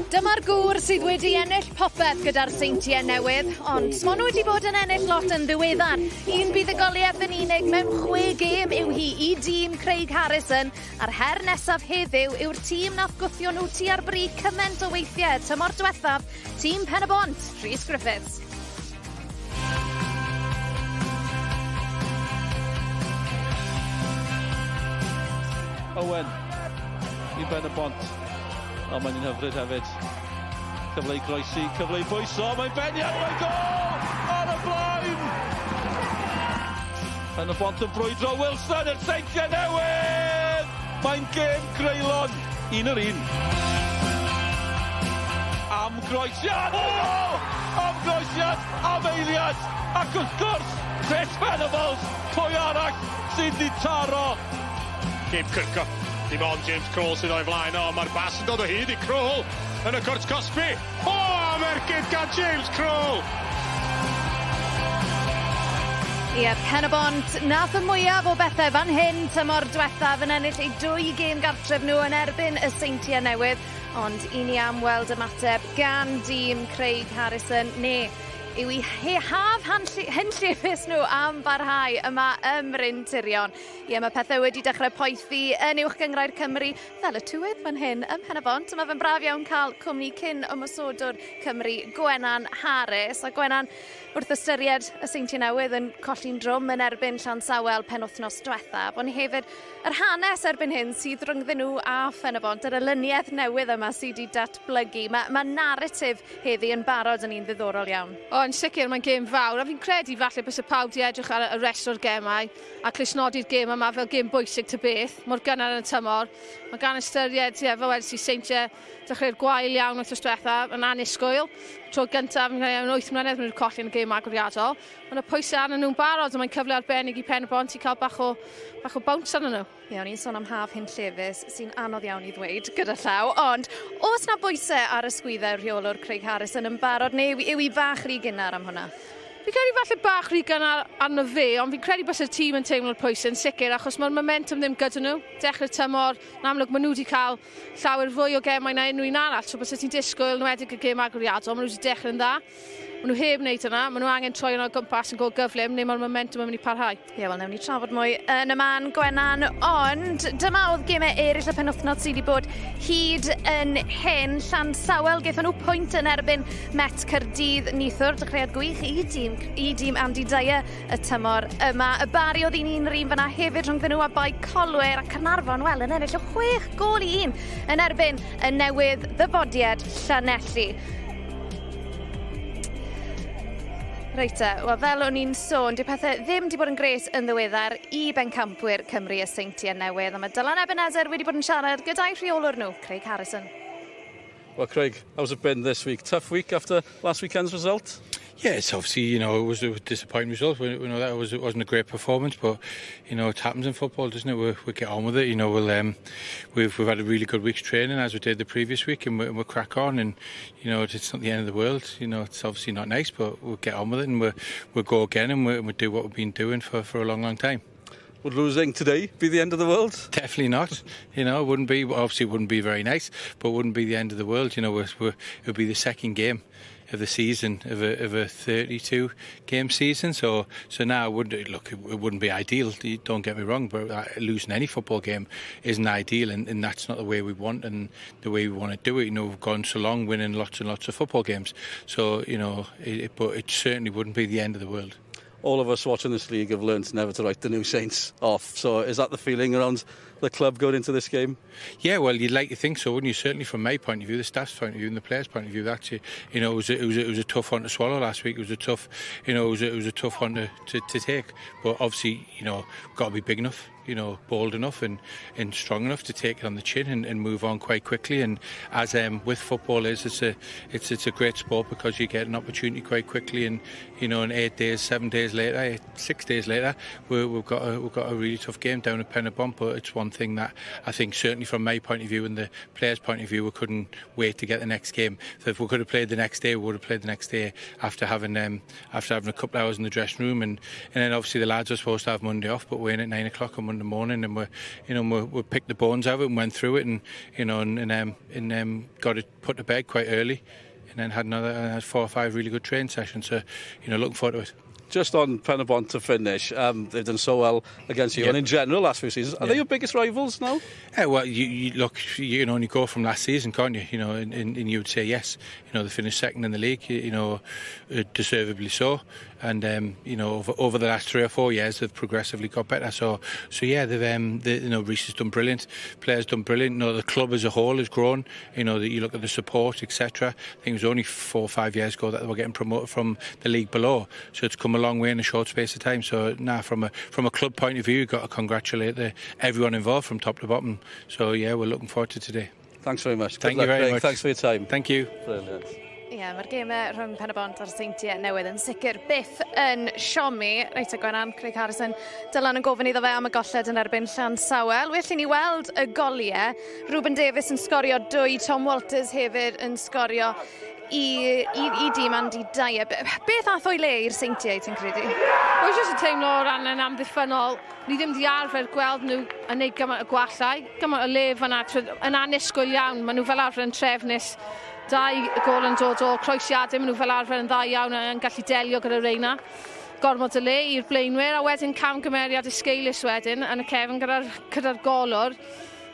Dyma'r gŵr sydd wedi ennill popeth gyda'r seintiau newydd, ond maen nhw wedi bod yn ennill lot yn ddiweddar. Un buddugoliaeth yn unig mewn 6 gêm yw hi I dîm Craig Harrison, a'r her nesaf heddiw yw'r tîm nath gwthio nhw tua'r brig cyment o weithiau tymor diwethaf, tîm Penybont, Rhys Griffiths. Owen I Penybont. O, mae'n un hyfryd hefyd. Cyfle I groesi, cyfle I bwyso, mae'n beniad, mae'n gol! Ar y blaen! Penybont yn brwydro Wilson, yr seintiau newydd! Mae'n gêm greulon, 1-1. Am groesiad! Am groesiad! Am eiliad! Ac wrth gwrs, Chris Venables, pwy arall sydd wedi taro? Gabe Kirkup, dim ond James Cole sydd o'i flaen. O, mae'r bas yn dod o hyd I Cole yn y cwrt Cosby. O, mercyd gan James Cole! Ie, Penybont nath y mwyaf o bethau fan hyn tymor diwethaf yn ennill eu 2 gêm gartref nhw yn erbyn y seintiau newydd, ond I ni am weld ymateb gan dîm Craig Harrison, yw I haf hynllefus nhw am barhau yma ym Mryn Tirion. Ie, mae pethau wedi dechrau poethi yn uwch gyngrair Cymru fel y tywydd fan hyn ym Penybont. Mae fe'n braf iawn cael cwmni cyn ymosodwr Cymru, Gwenan Harris. A Gwenan, wrth ystyried y seintiau newydd yn colli'n drwm yn erbyn Llansawel penwythnos diwethaf, ond hefyd yr hanes erbyn hyn sydd rhyngddyn nhw a Penybont, yr olyniaeth newydd yma sydd wedi datblygu. Mae narratif heddi yn barod yn un ddiddorol iawn. Yn sicr mae'n gêm fawr, a fi'n credu falle bys y pawb di edrych ar y rest o'r gemau a clusnodi'r gêm yma fel gêm bwysig ty beth, mor gynnar yn y tymor. Mae gan ystyried, fel wedi seintiau dechrau'r gwael iawn wrth ystwethaf yn annisgwyl. Tro gyntaf, yn 8 mlynedd mae'n colli yn y gêm agoriadol. Mae'n y pwysau arnyn nhw'n barod, a mae'n cyfle arbennig I Penybont I cael bach o bounce arnyn nhw. Ie, o'n i'n sôn am haf hynllefus sy'n anodd iawn I ddweud gyda llaw, ond oes na bwysau ar ysgwyddau rheolwr Craig Harrison yn barod, neu yw I bach rhy gynnar am hwnna? Fi'n credu falle bach rhy gynnar arno fe, ond fi'n credu bys y tîm yn teimlo'r pwysau yn sicr, achos mae'r momentum ddim gyda nhw. Dechrau'r tymor, yn amlwg maen nhw wedi cael llawer fwy o gemau na unrhyw un arall, so bys ti'n disgwyl nhw wedi y gêm agoriadol, maen nhw wedi dechrau'n dda. Maen nhw heb wneud yna, maen nhw angen troi yno gwmpas yn go gyflym, neu mae'r momentum yn mynd I parhau. Ie, wel, newn ni trafod mwy yn y man Gwenan, ond dyma oedd gemau eraill y penwythnos sydd wedi bod hyd yn hyn. Llansawel gaethon nhw pwynt yn erbyn Met Caerdydd Nithwr, dechreuad gwych I dîm Andy Dyer y tymor yma. Y bari oedd un rîn fyna hefyd rhwngddyn nhw a bai Colwyr a Carnarfon, wel, yn ennill o 6 gol I 1 yn erbyn y newydd ddyfodiad Llanelli. Reita, wel fel o'n i'n sôn, di pethau ddim wedi bod yn gres yn ddiweddar I bencampwyr Cymru y seintiau newydd, a mae Dylan Ebenezer wedi bod yn siarad gyda'i rheolwr nhw, Craig Harrison. Well, Craig, how's it been this week? Tough week after last weekend's result? Yeah, it's obviously, it was a disappointing result. We know that it wasn't a great performance, but, it happens in football, doesn't it? We'll get on with it. We've had a really good week's training, as we did the previous week, and we'll crack on. And, it's not the end of the world. It's obviously not nice, but we'll get on with it, and we'll go again, and we'll do what we've been doing for a long, long time. Would losing today be the end of the world? Definitely not. It wouldn't be. Obviously, it wouldn't be very nice, but it wouldn't be the end of the world. It would be the second game of the season of a 32 game season. So now it wouldn't be ideal. Don't get me wrong, but losing any football game isn't ideal, and that's not the way we want and the way we want to do it. We've gone so long winning lots and lots of football games. So but it certainly wouldn't be the end of the world. All of us watching this league have learnt never to write the new Saints off. So is that the feeling around the club going into this game? Yeah, well, you'd like to think so, wouldn't you? Certainly from my point of view, the staff's point of view, and the players' point of view. That it was a tough one to swallow last week. It was a tough, it was a tough one to take. But obviously, got to be big enough, bold enough and strong enough to take it on the chin and move on quite quickly. And as with football it's a great sport because you get an opportunity quite quickly. And in 8 days, 7 days later, 6 days later, we've got a really tough game down at Penybont. But it's one one thing that I think certainly from my point of view and the players' point of view, we couldn't wait to get the next game. So if we could have played the next day, we would have played the next day after having a couple of hours in the dressing room, and then obviously the lads were supposed to have Monday off, but we're in at 9 o'clock on Monday morning, and we picked the bones out of it and went through it, and got it put to bed quite early, and then had another 4 or 5 really good training sessions. So looking forward to it. Just on Penybont to finish, they've done so well against you, and in general last few seasons. Are they your biggest rivals now? Well, you look, you can only go from last season, can't you? And you would say yes. They finished second in the league, deservedly so. And over the last 3 or 4 years, they've progressively got better. So yeah, Reece has done brilliant. Players done brilliant. The club as a whole has grown. You look at the support, etc. I think it was only 4 or 5 years ago that they were getting promoted from the league below. So it's come a long way in a short space of time. So from a club point of view, you've got to congratulate everyone involved from top to bottom. So yeah, we're looking forward to today. Thanks very much. Thank you very much. Thanks for your time. Thank you. Brilliant. Mae'r gemau rhwng Penybont a'r Seintiau newydd yn sicr byth yn siomi. Reit o Gwenan, Craig Harrison, Dylan yn gofyn iddo fe am y golled yn erbyn Llansawel. Well, ni weld y goliau. Ruben Davies yn sgorio 2, Tom Walters hefyd yn sgorio i dîm Andy Dyer. Beth ath o'i le i'r Seintiau, ti'n credu? Wel, jyst yn teimlo o ran yn amddiffynol. Ni ddim di arfer gweld nhw yn neud gymaint o gwallau. Gymaint o lef yn annisgwyl iawn. Maen nhw fel arfer yn trefnus. 2 gol yn dod o croesiadau, maen nhw fel arfer yn dda iawn yn gallu delio gyda reina. Gormod o le i'r blaenwyr, a wedyn camgymeriad ysgeilus wedyn yn y cefn gyda'r golwr.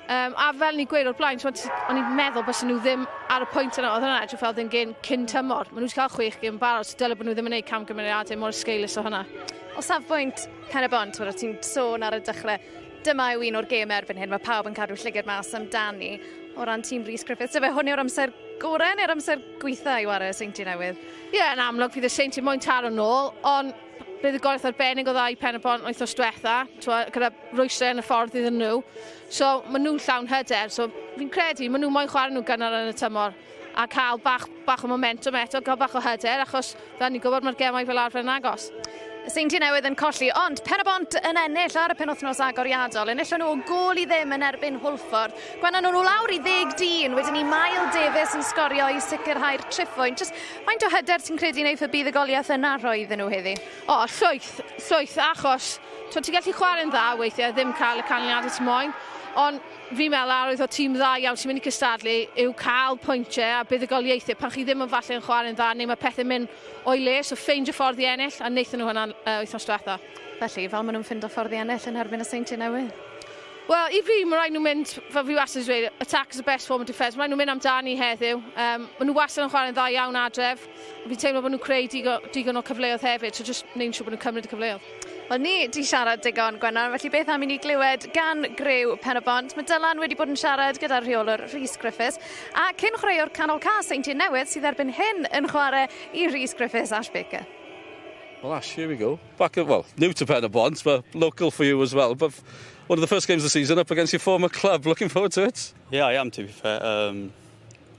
A fel ni gweud o'r blaen, o'n i'n meddwl bys nhw ddim ar y pwynt yna, oedd hwnna edrych fel ddyn gyn cyn tymor. Maen nhw wedi cael 6 gêm barod, so dylai bod nhw ddim yn gwneud camgymeriadau mor ysgeilus o hwnna. O safbwynt Penybont, wrth ti'n sôn ar y dechrau, dyma yw un o'r gêm erbyn hyn, mae pawb yn cadw llygad mas amdani o ran tîm Rhys Griffiths. So fe hwn yw'r amser gorau neu'r amser gweitha i wario Seintiau newydd? Ie, yn amlwg fydd y Seintiau moyn taro nôl, ond bydd y gwaith arbennig o dda i Penybont wythnos diwetha, gyda rwysau yn y ffordd iddyn nhw. So, maen nhw'n llawn hyder. So, fi'n credu, maen nhw moyn chwarae nhw gynnar yn y tymor a cael bach o momentum eto, cael bach o hyder, achos fel ni'n gwybod mae'r gemau fel arfer yn agos. Y Seintiau newydd yn colli, ond Penybont yn ennill ar y penwythnos agoriadol. Enillon nhw o gol i ddim yn erbyn Hwlffordd. Gwenon nhw lawr i 10 dyn, wedyn ni Miles Davies yn sgorio i sicrhau'r triffwyn. Just faint o hyder ti'n credu wneud y bydd y goliaeth yna roi iddyn nhw heddi? O, llwyth, achos ti'n gallu chwarae'n dda weithiau, ddim cael y canlyniadau ti moyn, ond fi'n meddwl arwydd o tîm dda iawn sy'n mynd i cystadlu yw cael pwyntiau a bydd y goliaethau pan chi ddim yn falle yn chwarae'n dda neu mae pethau'n mynd o'i le, so ffeindio ffordd i ennill a wnaethon nhw hwnna wythnos diwetha. Felly, fel maen nhw'n ffindo ffordd i ennill yn erbyn y Seintiau newydd? Wel, i fi, mae rhaid nhw'n mynd, fel fi wastad dweud, attack is the best form of defence. Mae rhaid nhw'n mynd amdani heddiw. Maen nhw wastad yn chwarae'n dda iawn adref. Fi'n teimlo bod nhw'n creu digon o cyfleoedd hefyd, so just neu'n siŵr bod nhw'n cymryd y cyfleoedd. Wel, ni di siarad digon, Gwenan, felly beth am i ni glywed gan Griw Penybont. Mae Dylan wedi bod yn siarad gyda'r rheolwr Rhys Griffiths, a cyn chwaraeo'r canol cas Seintiau newydd sydd erbyn hyn yn chwarae i Rhys Griffiths Ash Baker. Well, Ash, here we go. New to Penybont, but local for you as well. But one of the first games of the season up against your former club. Looking forward to it? Yeah, I am, to be fair.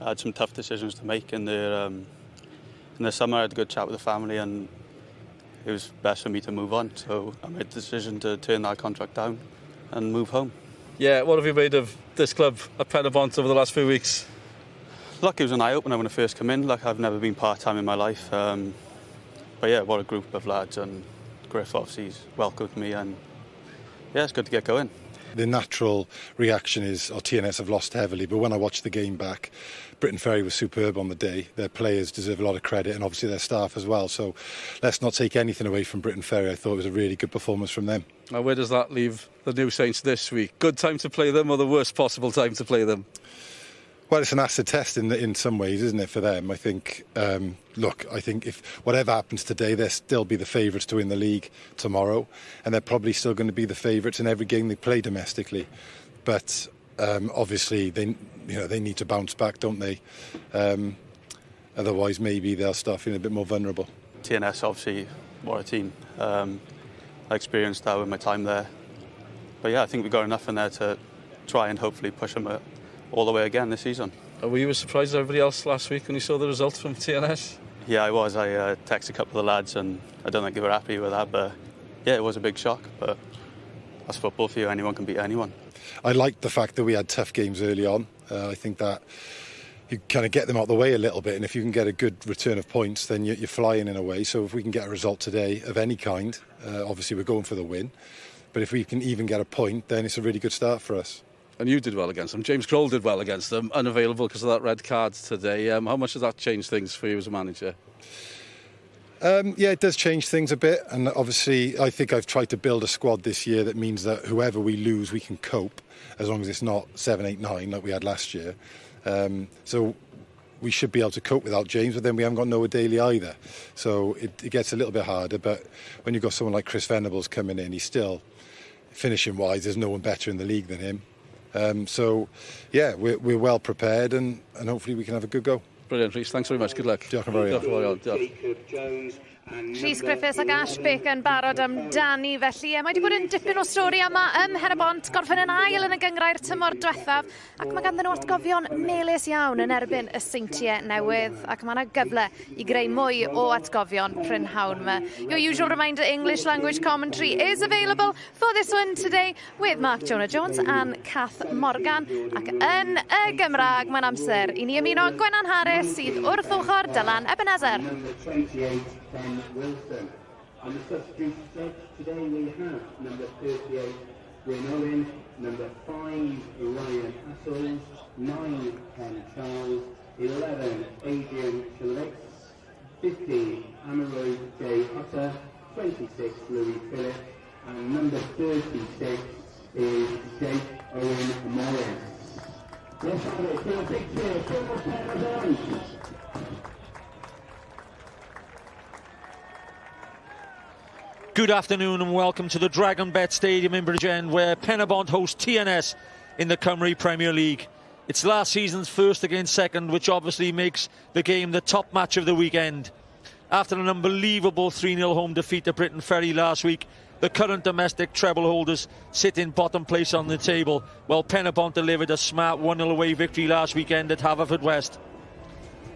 I had some tough decisions to make in the summer. I had a good chat with the family, and it was best for me to move on. So I made the decision to turn that contract down and move home. Yeah, what have you made of this club at Penybont over the last few weeks? Look, it was an eye-opener when I first came in. Like, I've never been part-time in my life. But yeah, what a group of lads, and Griff obviously welcomed me, and yeah, it's good to get going. The natural reaction is, TNS have lost heavily, but when I watched the game back, Briton Ferry was superb on the day. Their players deserve a lot of credit, and obviously their staff as well. So let's not take anything away from Briton Ferry. I thought it was a really good performance from them. Now, where does that leave the new Saints this week? Good time to play them, or the worst possible time to play them? Well, it's an acid test in some ways, isn't it, for them? I think, I think if whatever happens today, they'll still be the favourites to win the league tomorrow, and they're probably still going to be the favourites in every game they play domestically. But obviously, they need to bounce back, don't they? Otherwise, maybe they'll start feeling a bit more vulnerable. TNS, obviously, what a team. I experienced that with my time there. But yeah, I think we've got enough in there to try and hopefully push them all the way again this season. Were you as surprised as everybody else last week when you saw the results from TNS? Yeah, I was. I texted a couple of the lads, and I don't think they were happy with that, but yeah, it was a big shock. But that's football for you. Anyone can beat anyone. I liked the fact that we had tough games early on. I think that you kind of get them out of the way a little bit, and if you can get a good return of points, then you're flying in a way. So if we can get a result today of any kind, obviously we're going for the win, but if we can even get a point, then it's a really good start for us. And you did well against them. James Kroll did well against them, unavailable because of that red card today. How much does that change things for you as a manager? Yeah, it does change things a bit, and obviously I think I've tried to build a squad this year that means that whoever we lose, we can cope, as long as it's not 7, 8, 9 like we had last year. So we should be able to cope without James, but then we haven't got Noah Daly either. So it gets a little bit harder, but when you've got someone like Chris Venables coming in, he's still, finishing-wise, there's no one better in the league than him. So, yeah, we're well prepared, and hopefully we can have a good go. Brilliant, Rhys. Thanks very much. Good luck. Diolch yn fawr iawn. Rhys Griffiths ac Ash Bick yn barod amdani felly. Mae wedi bod yn dipyn o stori yma ym Penybont, gorffen yn ail yn y gyngrair tymor diwethaf, ac mae ganddyn nhw atgofion melys iawn yn erbyn y seintiau newydd, ac mae yna gyfle i greu mwy o atgofion prynhawn yma. Your usual reminder, English language commentary is available for this one today with Mark Jonah-Jones and Kath Morgan, ac yn y Gymraeg mae'n amser i ni ymuno Gwenan Harris sydd wrth ochr Dylan Ebenezer. Ben Wilson. On the substitute set today we have number 38 Bryn Owen, number 5 Ryan Hassels, 9 Ken Charles, 11 Adrian Chalix, 15 Amaroy J. Hutter, 26 Louis Phillips, and number 36 is Jake Owen Morris. Let's have it for a big cheer for Penybont. Good afternoon and welcome to the Dragon Bet Stadium in Bridgend, where Penybont host TNS in the Cymru Premier League. It's last season's first against second, which obviously makes the game the top match of the weekend. After an unbelievable 3-0 home defeat to Briton Ferry last week, the current domestic treble holders sit in bottom place on the table, while Penybont delivered a smart 1-0 away victory last weekend at Haverfordwest.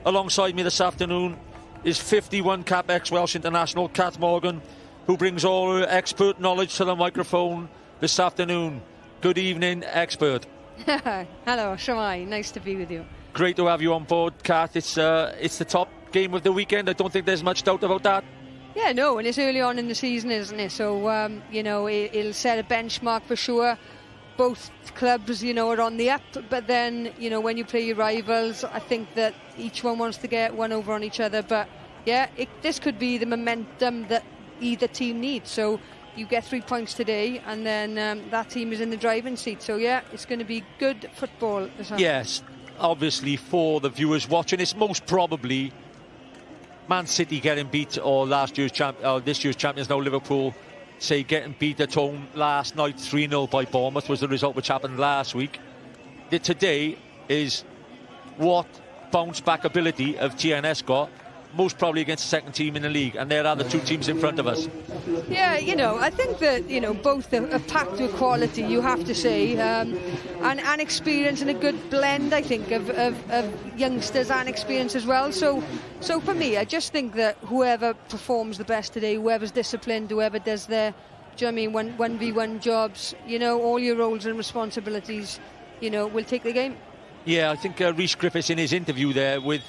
Alongside me this afternoon is 51 cap ex-Welsh international Kath Morgan, who brings all her expert knowledge to the microphone this afternoon. Good evening, expert. Hello, Shemai. Nice to be with you. Great to have you on board, Kath. It's the top game of the weekend. I don't think there's much doubt about that. Yeah, no, and it's early on in the season, isn't it? So, you know, it'll set a benchmark for sure. Both clubs, you know, are on the up, but then, you know, when you play your rivals, I think that each one wants to get one over on each other. But, yeah, this could be the momentum that either team needs. So you get 3 points today, and then that team is in the driving seat. So yeah, it's going to be good football this afternoon. Yes, obviously for the viewers watching, it's most probably Man City getting beat, or this year's champions now Liverpool, say getting beat at home last night 3-0 by Bournemouth was the result which happened last week. Today is what bounce back ability of TNS got, most probably against the second team in the league, and there are the two teams in front of us. Yeah, you know, I think that, you know, both are packed with quality, you have to say, and experience, and a good blend, I think, of youngsters and experience as well. So for me, I just think that whoever performs the best today, whoever's disciplined, whoever does their, do you know what I mean, 1v1 jobs, you know, all your roles and responsibilities, you know, will take the game. Yeah, I think Rhys Griffiths in his interview there with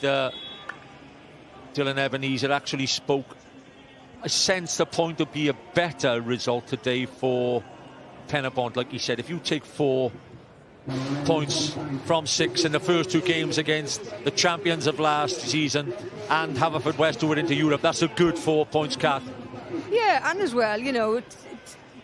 Dylan Ebenezer actually spoke. I sense the point would be a better result today for Penybont. Like he said, if you take 4 points from 6 in the first 2 games against the champions of last season and Haverfordwest, who were into Europe, that's a good 4 points, Kath. Yeah, and as well, you know,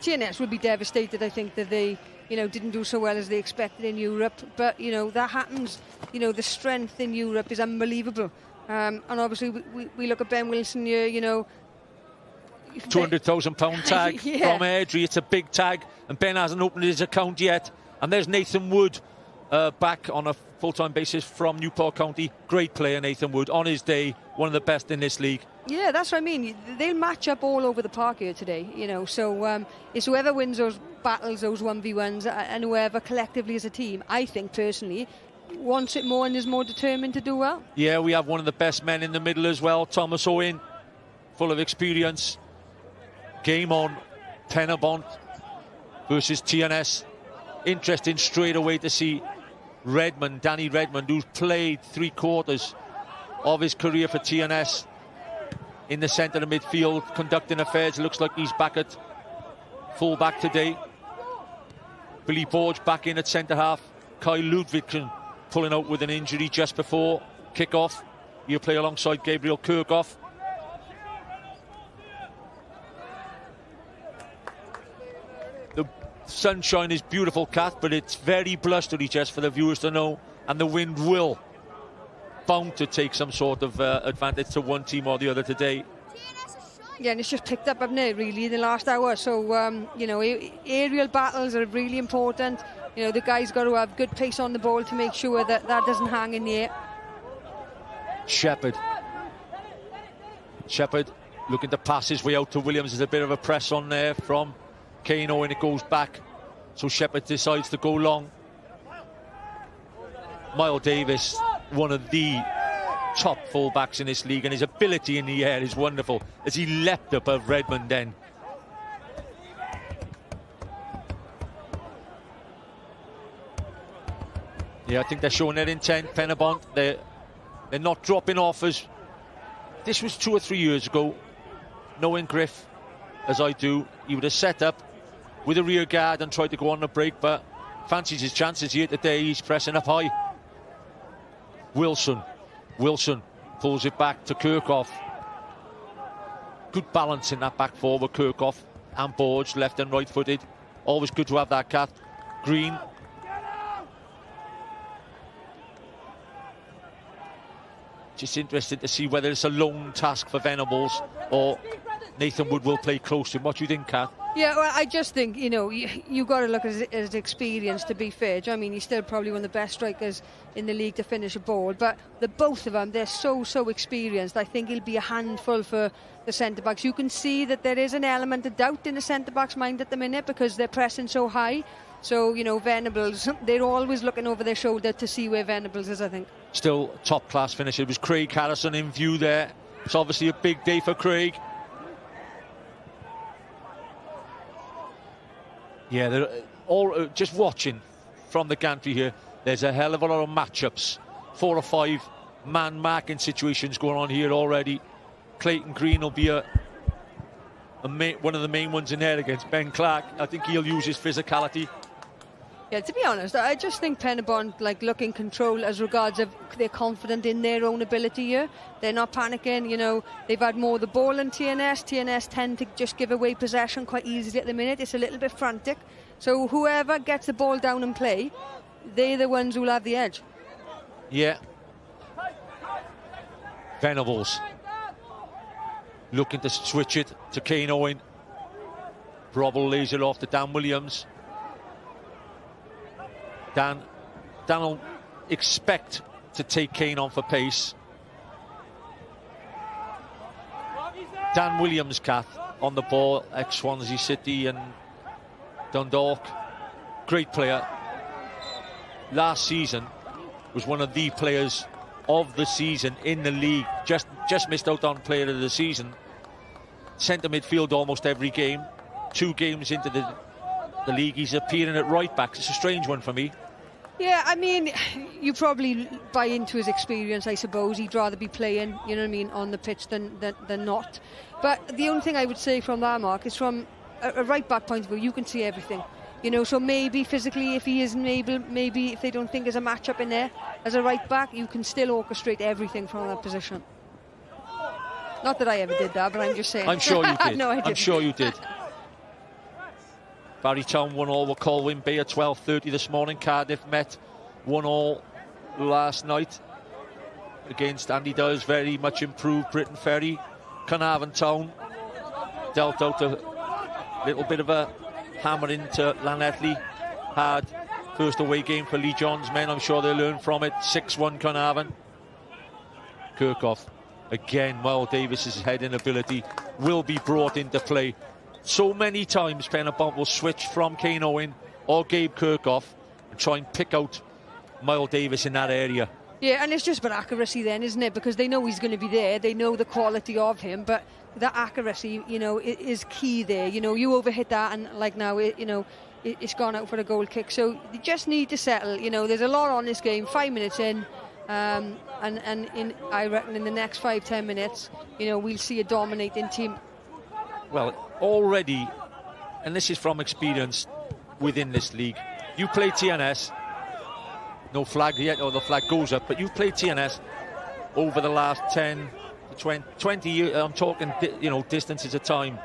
TNS would be devastated, I think, that they, you know, didn't do so well as they expected in Europe. But, you know, that happens. You know, the strength in Europe is unbelievable. And obviously we look at Ben Wilson here, you know. £200,000 tag yeah. from Airdrie. It's a big tag, and Ben hasn't opened his account yet. And there's Nathan Wood back on a full-time basis from Newport County. Great player, Nathan Wood, on his day, one of the best in this league. Yeah, that's what I mean. They'll match up all over the park here today, you know. So it's whoever wins those battles, those 1v1s, and whoever collectively as a team, I think personally, wants it more and is more determined to do well. Yeah, we have one of the best men in the middle as well, Thomas Owen, full of experience. Game on, Penybont versus TNS. Interesting straight away to see Redmond, Danny Redmond, who's played 3/4 of his career for TNS in the centre of midfield, conducting affairs. Looks like he's back at full-back today. Billy Borge back in at centre-half. Kyle Ludvigsen pulling out with an injury just before kick-off. He'll play alongside Gabriel Kirchhoff. The sunshine is beautiful, Kath, but it's very blustery, just for the viewers to know, and the wind will bound to take some sort of advantage to one team or the other today. Yeah, and it's just picked up, hasn't it, really, in the last hour. So, you know, aerial battles are really important. You know, the guys got to have good pace on the ball to make sure that that doesn't hang in the air. Shepherd looking to pass his way out to Williams. There's a bit of a press on there from Kano, and it goes back. So Shepherd decides to go long. Miles Davis, one of the top full-backs in this league, and his ability in the air is wonderful as he leapt above Redmond then. Yeah, I think they're showing their intent, Penybont. They're not dropping off as... This was 2 or 3 years ago. Knowing Griff, as I do, he would have set up with a rear guard and tried to go on the break, but fancies his chances here today. He's pressing up high. Wilson pulls it back to Kirchhoff. Good balance in that back four with Kirchhoff and Borge, left and right footed. Always good to have that, Kath. Green. Just interested to see whether it's a lone task for Venables or Nathan Wood will play close to him. What do you think, Kath? Yeah, well, I just think, you know, you got to look at his experience, to be fair. I mean, he's still probably one of the best strikers in the league to finish a ball, but both of them, they're so experienced. I think he'll be a handful for the centre-backs. You can see that there is an element of doubt in the centre-backs' mind at the minute because they're pressing so high. So, you know, Venables, they're always looking over their shoulder to see where Venables is, I think. Still top-class finish. It was Craig Harrison in view there. It's obviously a big day for Craig. Yeah, they're all just watching from the gantry here. There's a hell of a lot of matchups. 4 or 5 man marking situations going on here already. Clayton Green will be one of the main ones in there against Ben Clark. I think he'll use his physicality. Yeah, to be honest, I just think Penybont look in control as regards of they're confident in their own ability here. They're not panicking, you know. They've had more of the ball than TNS. TNS tend to just give away possession quite easily at the minute. It's a little bit frantic. So whoever gets the ball down and play, they're the ones who'll have the edge. Yeah. Venables looking to switch it to Kane Owen. Brobble lays it off to Dan Williams. Dan will expect to take Kane on for pace. Dan Williams, Kath, on the ball, ex-Swansea City and Dundalk. Great player. Last season was one of the players of the season in the league. Just missed out on player of the season. Centre midfield almost every game. 2 games into the league, he's appearing at right back. It's a strange one for me. Yeah, I mean, you probably buy into his experience, I suppose. He'd rather be playing, you know what I mean, on the pitch than not. But the only thing I would say from that, Mark, is from a right back point of view, you can see everything. You know, so maybe physically, if he isn't able, maybe if they don't think there's a match-up in there, as a right back, you can still orchestrate everything from that position. Not that I ever did that, but I'm just saying. I'm sure you did. No, I didn't. I'm sure you did. Barrytown 1-1 with Colwyn Bay at 12:30 this morning. Cardiff met 1-1 last night against Andy Dyer's very much improved Briton Ferry. Carnarvon Town dealt out a little bit of a hammer into Llanelli. Hard first away game for Lee John's men. I'm sure they'll learn from it. 6-1 Carnarvon. Kirchhoff again. Miles Davis's heading ability will be brought into play. So many times Penybont will switch from Kane Owen or Gabe Kirchhoff and try and pick out Miles Davis in that area. Yeah, and it's just about accuracy then, isn't it? Because they know he's going to be there. They know the quality of him, but that accuracy, you know, is key there. You know, you overhit that, and like now, it's gone out for a goal kick. So you just need to settle. You know, there's a lot on this game. 5 minutes in, and I reckon in the next 5-10 minutes, you know, we'll see a dominating team. Well, already, and this is from experience within this league, you play TNS, no flag yet, or the flag goes up, but you've played TNS over the last 10 to 20 years, I'm talking, you know, distances of time.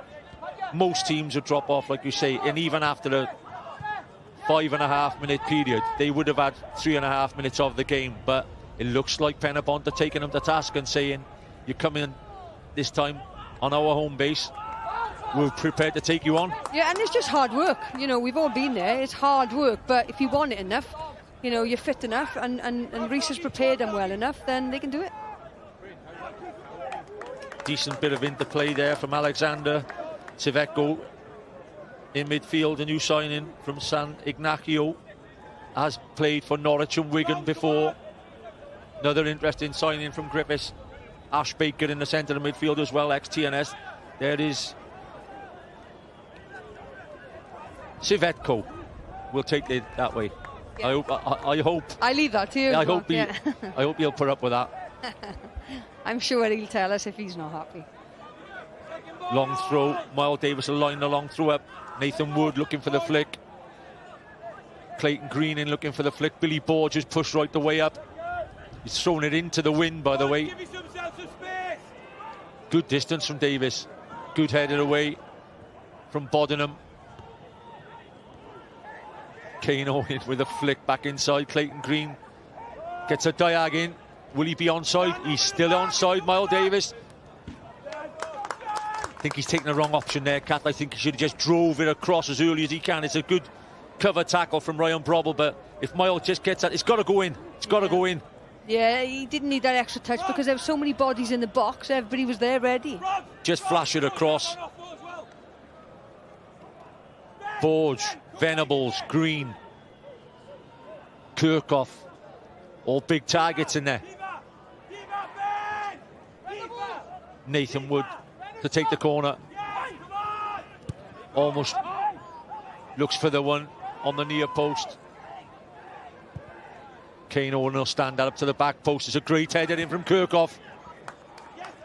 Most teams would drop off, like you say, and even after a 5.5 minute period, they would have had 3.5 minutes of the game, but it looks like Penybont are taking them to task and saying, you come in this time on our home base, we're prepared to take you on. Yeah, and it's just hard work. You know, we've all been there. It's hard work, but if you want it enough, you know, you're fit enough, and Reece has prepared them well enough, then they can do it. Decent bit of interplay there from Alexander Civetko in midfield, a new signing from San Ignacio, has played for Norwich and Wigan before. Another interesting signing from Griffiths. Ash Baker in the centre of midfield as well, ex-TNS. There is Civetko. We'll take it that way. Yeah. I hope. I leave that to you. I hope he'll put up with that. I'm sure he'll tell us if he's not happy. Long throw. Miles Davis will line the long throw up. Nathan Wood looking for the flick. Clayton Green in looking for the flick. Billy Borges pushed right the way up. He's thrown it into the wind, by the way. Good distance from Davis. Good headed away from Bodenham. Kane Owen with a flick back inside. Clayton Green gets a diag in. Will he be onside? He's still onside, Miles Davis. I think he's taken the wrong option there, Kath. I think he should have just drove it across as early as he can. It's a good cover tackle from Ryan Brobble, but if Miles just gets that, it's got to go in. It's got to go in. Yeah, he didn't need that extra touch because there were so many bodies in the box. Everybody was there ready. Just flash it across. Borge, Venables, Green, Kirchhoff, all big targets in there. Nathan Wood to take the corner. Almost looks for the one on the near post. Kane Owen will stand that up to the back post. It's a great header in from Kirchhoff.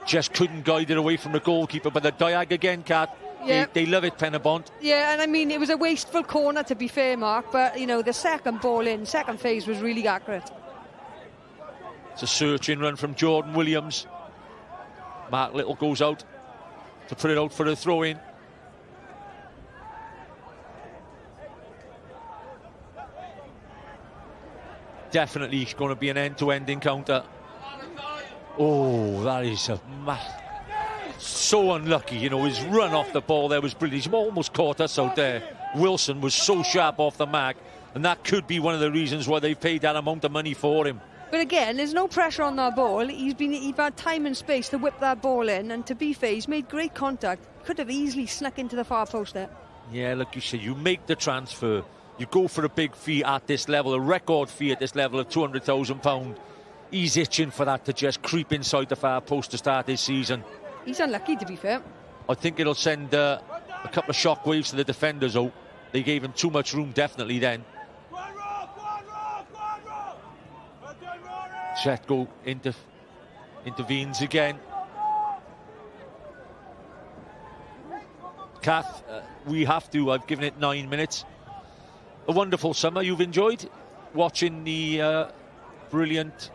Just couldn't guide it away from the goalkeeper, but the diag again, Kat. Yeah. They love it, Penybont. Yeah, and I mean, it was a wasteful corner, to be fair, Mark, but, you know, the second ball in, second phase was really accurate. It's a searching run from Jordan Williams. Mark Little goes out to put it out for a throw-in. Definitely going to be an end-to-end encounter. Oh, that is so unlucky. You know, his run off the ball there was brilliant. He almost caught us out there. Wilson was so sharp off the mark, and that could be one of the reasons why they've paid that amount of money for him. But again, there's no pressure on that ball. He's had time and space to whip that ball in, and to be fair, he's made great contact. Could have easily snuck into the far post there. Yeah, like you said, you make the transfer. You go for a big fee at this level, a record fee at this level of £200,000. He's itching for that to just creep inside the far post to start this season. He's unlucky, to be fair. I think it'll send a couple of shockwaves to the defenders, though. They gave him too much room, definitely, then. Chetko intervenes again. Kath, we have to. I've given it 9 minutes. A wonderful summer. You've enjoyed watching the brilliant,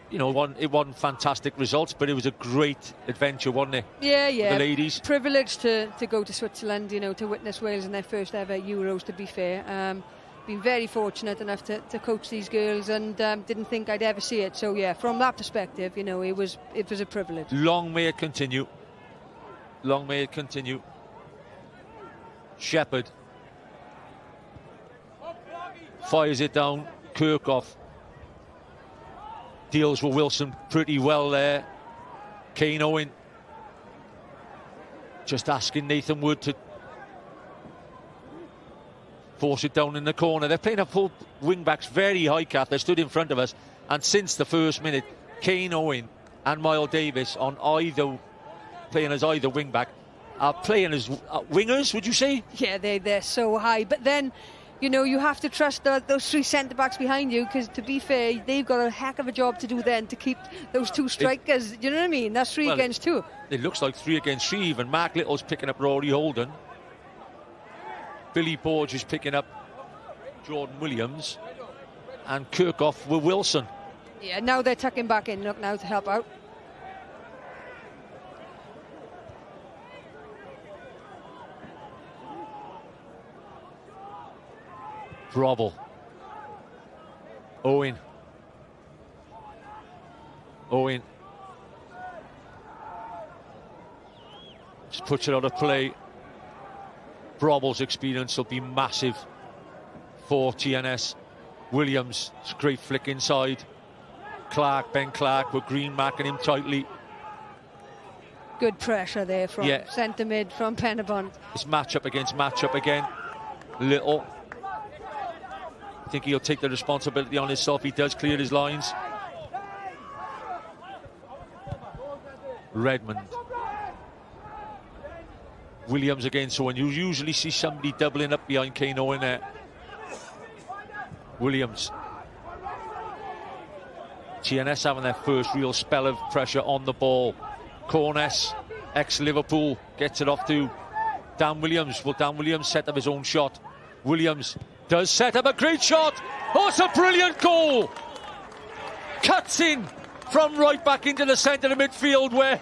you know, it wasn't fantastic results, but it was a great adventure, wasn't it? Yeah. For the ladies. Privileged to go to Switzerland, you know, to witness Wales in their first ever Euros, to be fair. Been very fortunate enough to coach these girls, and didn't think I'd ever see it. So yeah, from that perspective, you know, it was a privilege. Long may it continue. Long may it continue. Shepherd fires it down. Kirchhoff deals with Wilson pretty well there. Kane Owen just asking Nathan Wood to Force it down in the corner. They're playing a full wing-backs very high, Kath. They stood in front of us. And since the first minute, Kane Owen and Miles Davis on playing as either wing-back are playing as wingers, would you say? Yeah, they're so high. But then, you know, you have to trust those three centre-backs behind you, because, to be fair, they've got a heck of a job to do then to keep those two strikers. You know what I mean? That's three against two. It looks like 3 against 3 even. Mark Little's picking up Rory Holden. Billy Borge is picking up Jordan Williams. And Kirkhoff with Wilson. Yeah, now they're tucking back in. Look now to help out. Brobble. Owen. Just puts it out of play. Brobble's experience will be massive for TNS. Williams, great flick inside. Ben Clark with Green marking him tightly. Good pressure there from centre mid from Penybont. It's matchup against matchup again. Little. I think he'll take the responsibility on himself. He does clear his lines. Redmond. Williams again. So when you usually see somebody doubling up behind Kane Owen there. Williams. TNS having their first real spell of pressure on the ball. Corness, ex-Liverpool, gets it off to Dan Williams. Will Dan Williams set up his own shot? Williams does set up a great shot. Oh, it's a brilliant goal. Cuts in from right back into the centre of midfield, where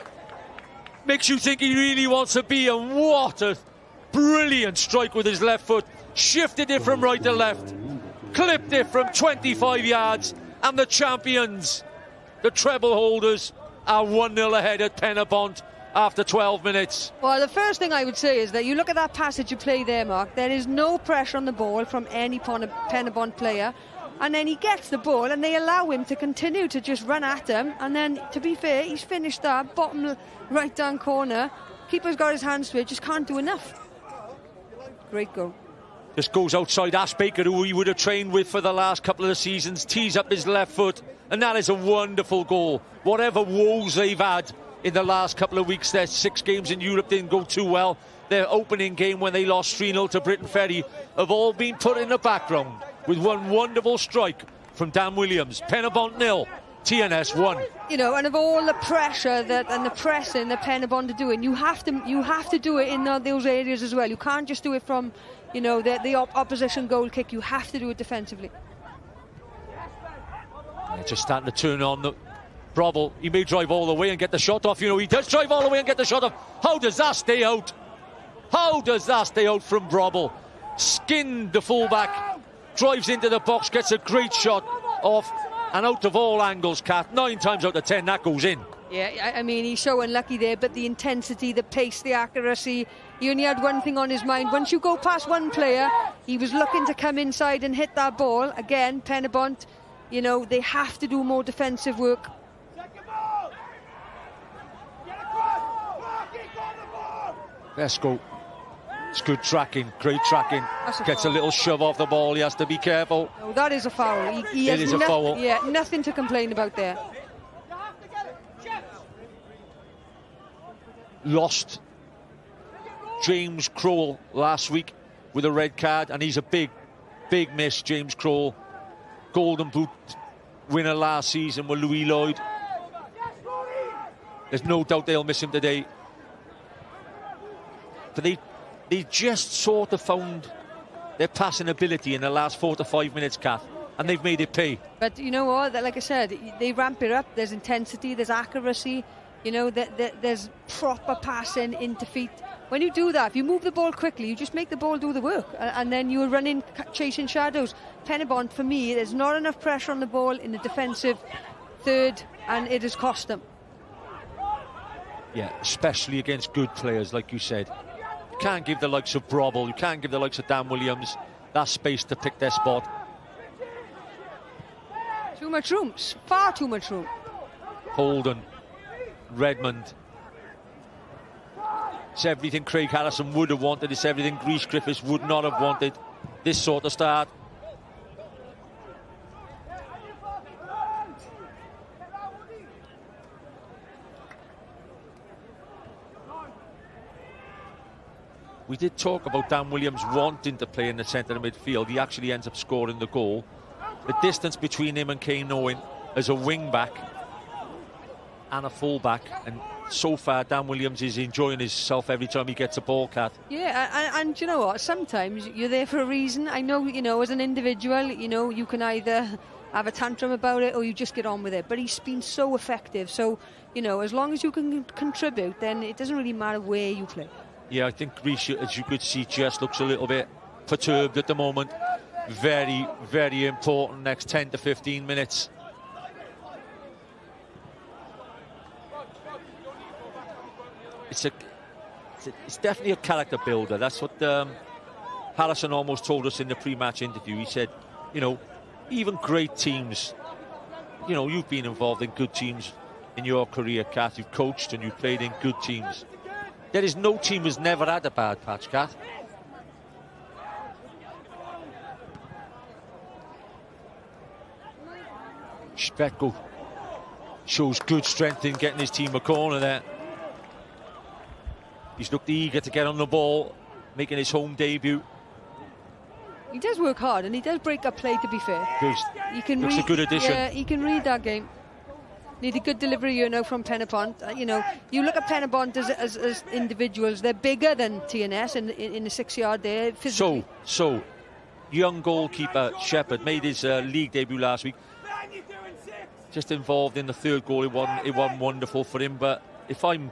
makes you think he really wants to be. And what a brilliant strike with his left foot. Shifted it from right to left. Clipped it from 25 yards. And the champions, the treble holders, are 1-0 ahead at Penybont after 12 minutes. Well, the first thing I would say is that you look at that passage you play there, Mark. There is no pressure on the ball from any Penybont player. And then he gets the ball and they allow him to continue to just run at him. And then, to be fair, he's finished that bottom right-down corner. Keeper's got his hands to it, just can't do enough. Great goal. Just goes outside Ash Baker, who he would have trained with for the last couple of the seasons, tees up his left foot, and that is a wonderful goal. Whatever woes they've had in the last couple of weeks, their 6 games in Europe didn't go too well. Their opening game when they lost 3-0 to Briton Ferry have all been put in the background with one wonderful strike from Dan Williams. Penybont 0, TNS 1. You know, and of all the pressure and the pressing that Penybont are doing, you have to do it in those areas as well. You can't just do it from, you know, the opposition goal kick. You have to do it defensively. Just starting to turn on the Brobble. He may drive all the way and get the shot off. You know, he does drive all the way and get the shot off. How does that stay out? How does that stay out from Brobble? Skinned the fullback, drives into the box, gets a great shot off, and out of all angles, Kath, 9 times out of 10 that goes in. Yeah, I mean, he's so unlucky there, but the intensity, the pace, the accuracy, he only had one thing on his mind. Once you go past one player, he was looking to come inside and hit that ball. Again, Penybont, you know, they have to do more defensive work. Let's go. It's good tracking, great tracking. Gets a little shove off the ball, he has to be careful. No, that is a foul. It is a foul. Yeah, nothing to complain about there. Lost James Crowell last week with a red card, and he's a big miss. James Crowell, Golden Boot winner last season with Louis Lloyd. There's no doubt they'll miss him today. But they just sort of found their passing ability in the last 4 to 5 minutes, Kath, and they've made it pay. But you know what? Like I said, they ramp it up. There's intensity, there's accuracy. You know, there's proper passing into feet. When you do that, if you move the ball quickly, you just make the ball do the work, and then you're running, chasing shadows. Penybont, for me, there's not enough pressure on the ball in the defensive third, and it has cost them. Yeah, especially against good players, like you said. You can't give the likes of Brobble, you can't give the likes of Dan Williams that space to pick their spot. Too much room, far too much room. Holden, Redmond. It's everything Craig Harrison would have wanted. It's everything Grease Griffiths would not have wanted. this sort of start. We did talk about Dan Williams wanting to play in the centre of midfield. He actually ends up scoring the goal. The distance between him and Kane Owen as a wing-back and a full-back, and so far Dan Williams is enjoying himself every time he gets a ball, Kath. Yeah, and you know what? Sometimes you're there for a reason. I know, you know, as an individual, you know, you can either have a tantrum about it or you just get on with it. But he's been so effective. So, you know, as long as you can contribute, then it doesn't really matter where you play. Yeah, I think Reece, as you could see, just looks a little bit perturbed at the moment. Very, very important next 10 to 15 minutes. It's definitely a character builder. That's what Harrison almost told us in the pre-match interview. He said, you know, even great teams, you know, you've been involved in good teams in your career, Kath. You've coached and you've played in good teams. There is no team who's never had a bad patch, Kath. Spetko shows good strength in getting his team a corner there. He's looked eager to get on the ball, making his home debut. He does work hard and he does break up play, to be fair. He can looks a good addition. Yeah, he can read that game. Need a good delivery, you know, from Penybont. You know, you look at Penybont as individuals. They're bigger than TNS in the 6-yard there. Physically. So, young goalkeeper Shepherd made his league debut last week. Just involved in the third goal. It wasn't wonderful for him. But if I'm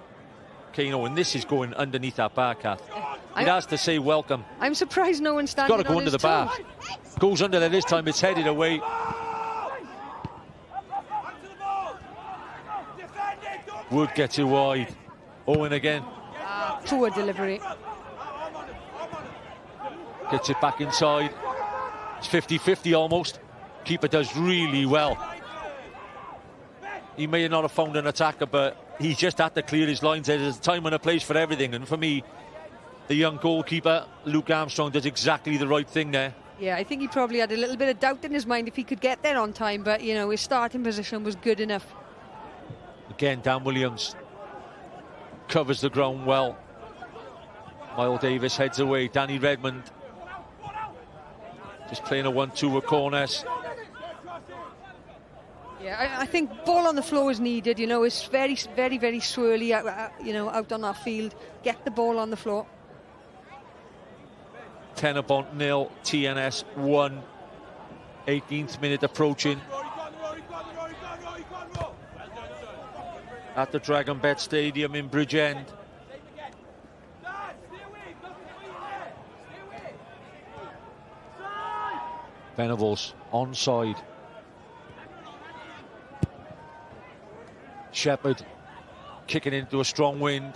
Kane Owen, this is going underneath that bar, Kath. It has to say welcome. I'm surprised no one's standing on his toes. Got to go under the bar. Goes under there this time. It's headed away. Wood gets it wide. Owen again. Poor delivery. Gets it back inside. It's 50-50 almost. Keeper does really well. He may not have found an attacker, but he just had to clear his lines. There's a time and a place for everything. And for me, the young goalkeeper, Luke Armstrong, does exactly the right thing there. Yeah, I think he probably had a little bit of doubt in his mind if he could get there on time. But, you know, his starting position was good enough. Again, Dan Williams covers the ground well. Miles Davis heads away. Danny Redmond just playing a 1-2 with corners. Yeah, I think ball on the floor is needed. You know, it's very, very, very swirly you know, out on our field. Get the ball on the floor. Penybont 0, TNS 1. 18th minute approaching. At the Dragonbet Stadium in Bridgend. Venables onside. Shepherd kicking into a strong wind.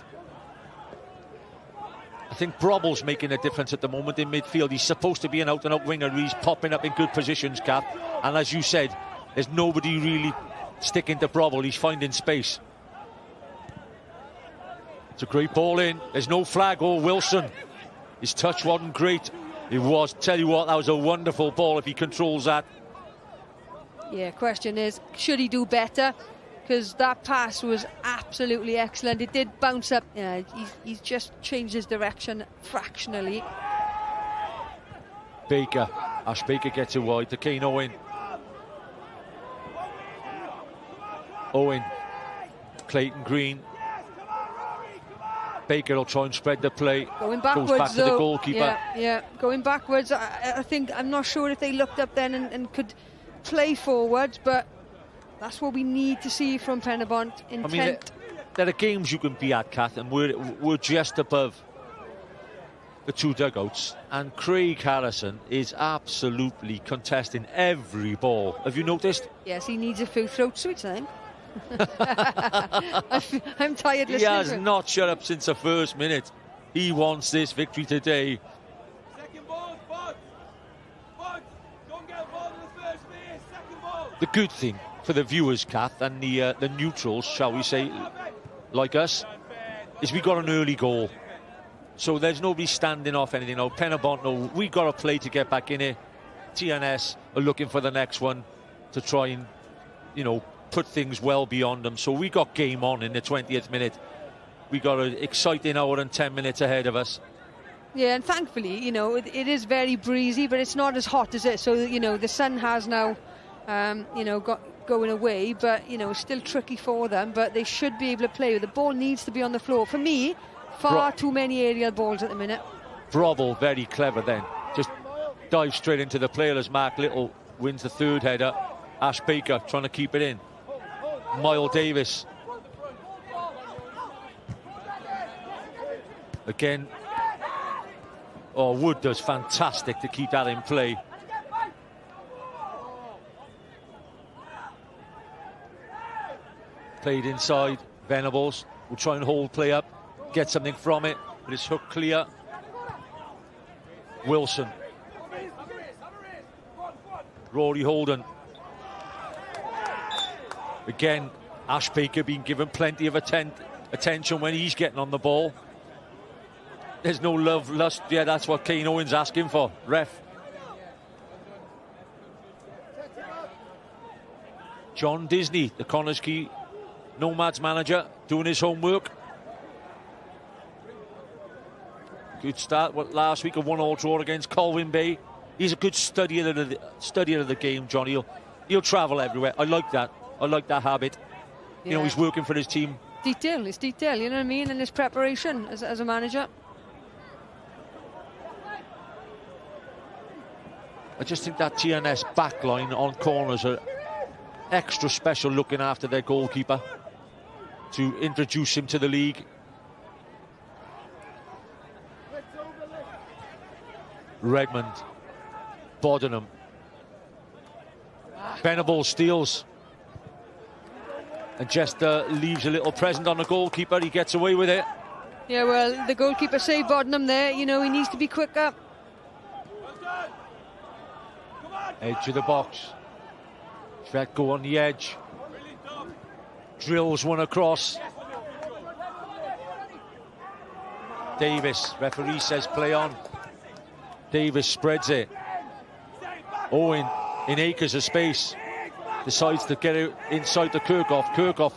I think Brobble's making a difference at the moment in midfield. He's supposed to be an out-and-out winger. He's popping up in good positions, Kath. And as you said, there's nobody really sticking to Brobble. He's finding space. It's a great ball in. There's no flag. Oh, Wilson. His touch wasn't great. It was. Tell you what, that was a wonderful ball if he controls that. Yeah, question is, should he do better? Because that pass was absolutely excellent. It did bounce up. Yeah, he's just changed his direction fractionally. Baker. Ash Baker gets it wide to Kane Owen. Owen. Clayton Green. Baker will try and spread the play. Going backwards, goes back though. To the goalkeeper. Yeah, going backwards. I think, I'm not sure if they looked up then and could play forwards, but that's what we need to see from Penybont. Intent. I mean, there are games you can be at, Kath, and we're just above the two dugouts, and Craig Harrison is absolutely contesting every ball. Have you noticed? Yes, he needs a few throat sweets, I think. I'm tired listening. He has not shut up since the first minute. He wants this victory today. The good thing for the viewers, Kath, and the neutrals, shall we say, like us, is we got an early goal. So there's nobody standing off anything. No, Penybont, no, we got to play to get back in it. TNS are looking for the next one to try and, you know, put things well beyond them. So we got game on in the 20th minute. We got an exciting hour and 10 minutes ahead of us. Yeah, and thankfully, you know, it is very breezy, but it's not as hot as it. So, you know, the sun has now, you know, got going away, but, you know, it's still tricky for them, but they should be able to play. The ball needs to be on the floor. For me, far too many aerial balls at the minute. Brobble, very clever then. Just dive straight into the player as Mark Little wins the third header. Ash Baker trying to keep it in. Miles Davis. Again. Oh, Wood does fantastic to keep that in play. Played inside. Venables will try and hold play up. Get something from it. But it's hooked clear. Wilson. Rory Holden. Again, Ash Baker being given plenty of attention when he's getting on the ball. There's no love, lust. Yeah, that's what Kane Owen's asking for. Ref. John Disney, the Connah's Quay Nomads manager, doing his homework. Good start last week, a 1-1 draw against Colwyn Bay. He's a good studier of the game, John. He'll travel everywhere. I like that. I like that habit. Yeah. You know, he's working for his team. Detail, it's detail, you know what I mean? And his preparation as a manager. I just think that TNS backline on corners are extra special, looking after their goalkeeper to introduce him to the league. Redmond, Bodenham, Venable steals, and Jester leaves a little present on the goalkeeper. He gets away with it. Yeah, well, the goalkeeper saved Bodenham there. You know, he needs to be quicker. Edge of the box. Shvet go on the edge. Drills one across. Davis, referee says play on. Davis spreads it. Owen, in acres of space, decides to get it inside the Kirkhoff. Kirkhoff,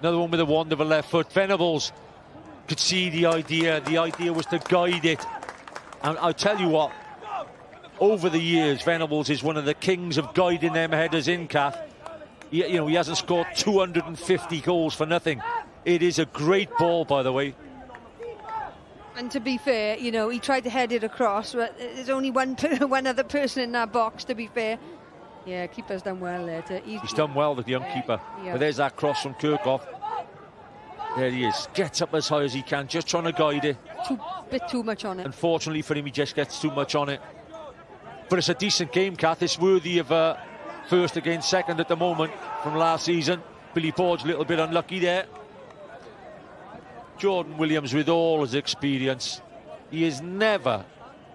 another one with a wonderful left foot. Venables could see the idea. The idea was to guide it. And I'll tell you what, over the years, Venables is one of the kings of guiding them headers in, Kath. You know, he hasn't scored 250 goals for nothing. It is a great ball, by the way. And to be fair, you know, he tried to head it across, but there's only one other person in that box, to be fair. Yeah, keeper's done well there. He's done well, the young keeper. Yeah. But there's that cross from Kirkhoff. There he is. Gets up as high as he can, just trying to guide it. Bit too much on it. Unfortunately for him, he just gets too much on it. But it's a decent game, Kath. It's worthy of first against second at the moment from last season. Billy Porge a little bit unlucky there. Jordan Williams, with all his experience, he is never,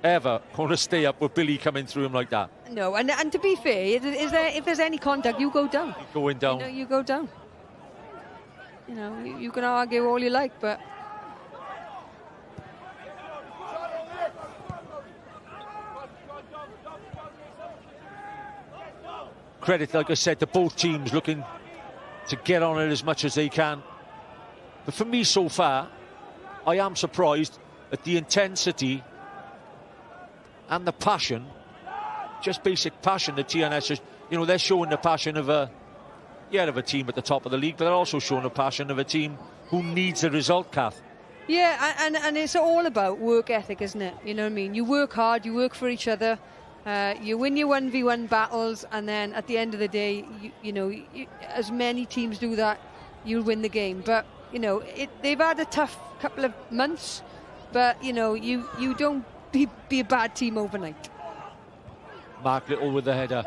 ever going to stay up with Billy coming through him like that. No, and to be fair, if there's any contact, you go down. You're going down. You know, you go down. You know, you can argue all you like, but... Credit, like I said, to both teams looking to get on it as much as they can. But for me so far, I am surprised at the intensity and the passion, just basic passion that TNS is, you know, they're showing the passion of a team at the top of the league, but they're also showing the passion of a team who needs a result, Kath. Yeah, and it's all about work ethic, isn't it? You know what I mean? You work hard, you work for each other, you win your 1v1 battles, and then at the end of the day, you know, as many teams do that, you'll win the game. But you know, they've had a tough couple of months, but you know, you don't be a bad team overnight. Mark Little with the header.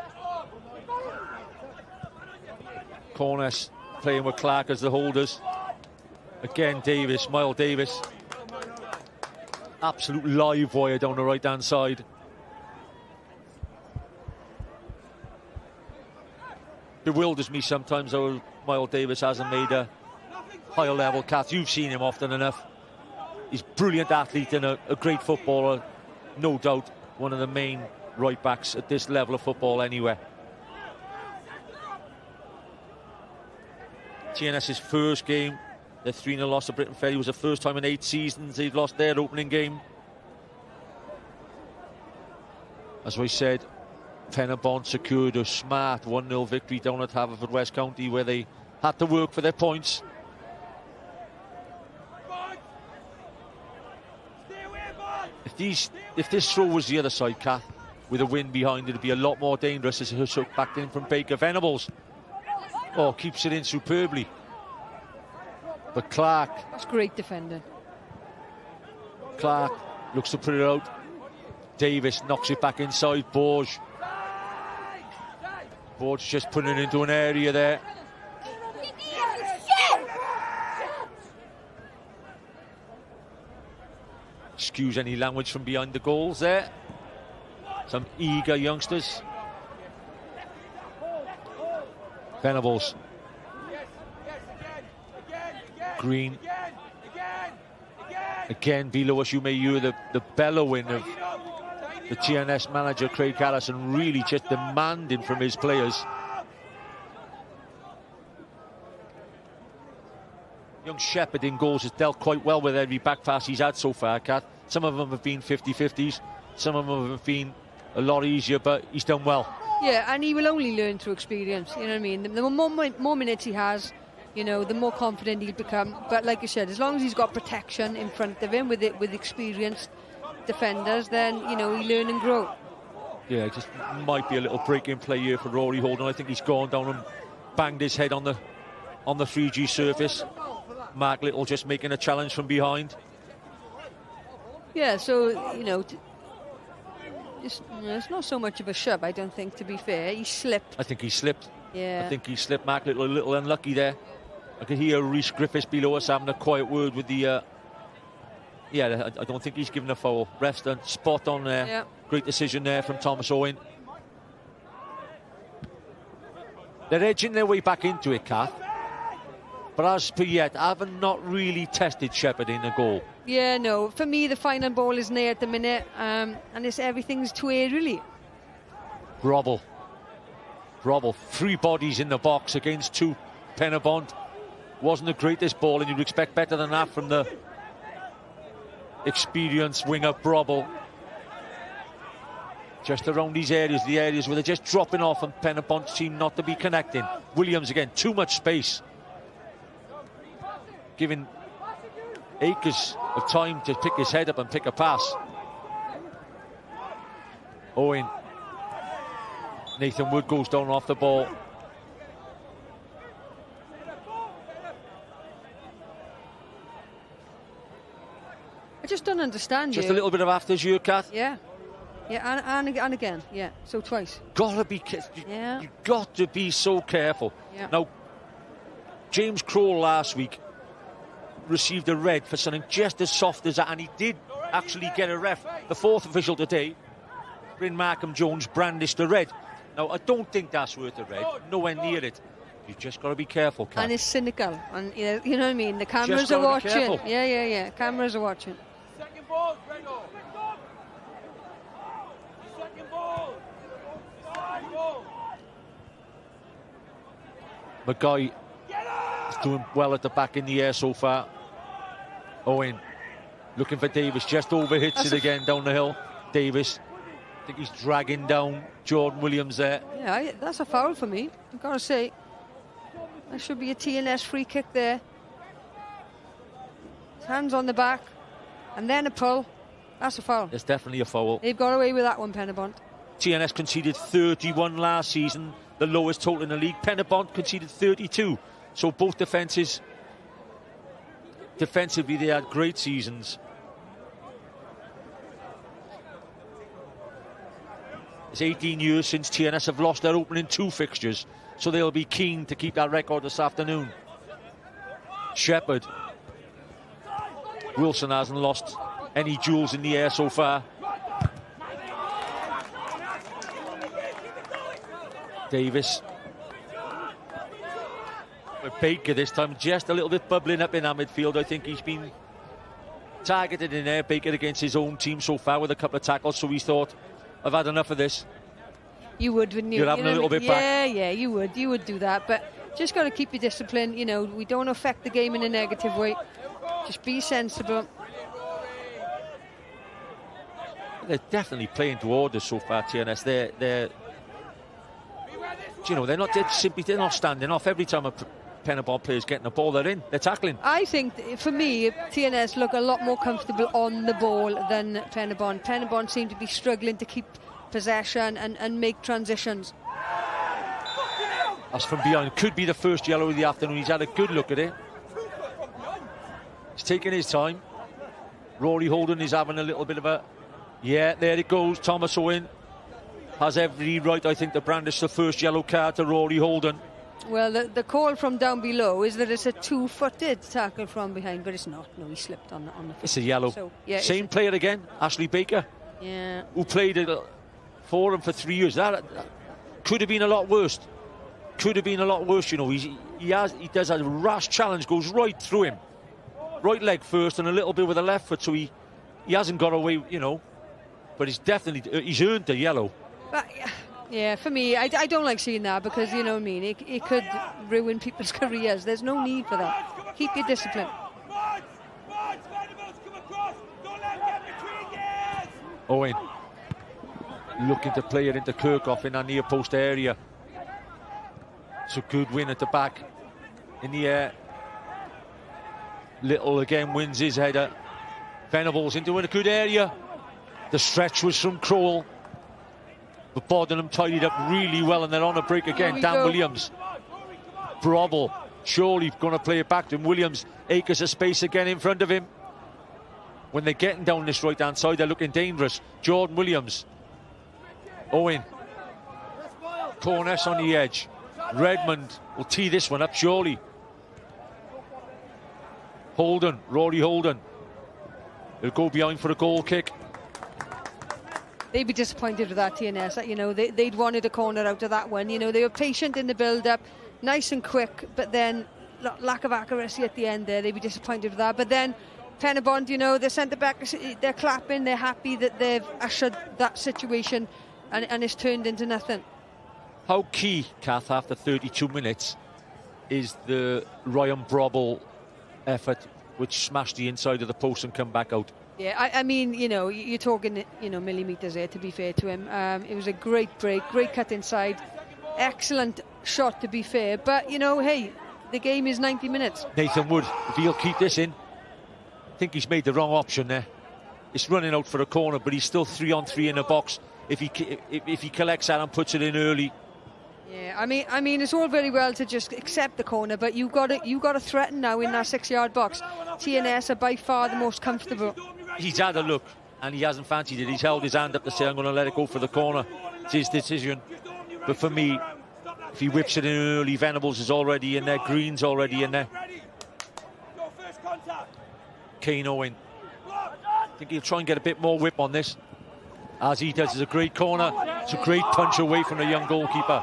Corners playing with Clark as the holders. Again, Davis, Miles Davis. Absolute live wire down the right hand side. Bewilders me sometimes how Miles Davis hasn't made a higher level. Kath, you've seen him often enough. he's a brilliant athlete and a great footballer, no doubt. One of the main right backs at this level of football anywhere. TNS's first game, the 3-0 loss to Briton Ferry, was the first time in 8 seasons they've lost their opening game. As I said, Penybont secured a smart 1-0 victory down at Haverfordwest County, where they had to work for their points. If this throw was the other side, Kath, with a win behind it, it'd be a lot more dangerous as it's hooked back in from Baker. Venables, oh, keeps it in superbly. But Clark... That's great defending. Clark looks to put it out. Davis knocks it back inside. Borge just putting it into an area there. Excuse any language from behind the goals there. Some eager youngsters. Venables. Green. Again, below us you may hear the bellowing of the TNS manager, Craig Allison, really just demanding from his players. Young Shepherd in goals has dealt quite well with every back pass he's had so far, Kath. Some of them have been 50-50s, some of them have been a lot easier, but he's done well. Yeah, and he will only learn through experience, you know what I mean? The more minutes he has, you know, the more confident he'll become. But like you said, as long as he's got protection in front of him with experienced defenders, then, you know, he'll learn and grow. Yeah, it just might be a little break-in play here for Rory Holden. I think he's gone down and banged his head on the 3G surface. Mark Little just making a challenge from behind. Yeah, so, you know, it's not so much of a shove, I don't think, to be fair. He slipped. I think he slipped. Yeah. I think he slipped. Mark Little a little unlucky there. I could hear Rhys Griffiths below us having a quiet word with the... yeah, I don't think he's given a foul. Ref's done spot on there. Yeah. Great decision there from Thomas Owen. They're edging their way back into it, Kath. But as per yet, I haven't not really tested Shepherd in a goal. Yeah, no. For me, the final ball isn't there at the minute, and everything's too early. Brobble. 3 bodies in the box against 2. Penybont. Wasn't the greatest ball, and you'd expect better than that from the experienced winger Brobble. Just around these areas, the areas where they're just dropping off, and Penybont seem not to be connecting. Williams again, too much space, giving acres of time to pick his head up and pick a pass. Owen. Nathan Wood goes down off the ball. I just don't understand Just you. a little bit of afters you, Kath. Yeah. Yeah, and again. Yeah, so twice. Gotta be Yeah. You've got to be so careful. Yeah. Now, James Crowell last week received a red for something just as soft as that, and he did actually get a ref. The 4th official today, Bryn Markham Jones, brandished a red. Now, I don't think that's worth a red, nowhere near it. You've just got to be careful, Kath. And it's cynical, and you know what I mean. The cameras are watching. Yeah. Cameras are watching. Second ball, Gregor. Second ball. Maguire is doing well at the back in the air so far. Owen looking for Davis, just overhits it again down the hill. Davis, I think he's dragging down Jordan Williams there. Yeah, that's a foul for me, I've got to say. That should be a TNS free kick there. Hands on the back, and then a pull. That's a foul. It's definitely a foul. They've got away with that one, Penybont. TNS conceded 31 last season, the lowest total in the league. Penybont conceded 32. So both defences, defensively, they had great seasons. It's 18 years since TNS have lost their opening 2 fixtures, so they'll be keen to keep that record this afternoon. Shepherd. Wilson hasn't lost any duels in the air so far. Davis. With Baker this time, just a little bit bubbling up in our midfield. I think he's been targeted in there. Baker against his own team so far with a couple of tackles, so he thought, I've had enough of this. You would, wouldn't you? You're having a little bit back. Yeah, you would do that, but just got to keep your discipline. You know, we don't affect the game in a negative way. Just be sensible. They're definitely playing to orders so far, TNS. They're not standing off. Every time a Penybont player's getting the ball, they're in. They're tackling. I think, for me, TNS look a lot more comfortable on the ball than Penybont. Penybont seem to be struggling to keep possession and make transitions. That's from behind. Could be the first yellow of the afternoon. He's had a good look at it. He's taking his time. Rory Holden is having a little bit of a... Yeah, there it goes. Thomas Owen has every right, I think, to brandish the first yellow card to Rory Holden. Well, the call from down below is that it's a two-footed tackle from behind, but it's not. No, he slipped on the foot. It's a yellow. So, yeah, same player again, Ashley Baker. Yeah. Who played it for him for 3 years. That could have been a lot worse. Could have been a lot worse, you know. He does a rash challenge, goes right through him. Right leg first and a little bit with the left foot, so he hasn't got away, you know. But he's earned the yellow. Yeah, for me, I don't like seeing that because, you know what I mean, it could ruin people's careers. There's no need for that. Keep your discipline. Owen looking to play it into Kirkhoff in that near post area. It's a good win at the back. In the air. Little again wins his header. Venables into a good area. The stretch was from Crowell. But Bodenham tidied up really well, and they're on a break again. Dan Williams. Brobble. Surely going to play it back to him. Williams. Acres of space again in front of him. When they're getting down this right-hand side, they're looking dangerous. Jordan Williams. Owen. Corness on the edge. Redmond will tee this one up, surely. Holden. Rory Holden. He'll go behind for a goal kick. They'd be disappointed with that, TNS. You know, they'd wanted a corner out of that one. You know, they were patient in the build-up, nice and quick, but then lack of accuracy at the end there. They'd be disappointed with that. But then Penybont, you know, their centre-back, they're clapping, they're happy that they've ushered that situation and it's turned into nothing. How key, Kath, after 32 minutes, is the Ryan Brobble effort, which smashed the inside of the post and come back out? Yeah, I mean, you know, you're talking, you know, millimetres there, to be fair to him. It was a great break, great cut inside. Excellent shot, to be fair. But, you know, hey, the game is 90 minutes. Nathan Wood, if he'll keep this in, I think he's made the wrong option there. It's running out for a corner, but he's still 3-on-3 in the box. If he collects that and puts it in early. Yeah, I mean, it's all very well to just accept the corner, but you've got to threaten now in that 6-yard box. TNS are by far the most comfortable. He's had a look and he hasn't fancied it. He's held his hand up to say, I'm going to let it go for the corner. It's his decision. But for me, if he whips it in early, Venables is already in there, Green's already in there. Kane Owen. I think he'll try and get a bit more whip on this. As he does, it's a great corner. It's a great punch away from the young goalkeeper.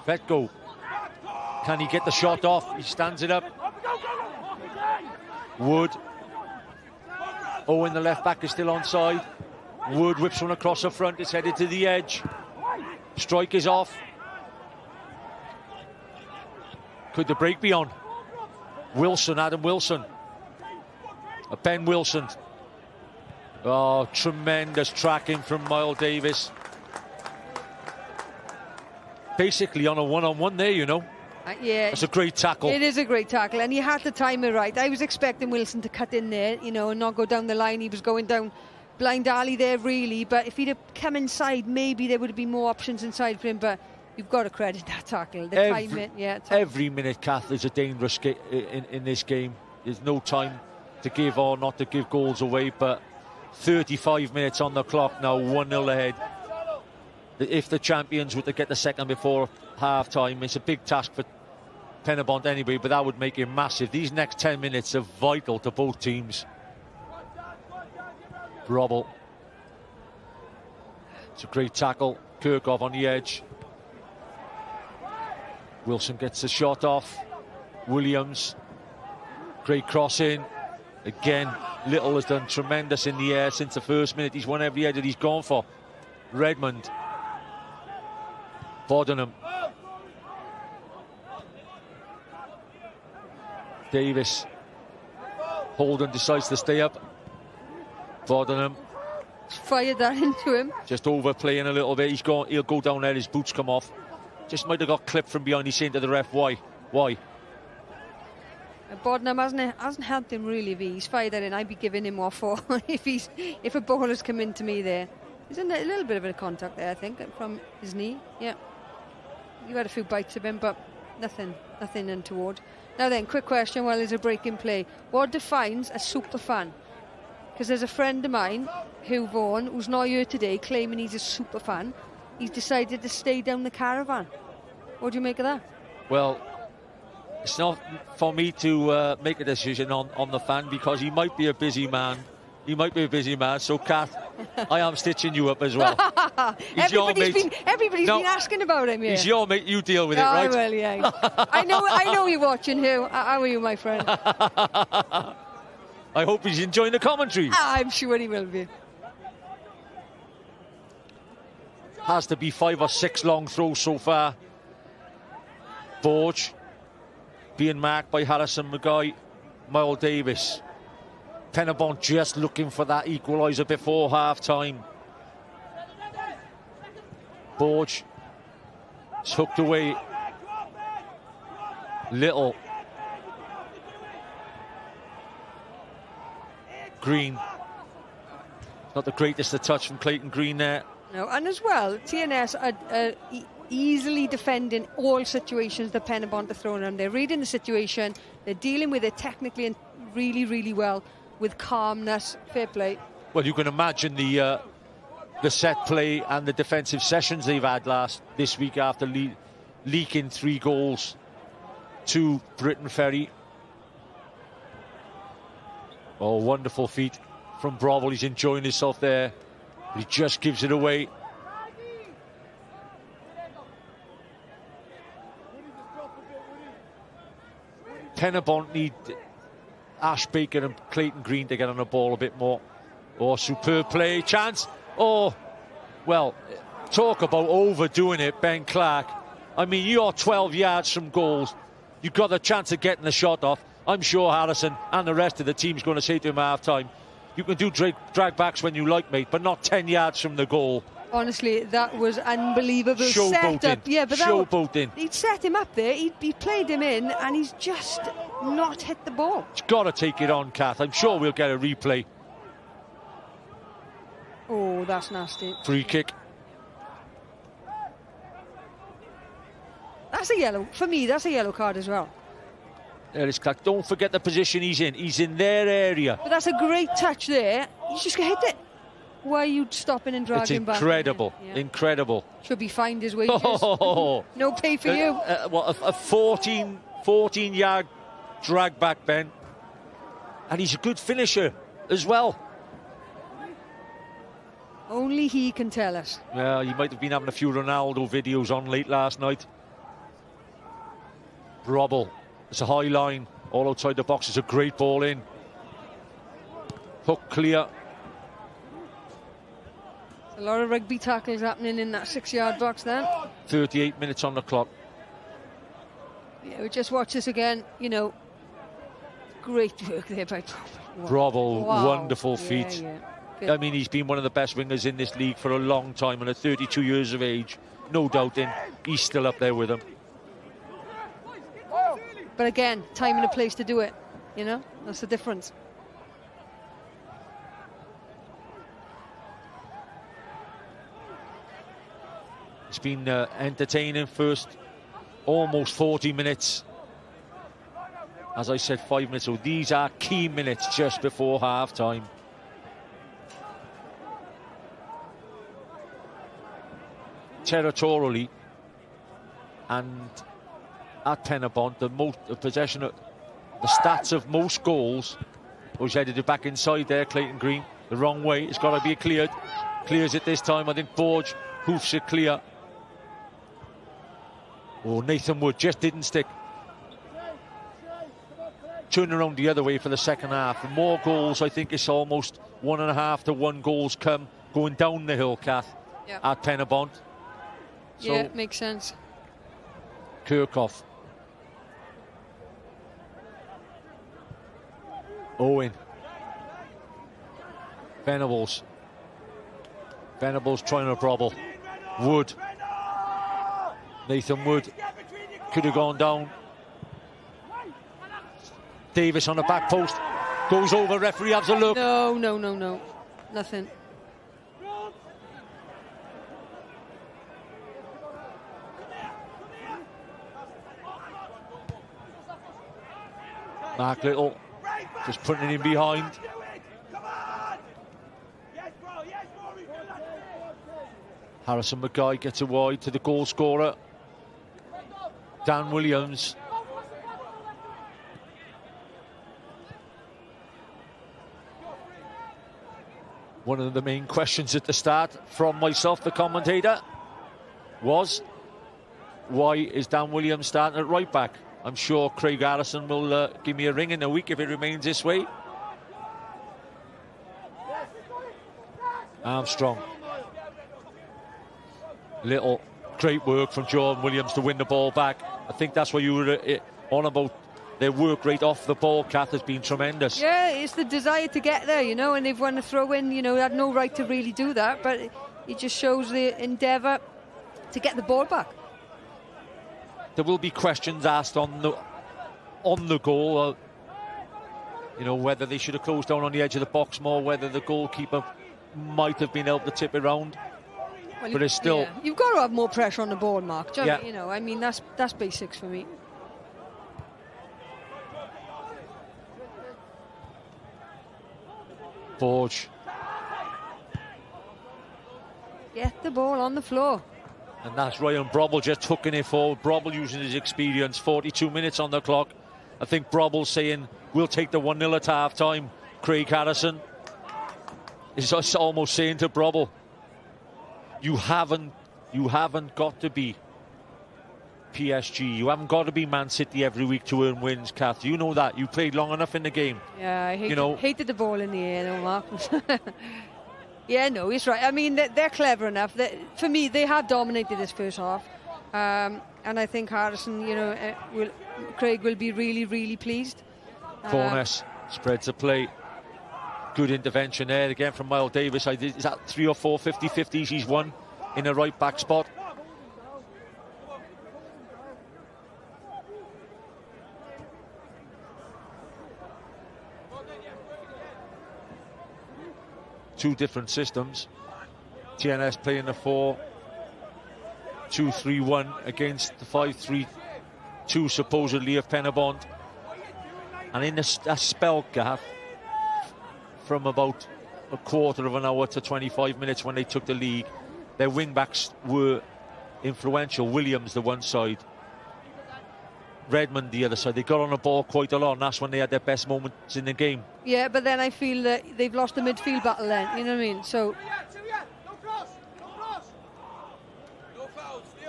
Vetko. Can he get the shot off? He stands it up. Wood. Owen, the left back, is still onside. Wood whips one across the front. It's headed to the edge. Strike is off. Could the break be on? Wilson, Adam Wilson. Ben Wilson. Oh, tremendous tracking from Miles Davis. Basically on a one-on-one there, you know. Yeah, it's a great tackle. It is a great tackle, and he had to time it right. I was expecting Wilson to cut in there, you know, and not go down the line. He was going down blind alley there, really. But if he'd have come inside, maybe there would have been more options inside for him. But you've got to credit that tackle. The timing, yeah. Every minute, Kath, is a dangerous in this game. There's no time to give or not to give goals away. But 35 minutes on the clock now, 1-0 ahead. If the champions were to get the second before half-time, it's a big task for Penybont anyway, but that would make it massive. These next 10 minutes are vital to both teams. Brobble. It's a great tackle. Kirkhoff on the edge. Wilson gets the shot off. Williams. Great cross in. Again, Little has done tremendous in the air since the first minute. He's won every header he's gone for. Redmond. Bodenham. Davis. Holden decides to stay up. Bodenham. Fired that into him. Just overplaying a little bit. He'll go down there, his boots come off. Just might have got clipped from behind. He's saying to the ref, why? Bodenham hasn't helped him really. If he's fired that in, I'd be giving him more for if a ball has come into me there. There's a little bit of a contact there, I think, from his knee. Yeah, you had a few bites of him, but nothing untoward. Now then, quick question while there's a break in play. What defines a super fan? Because there's a friend of mine, Hugh Vaughan, who's not here today, claiming he's a super fan. He's decided to stay down the caravan. What do you make of that? Well, it's not for me to make a decision on the fan, because he might be a busy man. So, Kath, I am stitching you up as well. Everybody's been asking about him here. He's your mate. You deal with it, right? Well, yeah. I know you're watching, Hugh. How are you, my friend? I hope he's enjoying the commentary. I'm sure he will be. Has to be 5 or 6 long throws so far. Borge being marked by Harrison Maguire, Miles Davis. Penybont just looking for that equaliser before half-time. Borge is hooked away. Little. Green. Not the greatest of touch from Clayton Green there. No, and as well, TNS are easily defending all situations that Penybont are throwing them. They're reading the situation, they're dealing with it technically and really, really well, with calmness. Fair play. Well, you can imagine the set play and the defensive sessions they've had this week after leaking 3 goals to Briton Ferry. Oh, wonderful feat from Bravo. He's enjoying himself there. He just gives it away. Penybont need Ash Baker and Clayton Green to get on the ball a bit more. Oh, superb play. Chance. Oh, well, talk about overdoing it, Ben Clark. I mean, you're 12 yards from goals. You've got the chance of getting the shot off. I'm sure Harrison and the rest of the team's going to say to him at half-time, you can do drag backs when you like, mate, but not 10 yards from the goal. Honestly, that was unbelievable. Showboating. Yeah, but Showboating. He'd set him up there, he played him in, and he's just not hit the ball. He's got to take it on, Kath. I'm sure we'll get a replay. Oh, that's nasty. Free kick. That's a yellow. For me, that's a yellow card as well. There is Clark. Don't forget the position he's in. He's in their area. But that's a great touch there. He's just hit it. Why are you stopping and dragging back? It's incredible. Yeah. Incredible. Should be fined his wages. Oh. No pay for you. What, a 14-yard drag back, Ben. And he's a good finisher as well. Only he can tell us. Yeah, he might have been having a few Ronaldo videos on late last night. Robble. It's a high line. All outside the box. It's a great ball in. Hook clear. A lot of rugby tackles happening in that 6-yard box then. 38 minutes on the clock. Yeah, we just watch this again. You know, great work there by Bravo. Wow. Wonderful feat. Yeah. I mean, he's been one of the best wingers in this league for a long time, and at 32 years of age, no doubting, he's still up there with them. But again, time and a place to do it. You know, that's the difference. It's been entertaining first almost 40 minutes. As I said, 5 minutes. So these are key minutes just before half-time. Territorially and at Penybont, the possession of the stats of most goals. Who's headed it back inside there, Clayton Green. The wrong way. It's got to be cleared. Clears it this time. I think Borge hoofs it clear. Oh, Nathan Wood just didn't stick. turning around the other way for the second half. The more goals, I think it's almost 1.5 to 1 goals come going down the hill, Kath, at Penybont. So, yeah, makes sense. Kirkhoff. Owen. Venables. Venables trying to brobble. Wood. Nathan Wood. Could have gone down. Davis on the back post. Goes over, referee has a look. No. Nothing. Mark Little just putting it in behind. Harrison Mackay gets a wide to the goal scorer, Dan Williams. One of the main questions at the start from myself, the commentator, was why is Dan Williams starting at right back? I'm sure Craig Harrison will give me a ring in a week if it remains this way. Armstrong. Little. Great work from Jordan Williams to win the ball back. I think that's what you were on about. Their work rate off the ball, Kath, has been tremendous. Yeah, it's the desire to get there, you know, and they've won a throw-in, you know, they had no right to really do that, but it just shows the endeavour to get the ball back. There will be questions asked on the goal, you know, whether they should have closed down on the edge of the box more, whether the goalkeeper might have been able to tip it round. Well, but it's still... Yeah. You've got to have more pressure on the ball, Mark. You know, I mean, that's basics for me. Forge. Get the ball on the floor. And that's Ryan Brobble just hooking it forward. Brobble using his experience. 42 minutes on the clock. I think Brobble saying, we'll take the 1-0 at half-time. Craig Harrison is almost saying to Brobble, you haven't got to be PSG. You haven't got to be Man City every week to earn wins, Kath. You know that. You played long enough in the game. Yeah, I hated the ball in the air, though, Mark. Yeah, no, he's right. I mean, they're clever enough. For me, they have dominated this first half. And I think Harrison, you know, Craig will be really, really pleased. Forness spreads the play. Good intervention there again from Miles Davis. Is that 3 or 4 50-50s he's won in a right back spot? Two different systems. TNS playing the 4-2-3-1 against the 5-3-2 supposedly of Penybont. And in a spell gap from about a quarter of an hour to 25 minutes when they took the lead, their wing backs were influential. Williams the one side, Redmond the other side. They got on the ball quite a lot, and that's when they had their best moments in the game. Yeah, but then I feel that they've lost the midfield battle then, you know what I mean? So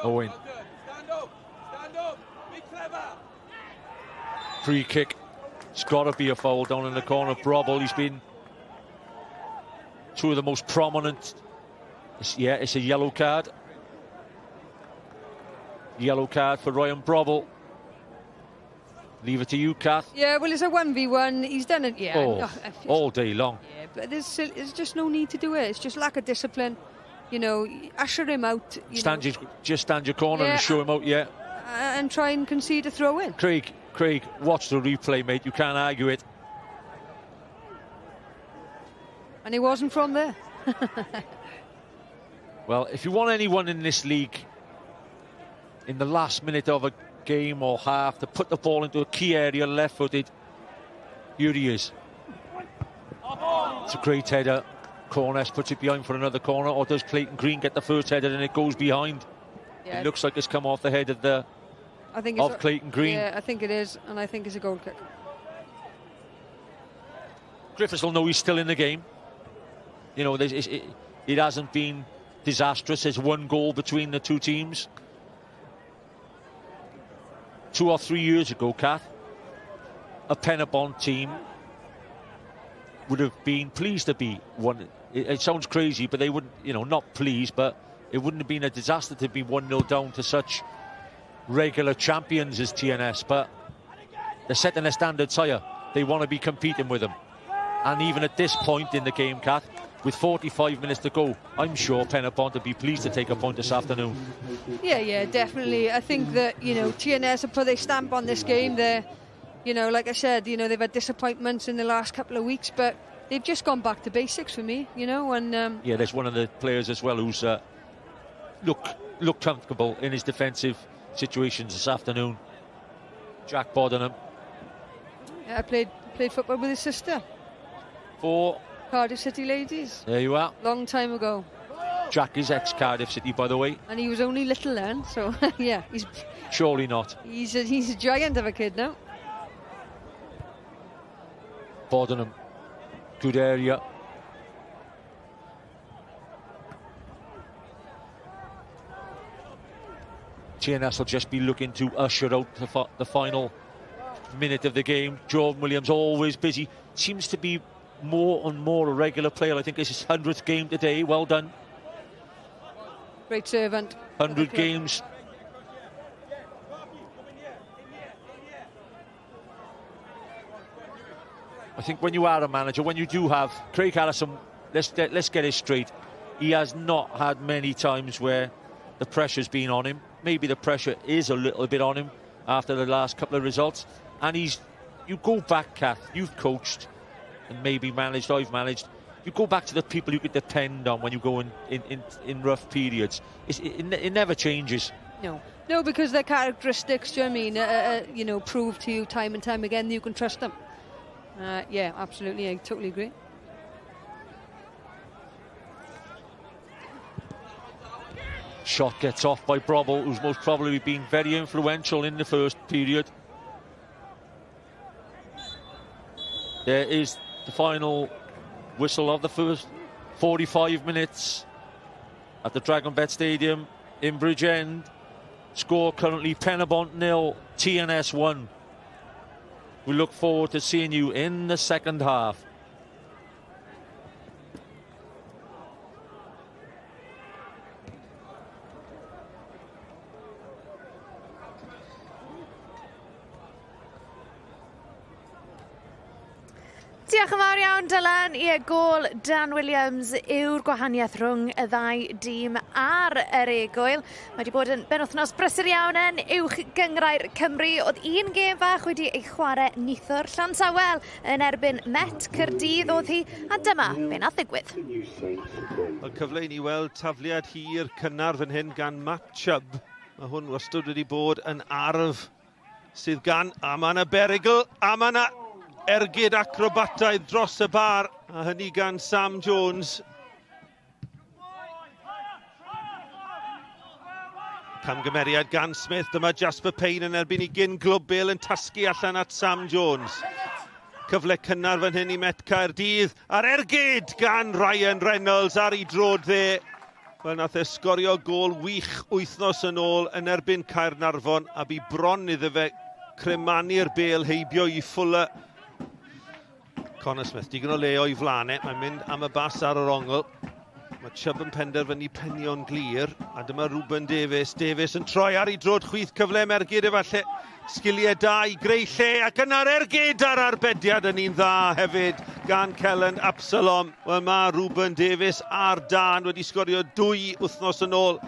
Owen. Free kick. It's got to be a foul down in the corner. Brobble, he's been two of the most prominent. It's a yellow card. Yellow card for Ryan Brobble. Leave it to you, Kath. Yeah, well, it's a 1v1. He's done it, yeah. Oh, all day long. Yeah, but there's just no need to do it. It's just lack of discipline. You know, usher him out. Just stand your corner and show him out, and try and concede a throw in. Craig, watch the replay, mate. You can't argue it. And he wasn't from there. Well, if you want anyone in this league in the last minute of a game or half to put the ball into a key area left-footed, here he is. It's a great header. Corness puts it behind for another corner, or does Clayton Green get the first header and it goes behind? Yeah. It looks like it's come off the head of Clayton Green. Yeah, I think it is, and I think it's a goal kick. Griffiths will know he's still in the game. You know, it hasn't been disastrous. There's one goal between the two teams. 2 or 3 years ago, Kath, a Penybont team would have been pleased to be one. It sounds crazy, but they wouldn't, you know, not pleased, but it wouldn't have been a disaster to be 1-0 down to such regular champions as TNS. But they're setting their standards higher. They want to be competing with them. And even at this point in the game, Kath, with 45 minutes to go, I'm sure Penybont would be pleased to take a point this afternoon. Yeah, definitely. I think that, you know, TNS have put their stamp on this game. They're, you know, like I said, you know, they've had disappointments in the last couple of weeks, but they've just gone back to basics for me, you know. And yeah, there's one of the players as well who's looked comfortable in his defensive situations this afternoon. Jack Bodenham. I played football with his sister. For Cardiff City Ladies. There you are. Long time ago. Jack is ex-Cardiff City, by the way. And he was only little then, so yeah. Surely not. He's a giant of a kid now. Bodenham. Good area. TNS will just be looking to usher out the final minute of the game. Jordan Williams, always busy. Seems to be more and more a regular player. I think this is his 100th game today. Well done. Great servant. 100 games. I think when you are a manager, when you do have Craig Harrison, let's get it straight. He has not had many times where the pressure's been on him. Maybe the pressure is a little bit on him after the last couple of results. And you go back, Kath, you've coached and maybe managed, I've managed. You go back to the people you could depend on when you go in rough periods. It never changes. No, because their characteristics, do you know what I mean, you know, prove to you time and time again that you can trust them. Yeah, absolutely, I totally agree. Shot gets off by Brobble, who's most probably been very influential in the first period. There is the final whistle of the first 45 minutes at the Dragonbet Stadium in Bridgend. Score currently Penybont 0, TNS 1. We look forward to seeing you in the second half. Diolch yn fawr iawn, Dylan. Ie, gol Dan Williams yw'r gwahaniaeth rhwng y ddau dîm ar yr egwyl. Mae wedi bod yn benwythnos brysur iawn yn uwch gyngrau'r Cymru. Oedd un gêm fach wedi ei chwarae Nithwr Llansawel yn erbyn Met Caerdydd oedd hi, a dyma be nath ddigwydd. Wel, cyfle i ni weld tafliad hir cynnar fan hyn gan Matt Chubb. Mae hwn wastad wedi bod yn arf sydd gan, a mae yna berygl, a mae yna ergyd acrobataidd dros y bar, a hynny gan Sam Jones. Camgymeriad gan Smith, dyma Jasper Payne yn erbyn i gyn glwbl yn tasgu allan at Sam Jones. Cyfle cynnar fan hyn i Met Caerdydd, a'r ergyd gan Ryan Reynolds ar ei drod dde. Wel, nath e sgorio gol wych wythnos yn ôl yn erbyn Caernarfon, a bu bron iddo fe cremanu'r bêl heibio i Fuller. Connor Smith, digon o le o'i flanau, mae'n mynd am y bas ar yr ongl. Mae Chubb yn penderfynu penio'n glir, a dyma Ruben Davies. Davies yn troi ar ei drod chwith cyfle mergyd efalle. Sgiliau da i greu lle, ac yna'r ergyd ar arbediad yn un dda hefyd gan Celyn Absalom. Wel, mae Ruben Davies a'r Dan wedi sgorio 2 wythnos yn ôl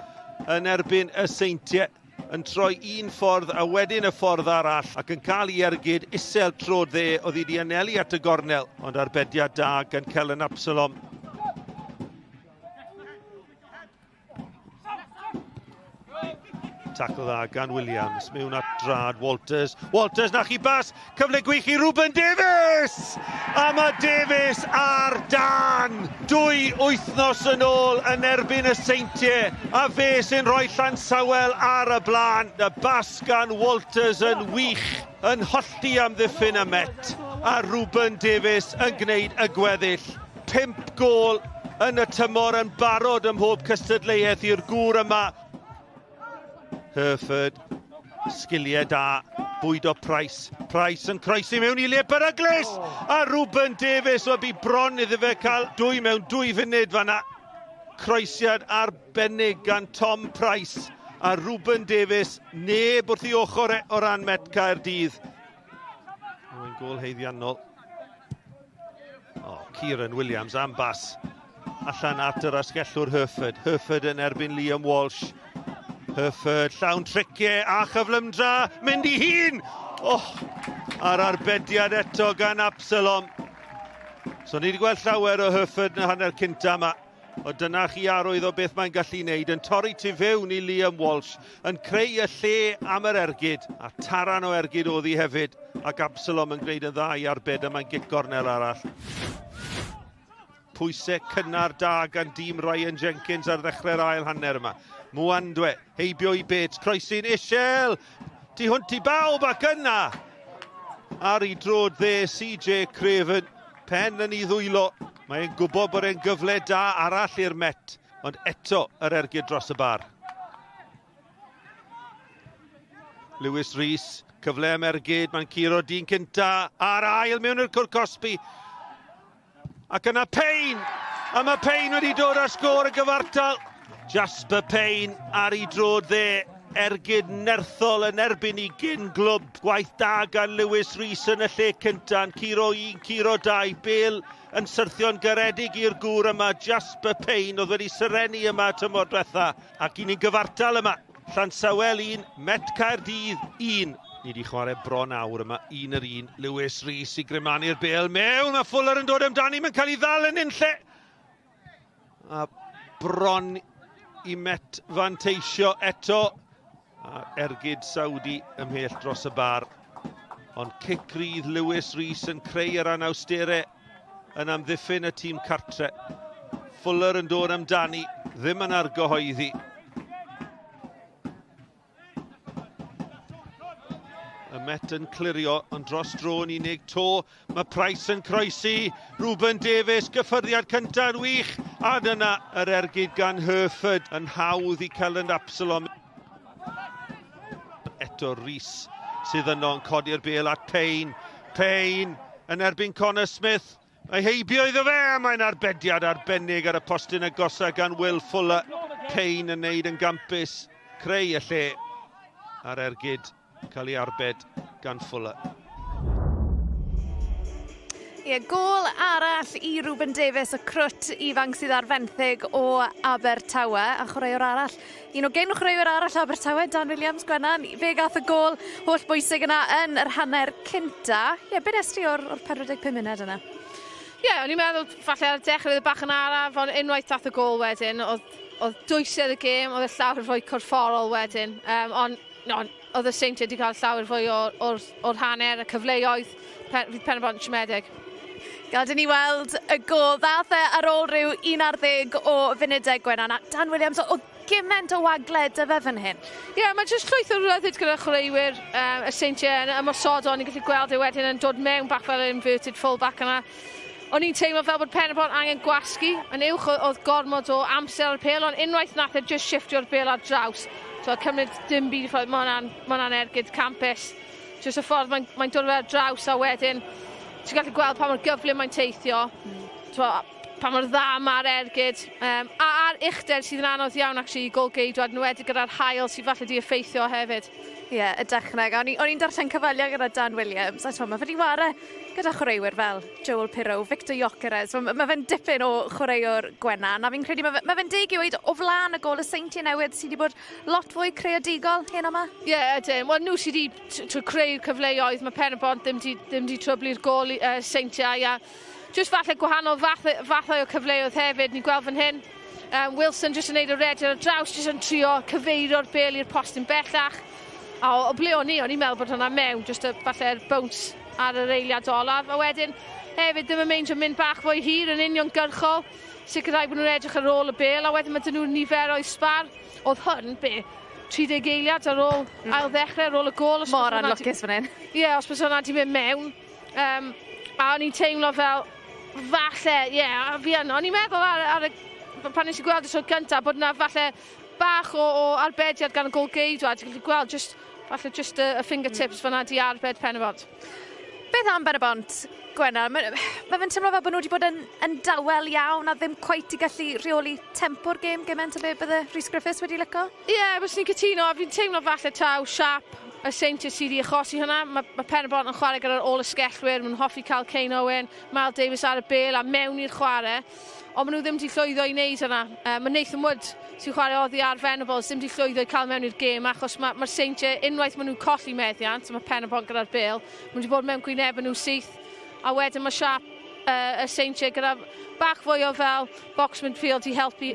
yn erbyn y Seintiau, yn troi un ffordd a wedyn y ffordd arall, ac yn cael ei ergyd isel trod dde oedd wedi anelu at y gornel, ond arbediad da gan Celyn Absalom. Tackle dda gan Williams, mewn at drad Walters. Walters na chi bas, cyfle gwych i Ruben Davies! A mae Davies ar Dan! 2 wythnos yn ôl yn erbyn y Seintiau, a fe sy'n rhoi Llansawel ar y blaen. Y bas gan Walters yn wych, yn hollti amddiffyn y Met. A Ruben Davies yn gwneud y gweddill. 5 gol yn y tymor yn barod ym mhob cystadleuaeth i'r gŵr yma. Herford, sgiliau da, bwydo Price. Price yn croesi mewn I le peryglis. A Ruben Davies o bu bron iddo fe cael 2 mewn 2 funud fan'na. Croesiad arbennig gan Tom Price. A Ruben Davies, neb wrth I ochr o ran Met Caerdydd. Mae'n gôl heiddiannol. Kieran Williams am bas. Allan at yr asgellwr Hurford. Hurford yn erbyn Liam Walsh. Hurford llawn triciau a chyflymdra. Mynd I hun! Ar arbediad eto gan Absalom. So ni wedi gweld llawer o Hurford yn y hanner cynta yma. O dyna chi arwydd o beth mae'n gallu wneud. Yn torri tu fewn I Liam Walsh. Yn creu y lle am yr ergyd. A taran o ergyd oedd hi hefyd. Ac Absalom yn gwneud yn dda I arbed a mae'n gic gornel arall. Pwysau cynnar da gan dîm Ryan Jenkins ar ddechrau'r ail hanner yma. Mwandwe, heibio I bet, croesi'n Ishel. Tu hwnt I bawb ac yna. Ar I drod dde, CJ Craven. Pen yn I ddwylo. Mae'n gwybod bod e'n gyfle da arall i'r Met. Ond eto yr ergyd dros y bar. Lewis Rees, cyfle am ergyd. Mae'n curo dyn cynta. Ar ail mewn i'r cwr Cosby. Ac yna Payne. A mae Payne wedi dod â sgôr y gyfartal. Jasper Payne ar I drod dde. Ergyd nerthol yn erbyn I gyn glwb. Gwaith da gan Lewis Rees yn y lle cynta. Curo 1, curo 2. Bale yn syrthio'n garedig i'r gŵr yma. Jasper Payne oedd wedi syrenu yma tymor diwetha. Ac I ni'n gyfartal yma. Llansawel 1, Met Caerdydd 1. Ni wedi chwarae bron awr yma, 1-1. Lewis Rees I grymanu'r Bale mewn. A Fuller yn dod amdani, mae'n cael I ddal yn unlle. A bron I Met fanteisio eto. A ergyd Saudi ymhell dros y bar. Ond cic rydd Lewis Rees yn creu yr anawsterau yn amddiffyn y tîm cartre. Fuller yn dod amdani, ddim yn argyhoeddi. Y Met yn clirio, ond dros dro'n 12. Mae Price yn croesi. Ruben Davies, gyffyrddiad cyntaf yn wych. A dyna yr ergyd gan Hurford yn hawdd I cael yn Absalom. Eto Rees sydd yno'n codi'r Bale at Payne. Payne yn erbyn Connor Smith. Mae heibio iddo fe. Mae'n arbediad arbennig ar y postyn agosau gan Will Fuller. Payne yn neud yn gampus. Creu y lle ar ergyd. Cael ei arbed gan Fuller. Gôl arall I Ruben Davies, y crwt ifanc sydd ar fenthyg o Abertawe, a chwaraewr arall. Un o gen chwaraewr arall Abertawe, Dan Williams, Gwennan. Fe gath y gôl holl bwysig yna yn yr hanner cynta. Be nes ti o'r 45 munud yna? O'n i'n meddwl, falle ar y dechrau bach yn araf, ond unwaith dath y gôl wedyn, oedd dwysedd y gêm, oedd y llawer fwy corfforol wedyn. Ond oedd y Seintiau wedi cael llawer fwy o'r hanner, y cyfleoedd, fydd Penybont siomedig. Gadw ni weld y gôl ddath ar ôl rhyw 11 o funudau Gwennan. Dan Williams, o gymaint o wagled y fe fan hyn. Mae jyst llwyth o ryddid gyda chwaraewyr y Seintiau yn ymosodol. Ni'n gallu gweld ei wedyn yn dod mewn bach fel inverted full-back yna. O'n i'n teimlo fel bod Penybont angen gwasgu. Yn uwch oedd gormod o amser ar y pêl, ond unwaith nath e just shiftio'r bêl ar draws. Cymryd dim byd, mae hwnna'n ergyd campus. Just y ffordd mae'n dod ar draws a wedyn. Ti'n gallu gweld pa mor gyflym mae'n teithio, pa mor dda mae'r ergyd. A'r uchder sydd yn anodd iawn I golgeidwad, yn wedi gyda'r hael sydd falle wedi effeithio hefyd. Y dechneg. O'n i'n darllen cyfaliau gyda Dan Williams. A mae wedi ware gyda chwaraewyr fel Joel Pirou, Victor Gyökeres. Mae fe'n dipyn o chwaraewr Gwennan. A fi'n credu mae fe'n deg I weid o flaen y gôl y Seintiau newydd sydd wedi bod lot fwy creadigol hyn yma. Ydyn. Wel, nhw sydd wedi creu'r cyfleoedd. Mae Penybont ddim wedi tryblu'r gôl Seintiau. Just falle gwahanol fathau o cyfleoedd hefyd. Ni'n gweld fan hyn. Wilson jyst yn neud y redio ar draws, jyst yn trio cyfeirio'r bêl i'r postyn bellach. A o ble o'n i'n meddwl bod hwnna mewn, jyst falle'r bounce ar yr eiliad olaf. A wedyn, hefyd ddim yn mynd bach fwy hir yn union gyrchol. Sicrhau bod nhw'n edrych ar ôl y bêl, a wedyn mae dyn nhw'n niferoedd sbar. Oedd hwn, 30 eiliad ar ôl ail ddechrau, ar ôl y gôl. Mor anlwcus fan hyn. Os bys hwnna wedi mynd mewn. A o'n i'n teimlo fel, falle, a fi yno. O'n i'n meddwl pan nes I gweld y tro gyntaf, bod yna falle bach o arbediad gan y golgeidwad. Ti'n gallu gweld, just falle just y fingertips fyna di arbed Penybont. Beth am Penybont, Gwenna? Mae fe'n teimlo fel bod nhw wedi bod yn dawel iawn a ddim cweit i gallu reoli tempo'r gêm gymaint o be bydde Rhys Griffiths wedi licio? Ie, bys ni'n cytuno, a fi'n teimlo falle taw siap y Saintiau sydd wedi achosi hynna. Mae Penybont yn chwarae gyda'r ôl ysgellwyr, maen hoffi cael Kane Owen, Mal Davies ar y bel a mewn i'r chwarae. Ond maen nhw ddim wedi llwyddo i wneud hynna. Mae Nathan Wood sy'n chwarae oddi ar Venables ddim wedi llwyddo i cael mewn i'r gêm achos mae'r Saintiau unwaith maen nhw'n colli meddiant, mae Penybont gyda'r bel, maen nhw wedi bod mewn gwyneb nhw syth. A wedyn mae siap y Saintiau gyda bach fwy o fel box midfield i helpu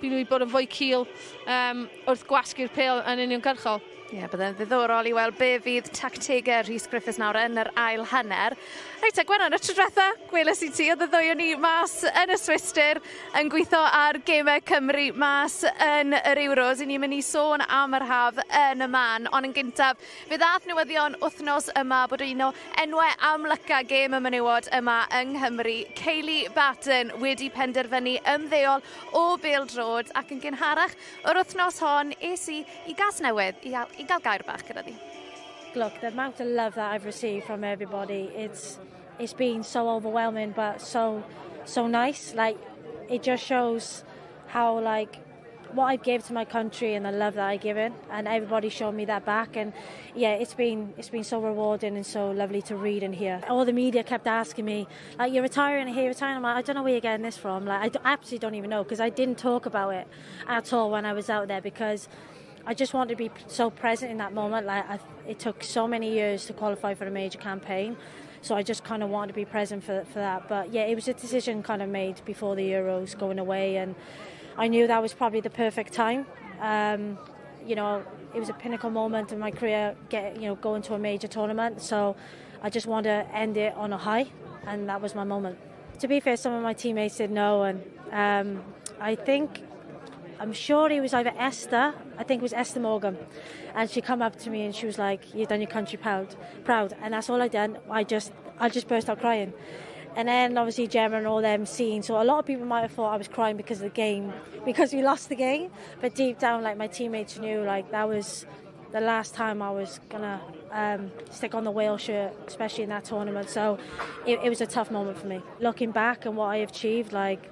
nhw i bod yn fwy cil wrth gwasgu'r pêl yn uniongyrchol. Ie, byddai'n ddiddorol i weld be fydd tactegau Rhys Griffiths nawr yn yr ail hanner. Reit, Gwenna, yn y tro diwetha, gweles i ti, oedd y ddwy o ni mas yn y Oswestry yn gweithio ar gemau Cymru mas yn yr Euros. I ni'n mynd i sôn am yr haf yn y man, ond yn gyntaf, fe ddath newyddion wythnos yma bod un o enwau amlyca gêm y menywod yma yng Nghymru. Kayleigh Barton wedi penderfynu ymddeol o Bêl Droed ac yn gynharach o'r wythnos hon es i Gasnewydd i gael gair bach gyda di. Look, the amount of love that I've received from everybody, it's been so overwhelming but so nice. Like, it just shows how, like, what I give to my country and the love that I give it, and everybody showed me that back. And yeah, it's been so rewarding and so lovely to read and hear. All the media kept asking me, like, you're retiring here, retiring. I'm like, I don't know where you're getting this from. Like, I absolutely don't even know, because I didn't talk about it at all when I was out there, because I just wanted to be so present in that moment. Like, it took so many years to qualify for a major campaign, so I just kind of wanted to be present for that. But yeah, it was a decision kind of made before the Euros going away, and I knew that was probably the perfect time. You know, it was a pinnacle moment in my career, going to a major tournament, so I just wanted to end it on a high, and that was my moment. To be fair, some of my teammates said no, and I'm sure it was either Esther, I think it was Esther Morgan, and she come up to me and she was like, you've done your country proud, and that's all I done. I just burst out crying. And then obviously Gemma and all them seeing, so a lot of people might have thought I was crying because of the game, because we lost the game, but deep down, like, my teammates knew, like, that was the last time I was gonna stick on the Wales shirt, especially in that tournament. So it was a tough moment for me. Looking back and what I achieved, like,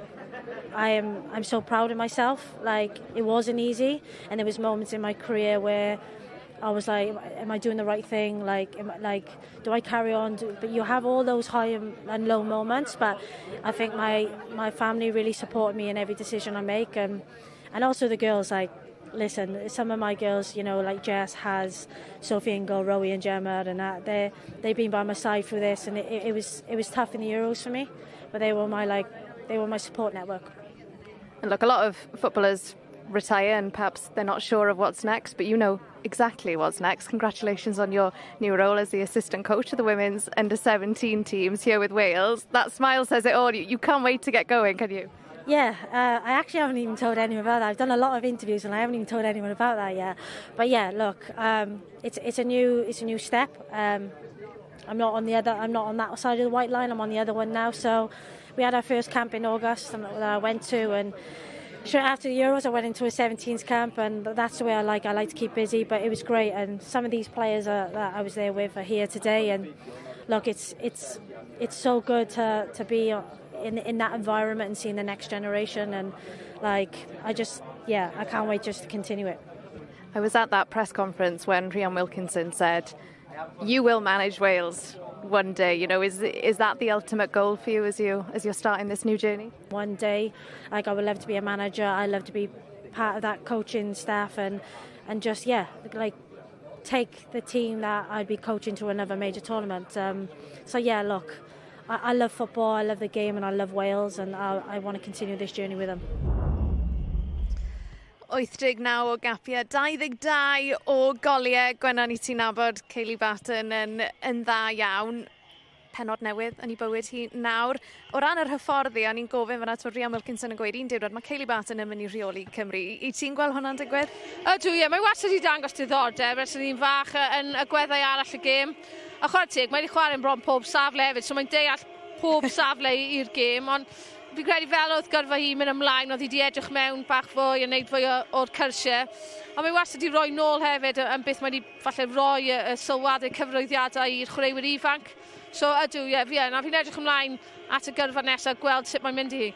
I'm so proud of myself. Like, it wasn't easy, and there was moments in my career where I was like, am I doing the right thing? Like, do I carry on? But you have all those high and low moments, but I think my family really support me in every decision I make, and also the girls. Like, listen, some of my girls, you know, like Jess, Has, Sophie Ingle, Rowie and Gemma, and that, they've been by my side through this, and it was tough in the Euros for me, but they were my support network. And look, a lot of footballers retire and perhaps they're not sure of what's next, but you know exactly what's next. Congratulations on your new role as the assistant coach of the women's under-17 teams here with Wales. That smile says it all. You can't wait to get going, can you? Yeah, I actually haven't even told anyone about that. I've done a lot of interviews and I haven't even told anyone about that yet. But yeah, look, it's a new step. I'm not on that side of the white line. I'm on the other one now. So we had our first camp in August that I went to, and straight after the Euros I went into a 17s camp, and that's the way I like to keep busy. But it was great, and some of these players that I was there with are here today, and look, it's so good to be in that environment and seeing the next generation, and like, I can't wait just to continue it. I was at that press conference when Rhian Wilkinson said, you will manage Wales one day. You know, is that the ultimate goal for you as you're starting this new journey? One day, like, I would love to be a manager. I love to be part of that coaching staff and just like take the team that I'd be coaching to another major tournament. So yeah, look, I love football, I love the game, and I love Wales, and I want to continue this journey with them. 89 o gapiau, 22 o goliau. Gwenna, ni ti'n nabod Kayleigh Barton yn dda iawn. Penod newydd yn ei bywyd hi nawr. O ran yr hyfforddi, o'n i'n gofyn fyna to Rhian Wilkinson yn gweud un diwrnod, mae Kayleigh Barton yn mynd i reoli Cymru. I ti'n gweld hwnna'n digwydd? Ydw, ie, mae wastad i dangos diddordeb ers ni'n fach yn y gweddau arall y gêm. A chwarae teg, mae wedi chwarae'n bron pob safle hefyd, so mae'n deall pob safle i'r gêm, ond Fi'n credu fel oedd gyrfa hi mynd ymlaen, oedd hi wedi edrych mewn bach fwy a wneud fwy o'r cyrsiau. Ond mae wastad wedi rhoi nôl hefyd yn beth mae wedi falle rhoi y sylwadau cyfroeddiadau i'r chwaraewyr ifanc. So ydw, ie, fi'n edrych ymlaen at y gyrfa nesaf gweld sut mae'n mynd i hi.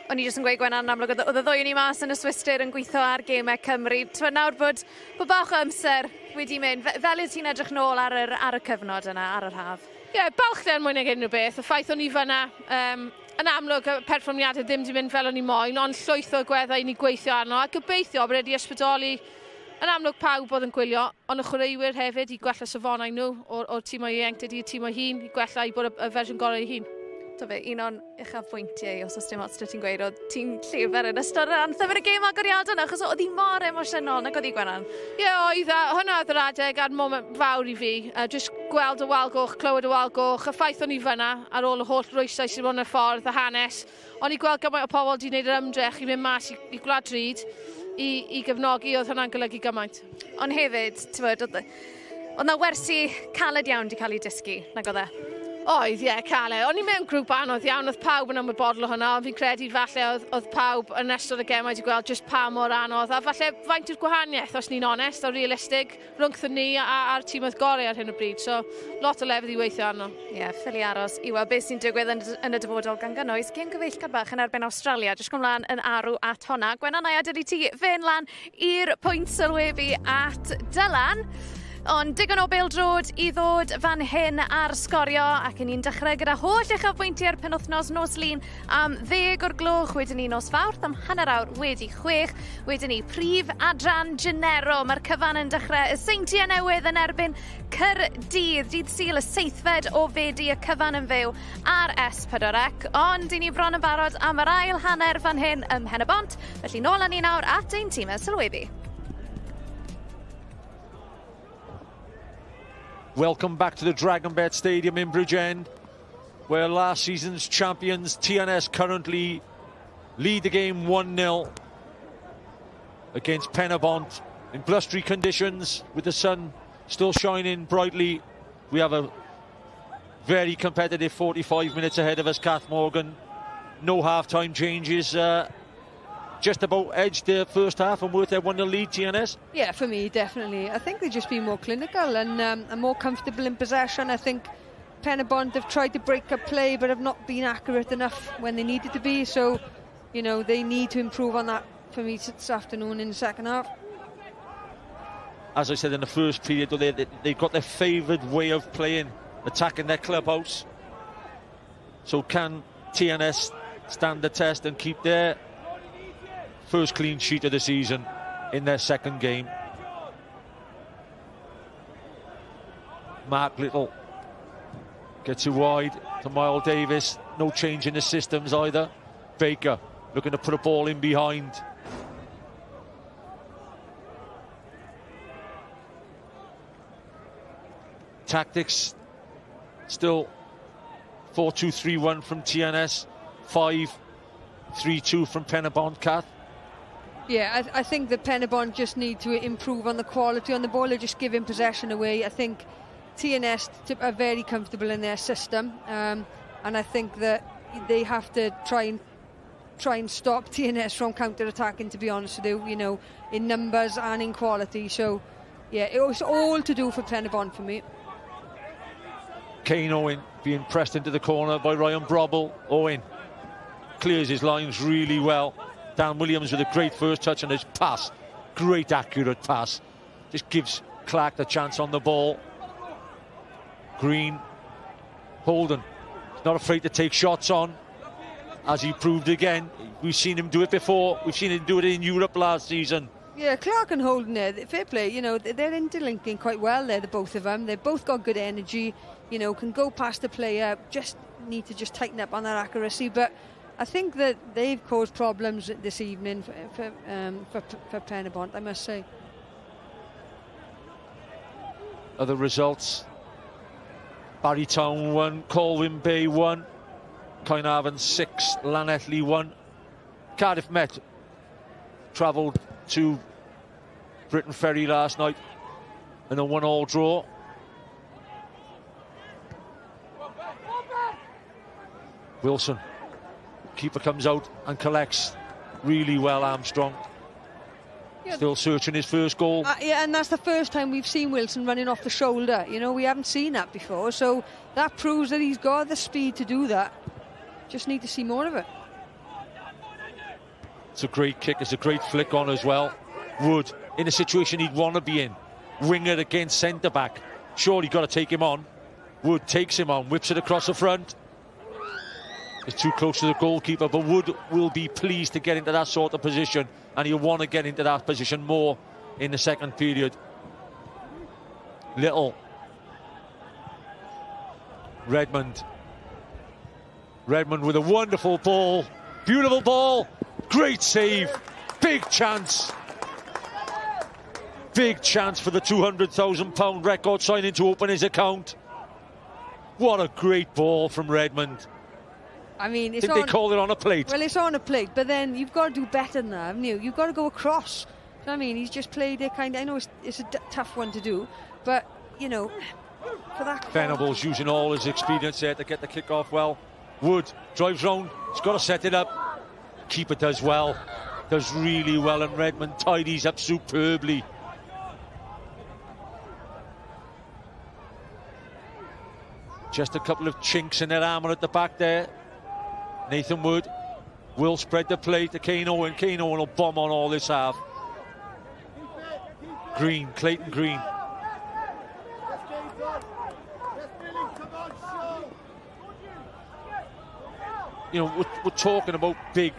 O'n i jyst yn gweud Gwen yn amlwg, oedd y ddwy ni mas yn Oswestry yn gweithio ar gemau Cymru. Ti'n nawr bod bach o amser wedi mynd, fel ydy ti'n edrych nôl ar y cyfnod yna, ar yr haf? Ie, balchder mwy nag unrhyw beth. Y ffaith o'n i fyna, yn amlwg y perfformiadau ddim wedi mynd fel o'n i moyn, ond llwyth o gweddau ni gweithio arno, a gobeithio bod wedi ysbrydoli yn amlwg pawb oedd yn gwylio, ond y chwaraewyr hefyd i gwella safonau nhw o'r tîmau ieuenctid i'r tîmau hun, i gwella i bod y fersiwn gorau i hun. Do fe, un o'n uchafbwyntiau, os dim ots ti'n gweud, oedd ti'n llyfr yn ystod yr anthem yn y gêm agoriadol yna, achos oedd hi mor emosiynol, nag oedd hi Gwenan? Ie, oedd hwnna oedd yr adeg a'r moment fawr i fi, jyst gweld y walgoch, clywed y walgoch, y ffaith o'n i fyna ar ôl y holl rwysau sy'n bod yn y ffordd, y hanes, ond i gweld gymaint o pobl wedi gwneud yr ymdrech i mynd mas i Gwlad Rhyd i gyfnogi, oedd hwnna'n golygu gymaint. Ond hefyd, oedd na wersi caled iawn wedi cael ei dysgu, nag oedd e? Oedd, ie, caled. O'n i mewn grŵp anodd iawn, oedd pawb yn ymwybodol o hwnna, ond fi'n credu falle oedd pawb yn ystod y gemau wedi gweld jyst pa mor anodd, a falle faint yw'r gwahaniaeth, os ni'n onest a realistig, rhwngthyn ni a'r tîm oedd gorau ar hyn o bryd, so lot o lefydd i weithio arno. Ie, ffili aros i weld beth sy'n digwydd yn y dyfodol gan gynnwys. Gêm gyfeillgar bach yn erbyn Australia, jyst gwmlaen yn arw at honna. Gwenan a ydy ti fe'n lan i'r pwynt sylwebu at Dylan. Ond digon o bêl-drod i ddod fan hyn ar sgorio ac yn ni'n dechrau gyda holl uchafbwyntiau'r penwythnos nos lun am 10 o'r gloch, wedyn ni nos Fawrth am hanner awr wedi 6, wedyn ni prif adran Genero. Mae'r cyfan yn dechrau y Seintiau Newydd yn erbyn Caerdydd. Dydd Sul y 7fed o Fedi, y cyfan yn fyw ar S4C, ond i ni bron yn barod am yr ail hanner fan hyn ym Penybont, felly nôl â ni nawr at ein tîmau sylwebu. Welcome back to the Dragonbet Stadium in Bridgend, where last season's champions TNS currently lead the game 1-0 against Penybont in blustery conditions with the sun still shining brightly. We have a very competitive 45 minutes ahead of us, Kath Morgan. No half-time changes. Just about edged the first half and worth their 1-0 lead, TNS? Yeah, for me, definitely. I think they've just been more clinical and more comfortable in possession. I think Penybont have tried to break up play but have not been accurate enough when they needed to be. So, you know, they need to improve on that for me this afternoon in the second half. As I said in the first period, they've got their favoured way of playing, attacking their clubhouse. So can TNS stand the test and keep their first clean sheet of the season in their second game? Mark Little gets it wide to Miles Davis. No change in the systems either. Baker looking to put a ball in behind. Tactics still 4-2-3-1 from TNS, 5-3-2 from Penybont. Kath? Yeah, I think that Penybont just need to improve on the quality on the ball. They're just giving possession away. I think TNS are very comfortable in their system, and I think that they have to try and stop TNS from counter-attacking, to be honest with you know, in numbers and in quality. So, yeah, it was all to do for Penybont for me. Kane Owen being pressed into the corner by Ryan Brobble. Owen clears his lines really well. Dan Williams with a great first touch on his pass. Great accurate pass. Just gives Clark the chance on the ball. Green. Holden. He's not afraid to take shots on, as he proved again. We've seen him do it before. We've seen him do it in Europe last season. Yeah, Clark and Holden there, fair play. You know, they're interlinking quite well there, the both of them. They've both got good energy, you know, can go past the player. Just need to just tighten up on their accuracy. But I think that they've caused problems this evening for Penybont, I must say. Other results: Barrytown 1, Colwyn Bay 1, Caernarfon 6, Llanelli 1. Cardiff Met travelled to Briton Ferry last night in a 1-1 draw. Wilson Keeper comes out and collects really well, Armstrong. Yeah. Still searching his first goal. Yeah, and that's the first time we've seen Wilson running off the shoulder. You know, we haven't seen that before, so that proves that he's got the speed to do that. Just need to see more of it. It's a great kick, it's a great flick on as well. Wood, in a situation he'd want to be in. Winger against centre-back. Surely got to take him on. Wood takes him on, whips it across the front. It's too close to the goalkeeper, but Wood will be pleased to get into that sort of position, and he'll want to get into that position more in the second period. Little. Redmond with a wonderful ball. Beautiful ball. Great save. Big chance. Big chance for the £200,000 record signing to open his account. What a great ball from Redmond. I mean, I think they called it on a plate. Well, it's on a plate, but then you've got to do better than that, haven't you? You've got to go across. You know what I mean? He's just played it kind of... I know it's a tough one to do, but, you know, for that... Venables using all his experience there to get the kick off well. Wood drives round. He's got to set it up. Keeper does well. Does really well, and Redmond tidies up superbly. Just a couple of chinks in their armour at the back there. Nathan Wood will spread the play to Kane Owen. Kane Owen will bomb on all this half. Green, Clayton Green. You know, we're talking about big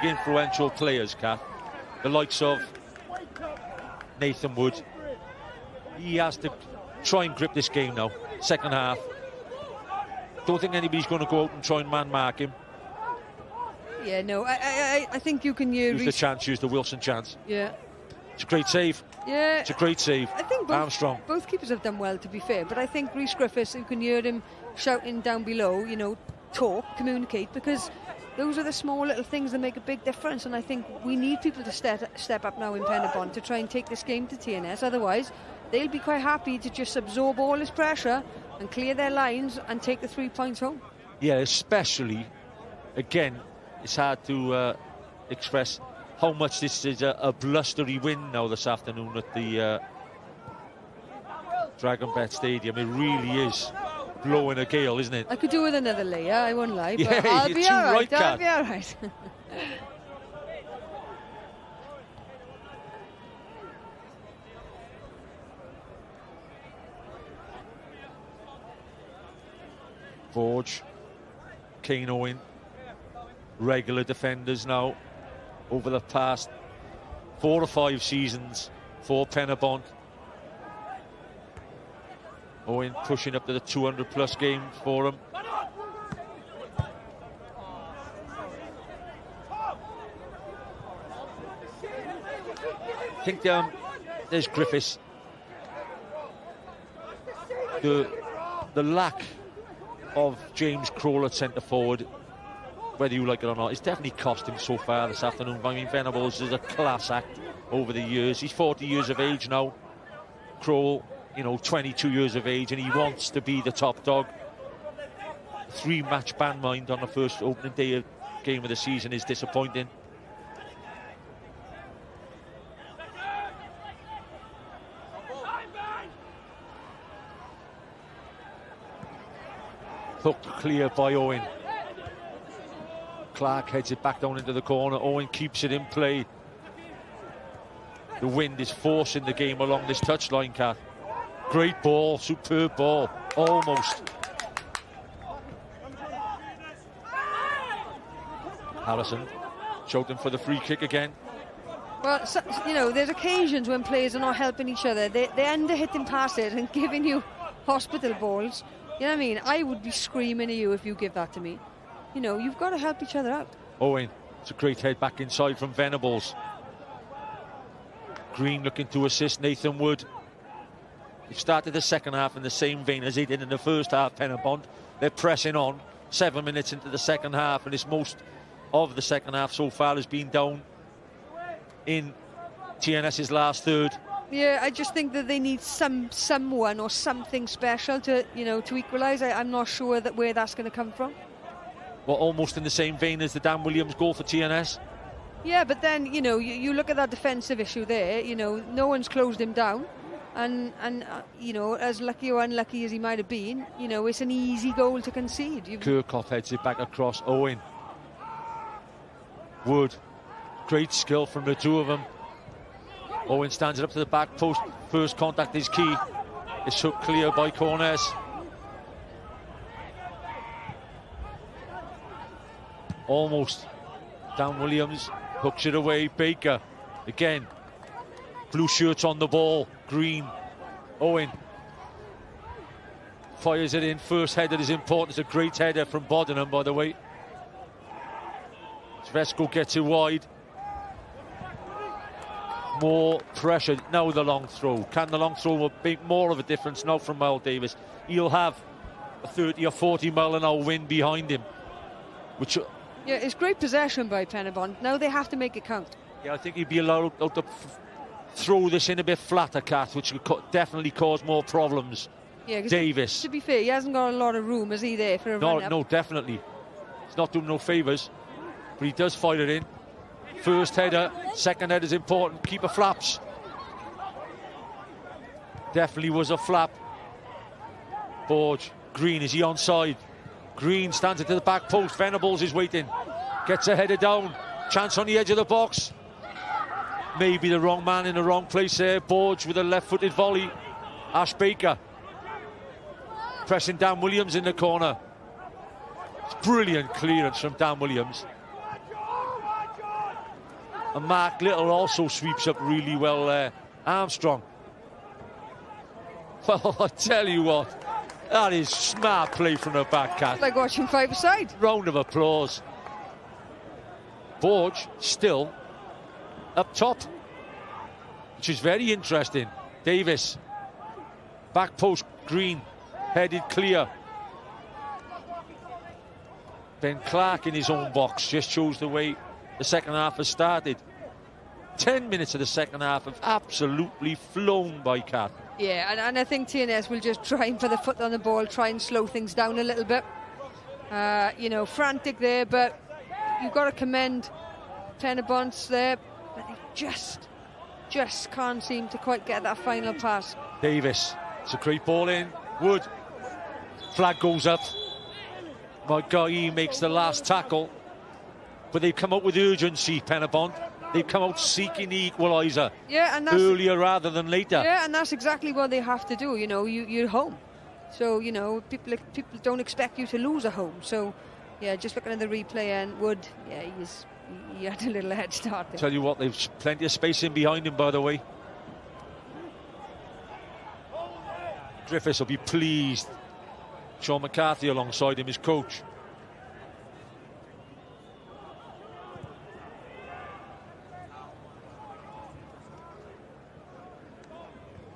influential players, Kath. The likes of Nathan Wood. He has to try and grip this game now. Second half. Don't think anybody's going to go out and try and man-mark him. Yeah, no, I think you can use the chance, use the Wilson chance. Yeah. It's a great save. Yeah. It's a great save. I think Armstrong. Both keepers have done well, to be fair, but I think Rhys Griffiths, you can hear him shouting down below, you know, talk, communicate, because those are the small little things that make a big difference, and I think we need people to step up now in Penybont to try and take this game to TNS. Otherwise, they'll be quite happy to just absorb all this pressure and clear their lines and take the 3 points home. Yeah, especially, again, it's hard to express how much this is a blustery win now this afternoon at the Dragonbet Stadium. It really is blowing a gale, isn't it? I could do with another layer, I won't lie, but yeah, I'll be all right. I'll be all right. Forge, Kane Owen, regular defenders now over the past 4 or 5 seasons for Penybont. Owen pushing up to the 200 plus games for him. I think there's Griffiths. The lack of James Crowell at centre forward, whether you like it or not, it's definitely cost him so far this afternoon. I mean, Venables is a class act over the years. He's 40 years of age now. Crowell, you know, 22 years of age, and he wants to be the top dog. 3-match ban mind on the first opening day of game of the season is disappointing. Hooked clear by Owen. Clark heads it back down into the corner. Owen keeps it in play. The wind is forcing the game along this touchline, Kath. Great ball, superb ball, almost. Harrison shouting for the free kick again. Well, so, you know, there's occasions when players are not helping each other. They're under-hitting passes and giving you hospital balls. You know what I mean? I would be screaming at you if you give that to me. You know, you've got to help each other out. Owen, it's a great head back inside from Venables. Green looking to assist Nathan Wood. They've started the second half in the same vein as they did in the first half, Penybont. They're pressing on 7 minutes into the second half, and it's most of the second half so far has been down in TNS's last third. Yeah, I just think that they need someone or something special to, you know, to equalise. I'm not sure that where that's going to come from. well, almost in the same vein as the Dan Williams goal for TNS. Yeah, but then, you know, you look at that defensive issue there, you know, no one's closed him down. And you know, as lucky or unlucky as he might have been, you know, it's an easy goal to concede. Kirkhoff heads it back across. Owen. Wood. Great skill from the two of them. Owen stands it up to the back post. First contact is key. It's took clear by Cornes. Almost. Dan Williams hooks it away. Baker. Again. Blue shirts on the ball. Green. Owen. Fires it in. First header is important. It's a great header from Bodenham, by the way. Vesco gets it wide. More pressure. Now the long throw. Can the long throw make more of a difference now from Miles Davis? He'll have a 30 or 40 mile an hour wind behind him. Which... Yeah, it's great possession by Penybont. Now they have to make it count. Yeah, I think he'd be allowed to throw this in a bit flatter, Kath, which would definitely cause more problems. Yeah, Davis. To be fair, he hasn't got a lot of room, is he, there for a run-up? No, definitely. He's not doing no favours. But he does fire it in. First header, second header is important. Keeper flaps. Definitely was a flap. Borge. Green, is he onside? Green stands it to the back post. Venables is waiting. Gets a header down. Chance on the edge of the box. Maybe the wrong man in the wrong place there. Borge with a left-footed volley. Ash Baker. Pressing Dan Williams in the corner. It's brilliant clearance from Dan Williams. And Mark Little also sweeps up really well there. Armstrong. Well, I tell you what, that is smart play from the back, Kath. Like watching five-a-side. Round of applause. Borge still up top, which is very interesting. Davis. Back post, Green. Headed clear. Ben Clark in his own box just shows the way the second half has started. 10 minutes of the second half have absolutely flown by, Kath. Yeah, and I think TNS will just try and put the foot on the ball, try and slow things down a little bit. You know, frantic there, but you've got to commend Penybont there. But they just can't seem to quite get that final pass. Davis, it's a great ball in. Wood, flag goes up. My guy, he makes the last tackle. But they've come out with urgency, Penybont. They've come out seeking the equaliser. Yeah, and that's earlier rather than later. Yeah, and that's exactly what they have to do. You know, you're home, so you know people don't expect you to lose at home. So, yeah, just looking at the replay, and Wood, yeah, he had a little head start there. Tell you what, they've plenty of space in behind him, by the way. Griffiths will be pleased. Sean McCarthy alongside him, his coach.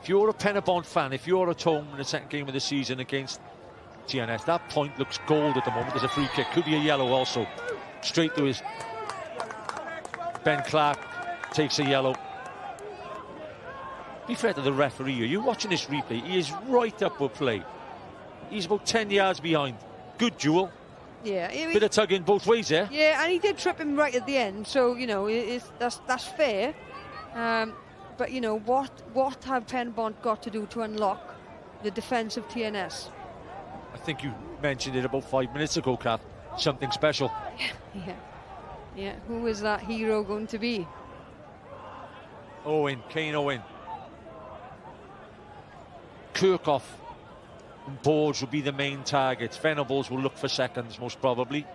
If you're a Penybont fan, if you're at home in the second game of the season against TNS, that point looks gold at the moment. There's a free kick, could be a yellow also. Straight to his... Ben Clark takes a yellow. Be fair to the referee here. You're watching this replay, he is right up with play. He's about 10 yards behind. Good duel. Yeah, bit of tugging both ways there. Yeah, and he did trip him right at the end, so you know that's fair. But you know what have Penybont got to do to unlock the defence of TNS? I think you mentioned it about 5 minutes ago, Kath. Something special. Yeah. Who is that hero going to be? Owen, Kane Owen. Kirkhoff and Borge will be the main targets. Venables will look for seconds, most probably.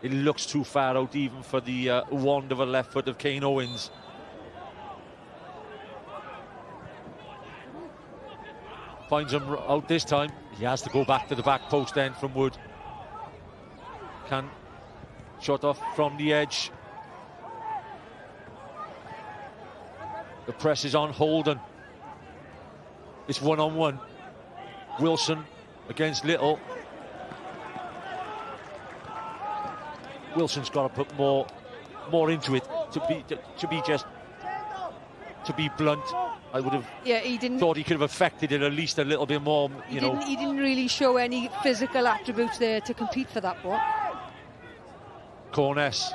It looks too far out even for the wand of a left foot of Kane Owens. Finds him out this time. He has to go back to the back post then from Wood. Can shot off from the edge. The press is on Holden. It's one-on-one. Wilson against Little. Wilson's got to put more into it to be blunt. I would have thought he could have affected it at least a little bit more. He didn't really show any physical attributes there to compete for that ball. Corness.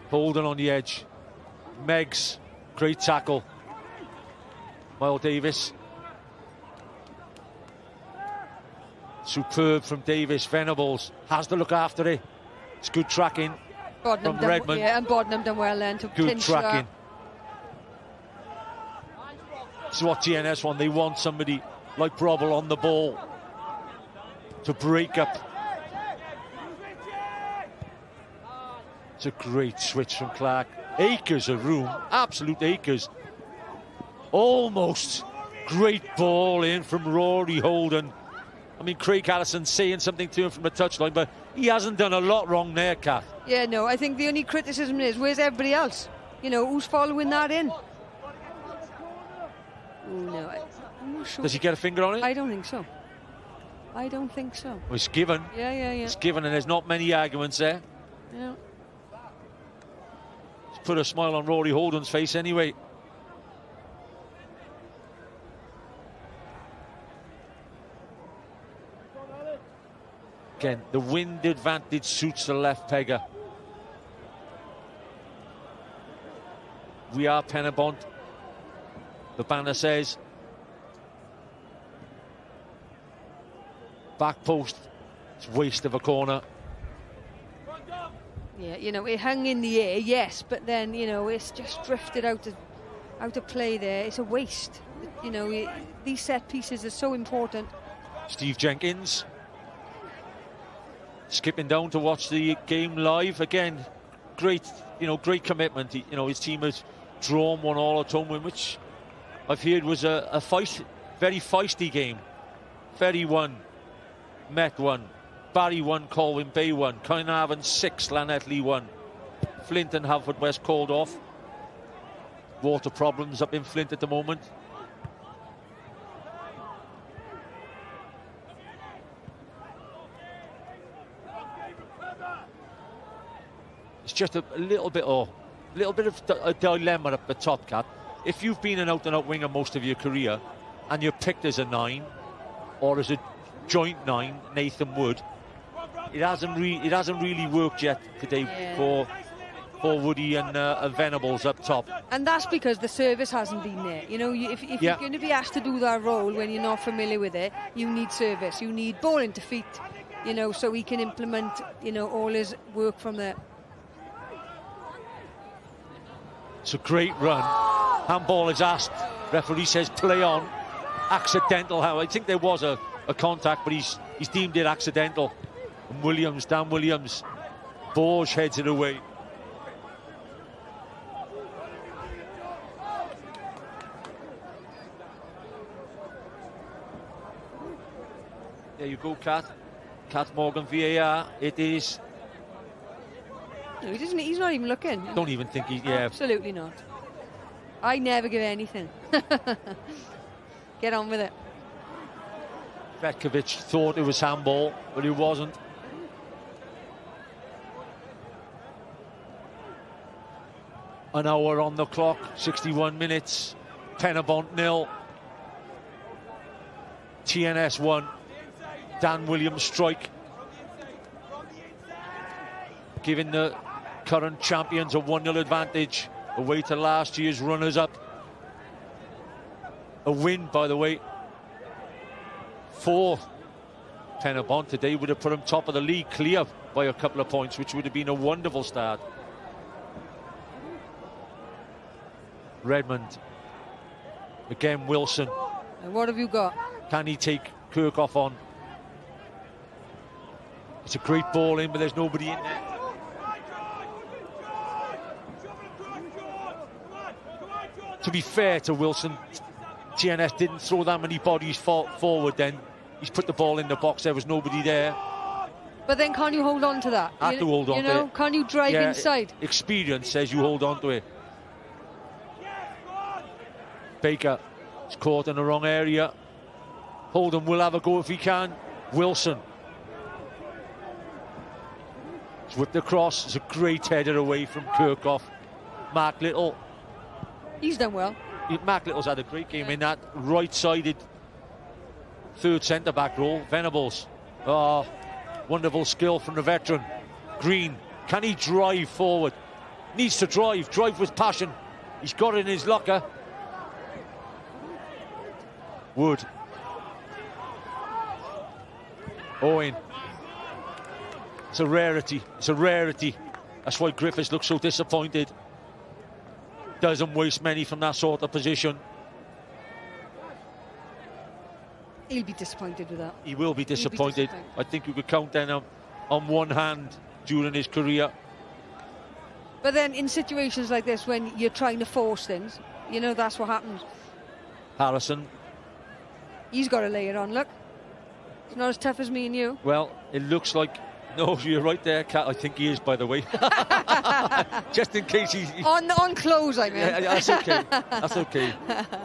Holden on the edge. Meggs, great tackle. Miles Davis. Superb from Davis. Venables has to look after it. It's good tracking from Redmond. Yeah, and Bodnam done well then to good pinch tracking. This is what TNS want. They want somebody like Brobble on the ball to break up. It's a great switch from Clark. Acres of room, absolute acres. Almost great ball in from Rory Holden. I mean, Craig Allison saying something to him from the touchline, but he hasn't done a lot wrong there, Kath. Yeah, no, I think the only criticism is, where's everybody else? You know, who's following that in? Oh, no, I'm not sure. Does he get a finger on it? I don't think so. I don't think so. Well, it's given. Yeah. It's given, and there's not many arguments there. Yeah. It's put a smile on Rory Holden's face anyway. Again, the wind advantage suits the left pegger. We are Penybont. The banner says. Back post. It's waste of a corner. Yeah, you know, it hung in the air, yes, but then, you know, it's just drifted out of play there. It's a waste. You know, these set pieces are so important. Steve Jenkins skipping down to watch the game live again. Great, you know, great commitment. You know, his team has drawn 1-1 at home win, which I've heard was a very feisty game. Ferry won, Met won, Barry won, Colwyn Bay won, Carnarvon 6, Llanelli won, Flint and Haverfordwest called off. Water problems up in Flint at the moment. It's just a little bit of a dilemma up the top, Cap. If you've been an out-and-out winger most of your career and you're picked as a 9 or as a joint 9, Nathan Wood, it hasn't really worked yet today for Woody and Venables up top. And that's because the service hasn't been there. You know, if you're going to be asked to do that role when you're not familiar with it, you need service. You need ball into feet, you know, so he can implement, you know, all his work from there. It's a great run. Handball is asked. Referee says play on. Accidental. I think there was a contact, but he's deemed it accidental. And Dan Williams, Borge heads it away. There you go, Kath Morgan, VAR. It is. No, he's not even looking. Don't even think he. Yeah, absolutely not. I never give anything. Get on with it. Petkovic thought it was handball, but it wasn't. An hour on the clock, 61 minutes. Penybont 0. TNS 1. Dan Williams strike, giving the current champions a 1-0 advantage away to last year's runners-up. A win, by the way, for Penybont today would have put them top of the league, clear by a couple of points, which would have been a wonderful start. Redmond. Again, Wilson. And what have you got? Can he take Kirkhoff on? It's a great ball in, but there's nobody in there. To be fair to Wilson, TNS didn't throw that many bodies forward then. He's put the ball in the box, there was nobody there. But then can't you hold on to that? Have to hold on to it. Can't you drive inside? Experience says you hold on to it. Baker is caught in the wrong area. Holden will have a go if he can. Wilson. He's whipped across. It's a great header away from Kirkhoff. Mark Little. He's done well. Mark Little's had a great game in that right-sided third centre-back role. Venables. Oh, wonderful skill from the veteran. Green, can he drive forward? Needs to drive with passion. He's got it in his locker. Wood. Owen. It's a rarity. It's a rarity. That's why Griffiths looks so disappointed. Doesn't waste many from that sort of position. He'll be disappointed with that. He will be disappointed. I think you could count them on one hand during his career. But then in situations like this, when you're trying to force things, you know, that's what happens. Harrison. He's got to lay it on, look. It's not as tough as me and you. Well, it looks like... No, you're right there, Kat. I think he is, by the way. Just in case he's... On close, I mean. Yeah, that's okay. That's okay.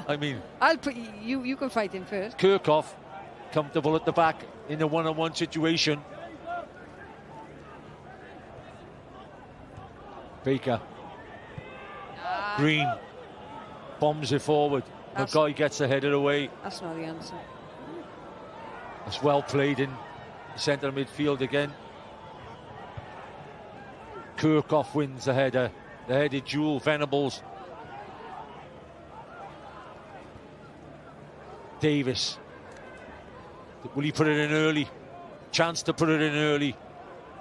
I mean... I'll put you can fight him first. Kirchhoff, comfortable at the back in a one-on-one situation. Baker. Green. Bombs it forward. The guy gets the header away. That's not the answer. It's well played in the centre midfield again. Kirchhoff wins the header. The headed duel. Venables. Davis. Will he put it in early? Chance to put it in early.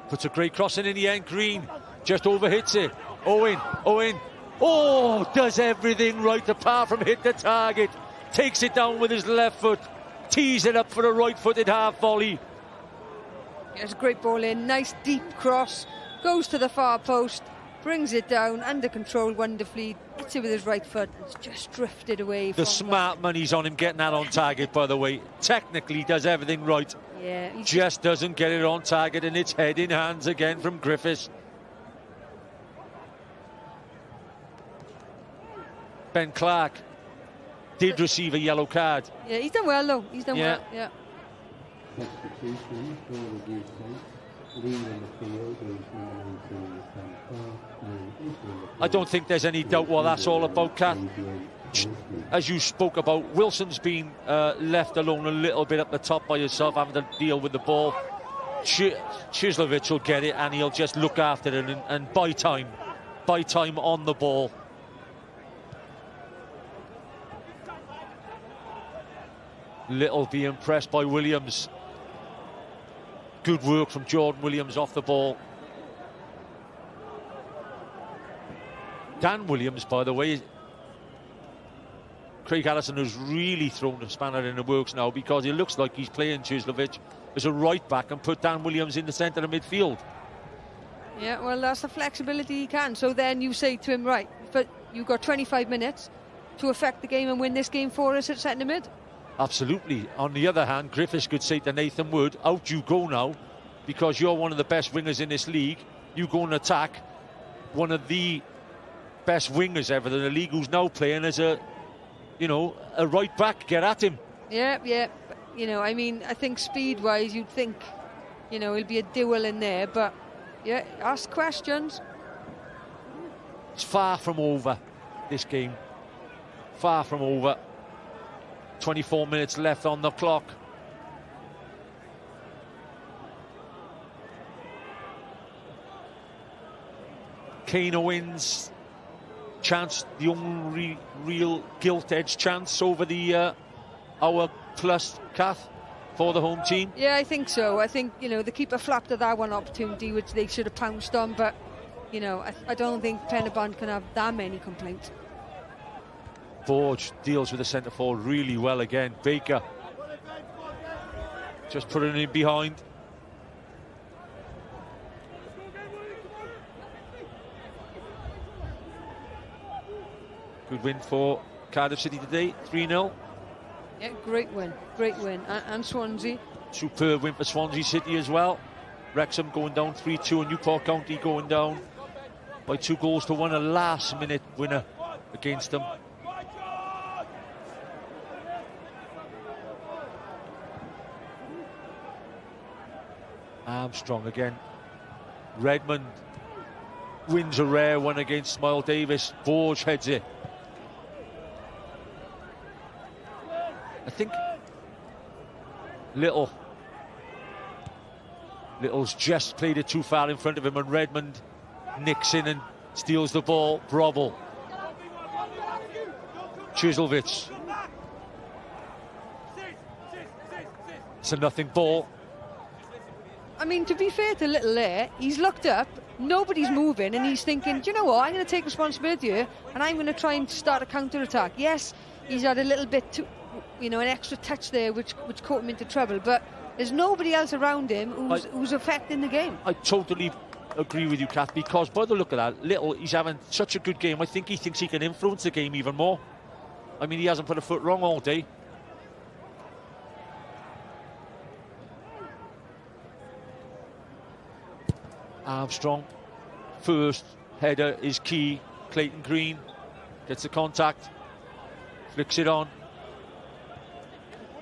Puts a great cross in the end. Green just overhits it. Owen. Oh, does everything right apart from hit the target. Takes it down with his left foot. Tees it up for a right-footed half volley. It's a great ball in. Nice deep cross. Goes to the far post. Brings it down under control wonderfully. Hits it with his right foot. It's just drifted away. The smart money's on him getting that on target, by the way. Technically does everything right. Yeah. Just doesn't get it on target, and it's head in hands again from Griffiths. Ben Clark did receive a yellow card. Yeah, he's done well, though. He's done well. Yeah. I don't think there's any doubt what that's all about, Kath. As you spoke about, Wilson's been left alone a little bit at the top by himself, having to deal with the ball. Chislovic will get it, and he'll just look after it and buy time on the ball. Little be impressed by Williams. Good work from Jordan Williams off the ball. Dan Williams, by the way, Craig Allison has really thrown a spanner in the works now, because it looks like he's playing Chislovic as a right back and put Dan Williams in the centre of midfield. Yeah, well, that's the flexibility he can. So then you say to him, right, but you've got 25 minutes to affect the game and win this game for us at centre mid. Absolutely. On the other hand, Griffiths could say to Nathan Wood, out you go now, because you're one of the best wingers in this league. You go and attack one of the best wingers ever in the league, who's now playing as a right back. Get at him. Yeah. You know, I mean, I think speed-wise, you'd think, you know, it'll be a duel in there, but yeah, ask questions. It's far from over, this game. Far from over. 24 minutes left on the clock. Kane wins. Chance, the only real gilt-edged chance over the hour plus, Kath, for the home team. Yeah, I think so. I think, you know, the keeper flapped at that one opportunity, which they should have pounced on, but, you know, I don't think Penybont can have that many complaints. Borge deals with the centre forward really well again. Baker just putting it in behind. Good win for Cardiff City today, 3-0. Yeah, great win. And Swansea. Superb win for Swansea City as well. Wrexham going down 3-2, and Newport County going down by 2-1, a last-minute winner against them. Armstrong again. Redmond wins a rare one against Smile Davis. Borge heads it. I think Little Little's just played it too far in front of him, and Redmond nicks in and steals the ball. Brobble. Chiselvich. It's a nothing ball. I mean, to be fair to Little there, he's looked up, nobody's moving, and he's thinking, do you know what, I'm going to take responsibility here, and I'm going to try and start a counter-attack. Yes, he's had a little bit too, an extra touch there which caught him into trouble, but there's nobody else around him who's affecting the game. I totally agree with you, Kath, because by the look of that, Little, he's having such a good game. I think he thinks he can influence the game even more. I mean, he hasn't put a foot wrong all day. Armstrong, first header is key. Clayton Green gets the contact, flicks it on.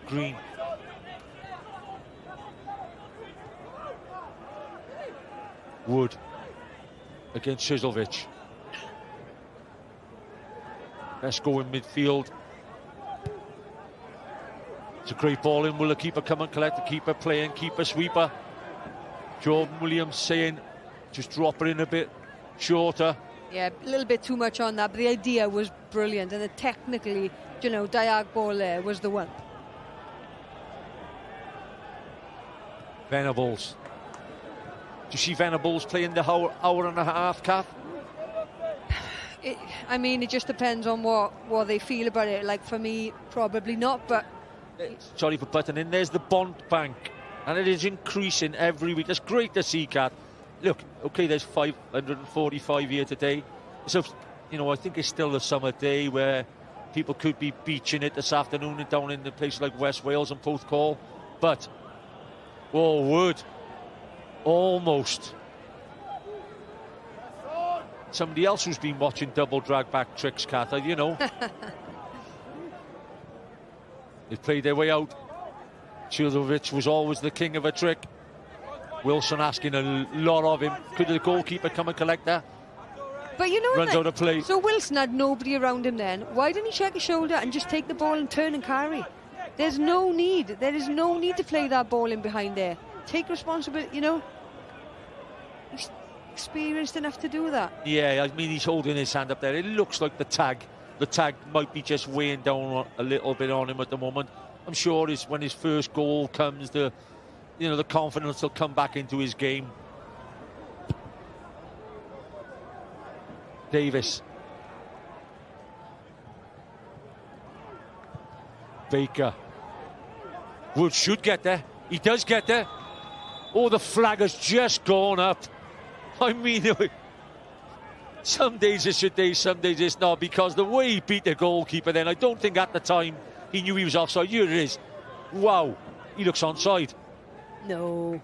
Green. Wood against Chiselvich. Let's go in midfield. It's a great ball in. Will the keeper come and collect? The keeper playing, keeper sweeper. Jordan Williams saying, just drop it in a bit shorter. Yeah, a little bit too much on that, but the idea was brilliant, and the technically, diag ball there was the one. Venables. Do you see Venables playing the hour and a half, Kath? I mean, it just depends on what they feel about it. Like, for me, probably not, but... Sorry for butting in. There's the bond bank, and it is increasing every week. That's great to see, Kath. Look, okay, there's 545 here today. So, I think it's still a summer day where people could be beaching it this afternoon and down in the places like West Wales and Porthcawl. But, Wood, almost. Somebody else who's been watching double drag back tricks, Kath, They've played their way out. Chiselvich was always the king of a trick. Wilson asking a lot of him. Could the goalkeeper come and collect that? But runs out of play. So Wilson had nobody around him then. Why didn't he check his shoulder and just take the ball and turn and carry? There's no need. There is no need to play that ball in behind there. Take responsibility, He's experienced enough to do that. Yeah, I mean, he's holding his hand up there. It looks like the tag might be just weighing down a little bit on him at the moment. I'm sure when his first goal comes, the confidence will come back into his game. Davis. Baker. Wood should get there. He does get there. Oh, the flag has just gone up. I mean, some days it's a day, some days it's not, because the way he beat the goalkeeper then, I don't think at the time he knew he was offside. Here it is. Wow. He looks onside. No.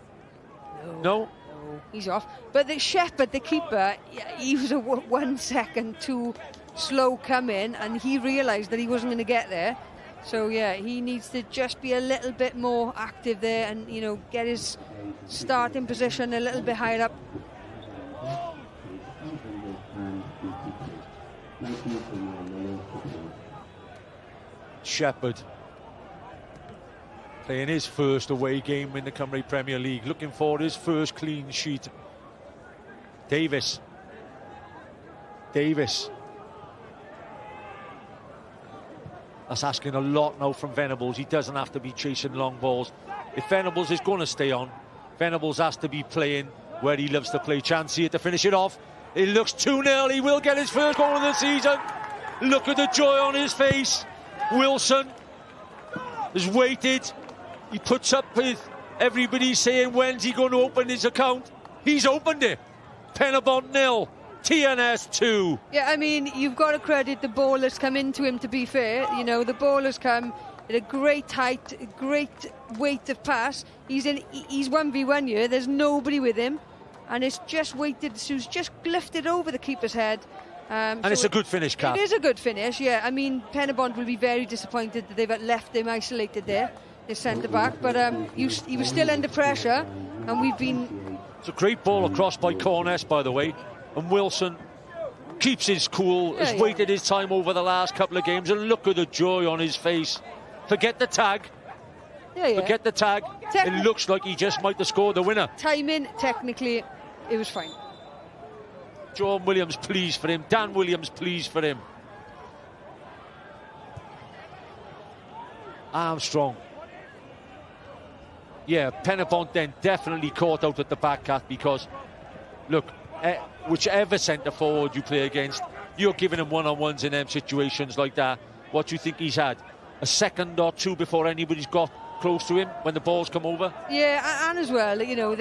He's off. But the Shepherd, the keeper, he was 1 second too slow coming, and he realised that he wasn't going to get there. So, yeah, he needs to just be a little bit more active there and, get his starting position a little bit higher up. Shepherd playing his first away game in the Cymru Premier League, looking for his first clean sheet. Davis. That's asking a lot now from Venables. He doesn't have to be chasing long balls. If Venables is going to stay on, Venables has to be playing where he loves to play. Chance here to finish it off. It looks 2-0. He will get his first goal of the season. Look at the joy on his face. Wilson has waited. He puts up with everybody saying, when's he going to open his account? He's opened it. Penybont 0, TNS 2. Yeah, I mean, you've got to credit the ball that's come into him, to be fair. The ball has come at a great height, a great weight of pass. He's 1v1 here. There's nobody with him. And it's just waited. So he's just lifted over the keeper's head. And so it's a good finish, Kath. It is a good finish, yeah. I mean, Penybont will be very disappointed that they've left him isolated there, his centre-back. But he was still under pressure, and we've been... It's a great ball across by Corness, by the way. And Wilson keeps his cool, has waited his time over the last couple of games, and look at the joy on his face. Forget the tag. Forget the tag. It looks like he just might have scored the winner. Timing, technically, it was fine. John Williams, pleased for him. Dan Williams, pleased for him. Armstrong. Yeah, Penybont then definitely caught out at the back, Kath, because, look, whichever centre forward you play against, you're giving him one-on-ones in them situations like that. What do you think he's had? A second or two before anybody's got close to him when the balls come over? Yeah, and as well, you know,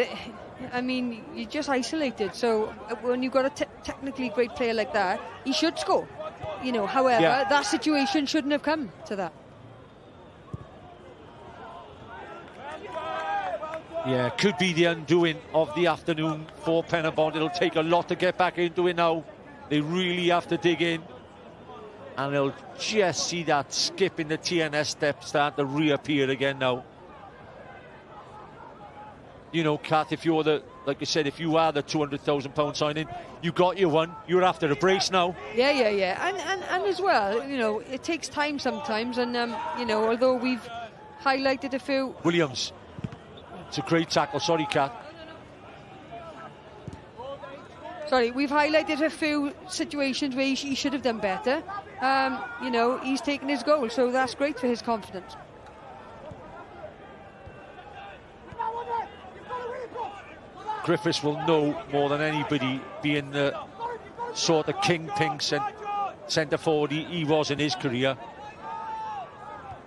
I mean, you're just isolated. So when you've got a technically great player like that, he should score. You know, however, that situation shouldn't have come to that. Yeah, could be the undoing of the afternoon for Penybont. It'll take a lot to get back into it now. They really have to dig in. And they'll just see that skip in the TNS step start to reappear again now. You know, Kath, if you're the, like I said, if you are the £200,000 signing, you got your one. You're after a brace now. Yeah. And as well, you know, it takes time sometimes. And, you know, although we've highlighted a few... Williams. It's a great tackle. Sorry, Kath. Sorry, we've highlighted a few situations where he should have done better. You know, he's taken his goal, so that's great for his confidence. Griffiths will know more than anybody, being the sort of kingpin centre forward he was in his career.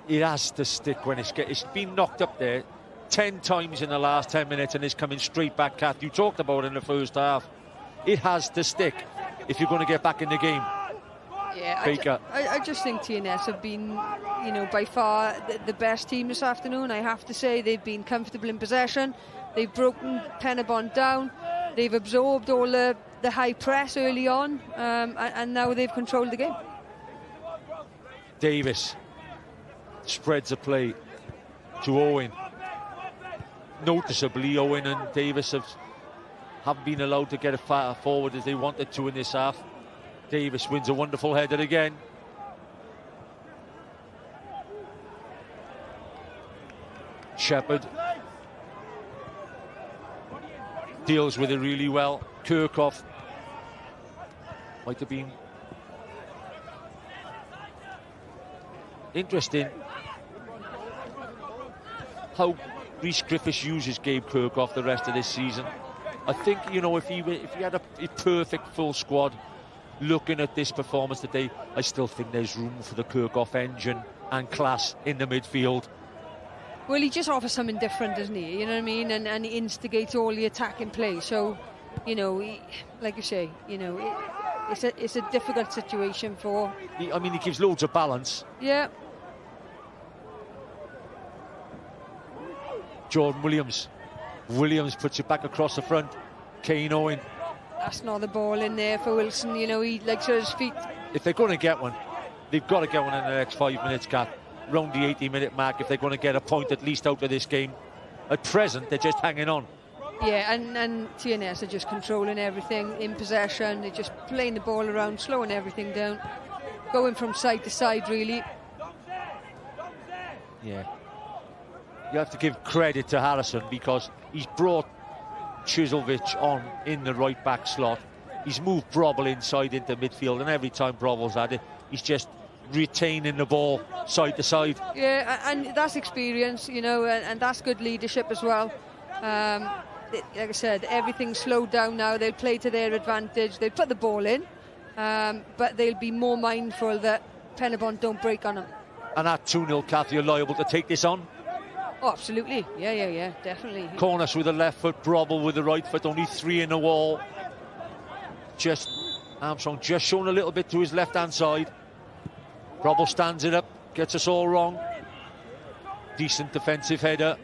It has to stick when it's been knocked up there 10 times in the last 10 minutes and it's coming straight back, Kath. You talked about it in the first half. It has to stick if you're going to get back in the game. Yeah, Baker. I just think TNS have been, you know, by far the best team this afternoon. I have to say they've been comfortable in possession. They've broken Penybont down. They've absorbed all the high press early on, and now they've controlled the game. Davis spreads the play to Owen. Noticeably, Owen and Davis haven't been allowed to get as far forward as they wanted to in this half. Davis wins a wonderful header again. Shepherd deals with it really well. Kirkhoff might have been interesting how Rhys Griffiths uses Gabe Kirkhoff the rest of this season. I think, you know, if he had a perfect full squad, looking at this performance today, I still think there's room for the Kirkhoff engine and class in the midfield. Well, he just offers something different, doesn't he? You know what I mean? And he instigates all the attacking play. So, you know, like you say, you know, it's a difficult situation for... I mean, he gives loads of balance. Yeah. Jordan Williams. Williams puts it back across the front. Kane Owen. That's not the ball in there for Wilson. You know, he likes his feet. If they're going to get one, they've got to get one in the next 5 minutes, Kath. Round the 80-minute mark, if they're going to get a point at least out of this game. At present, they're just hanging on. Yeah, and TNS are just controlling everything in possession. They're just playing the ball around, slowing everything down, going from side to side, really. Yeah. You have to give credit to Harrison because he's brought Chiselvich on in the right back slot. He's moved Brobble inside into midfield, and every time Brobble's had it, he's just retaining the ball side to side. Yeah, and that's experience, you know, and that's good leadership as well. Like I said, everything's slowed down now. They'll play to their advantage. They'll put the ball in, but they'll be more mindful that Penybont don't break on them. And at 2-0, Kath, you're liable to take this on. Oh, absolutely. Yeah, definitely. Cornish with the left foot, Brobble with the right foot, only 3 in the wall. Just Armstrong just showing a little bit to his left-hand side. Brobble stands it up, gets us all wrong. Decent defensive header.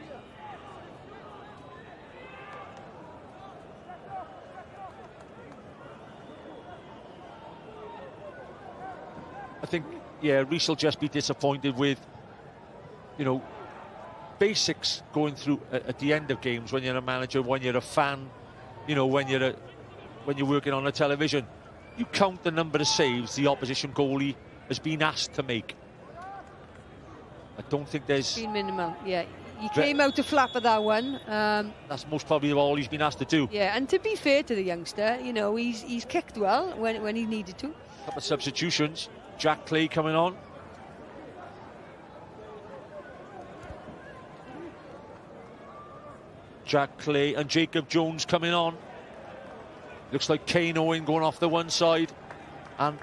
I think, yeah, Rhys will just be disappointed with, you know, basics going through at the end of games when you're a manager, when you're a fan, you know, when you're working on a television. You count the number of saves the opposition goalie has been asked to make. I don't think there's... It's been minimal, yeah. He came out to flap at that one. That's most probably all he's been asked to do. Yeah, and to be fair to the youngster, you know, he's kicked well when he needed to. Couple of substitutions. Jack Clay coming on. Jack Clay and Jacob Jones coming on. Looks like Kane Owen going off the one side, and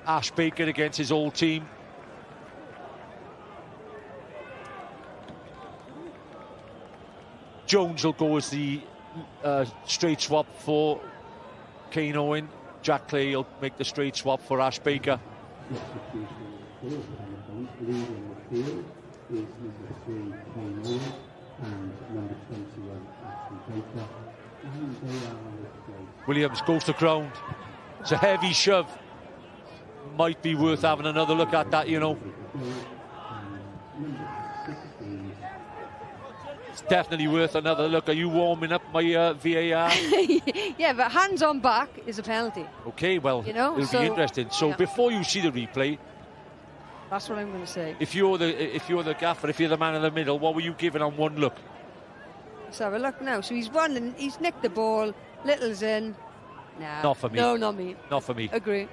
Ash Baker against his old team. Jones will go as the straight swap for Kane Owen. Jack Clay will make the straight swap for Ash Baker. Williams goes to ground. It's a heavy shove. Might be worth having another look at that, you know. It's definitely worth another look. Are you warming up my VAR? Yeah, but hands on back is a penalty. Okay, well, you know, it'll be interesting. So before you see the replay, that's what I'm going to say. If you're the gaffer, if you're the man in the middle, what were you giving on one look? Let's have a look now. So he's running, he's nicked the ball. Little's in. Nah. Not for me. No, not me. Not for me. Agree.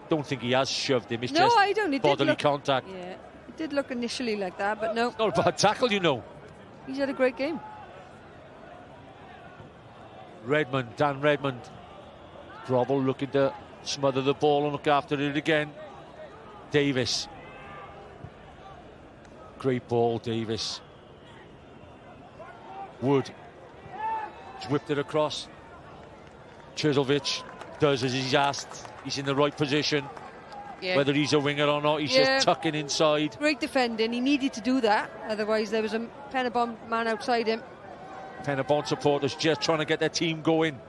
Don't think he has shoved him. It's no, just I don't. It bodily did look, contact. Yeah, it did look initially like that, but no. It's not a bad tackle, you know. He's had a great game. Redmond, Dan Redmond. Grovel looking to smother the ball and look after it again. Davis. Great ball, Davis. Wood. He's whipped it across. Chiselvich does as he's asked. He's in the right position. Yeah. Whether he's a winger or not, he's just tucking inside. Great defending. He needed to do that. Otherwise, there was a Penybont man outside him. Penybont supporters just trying to get their team going.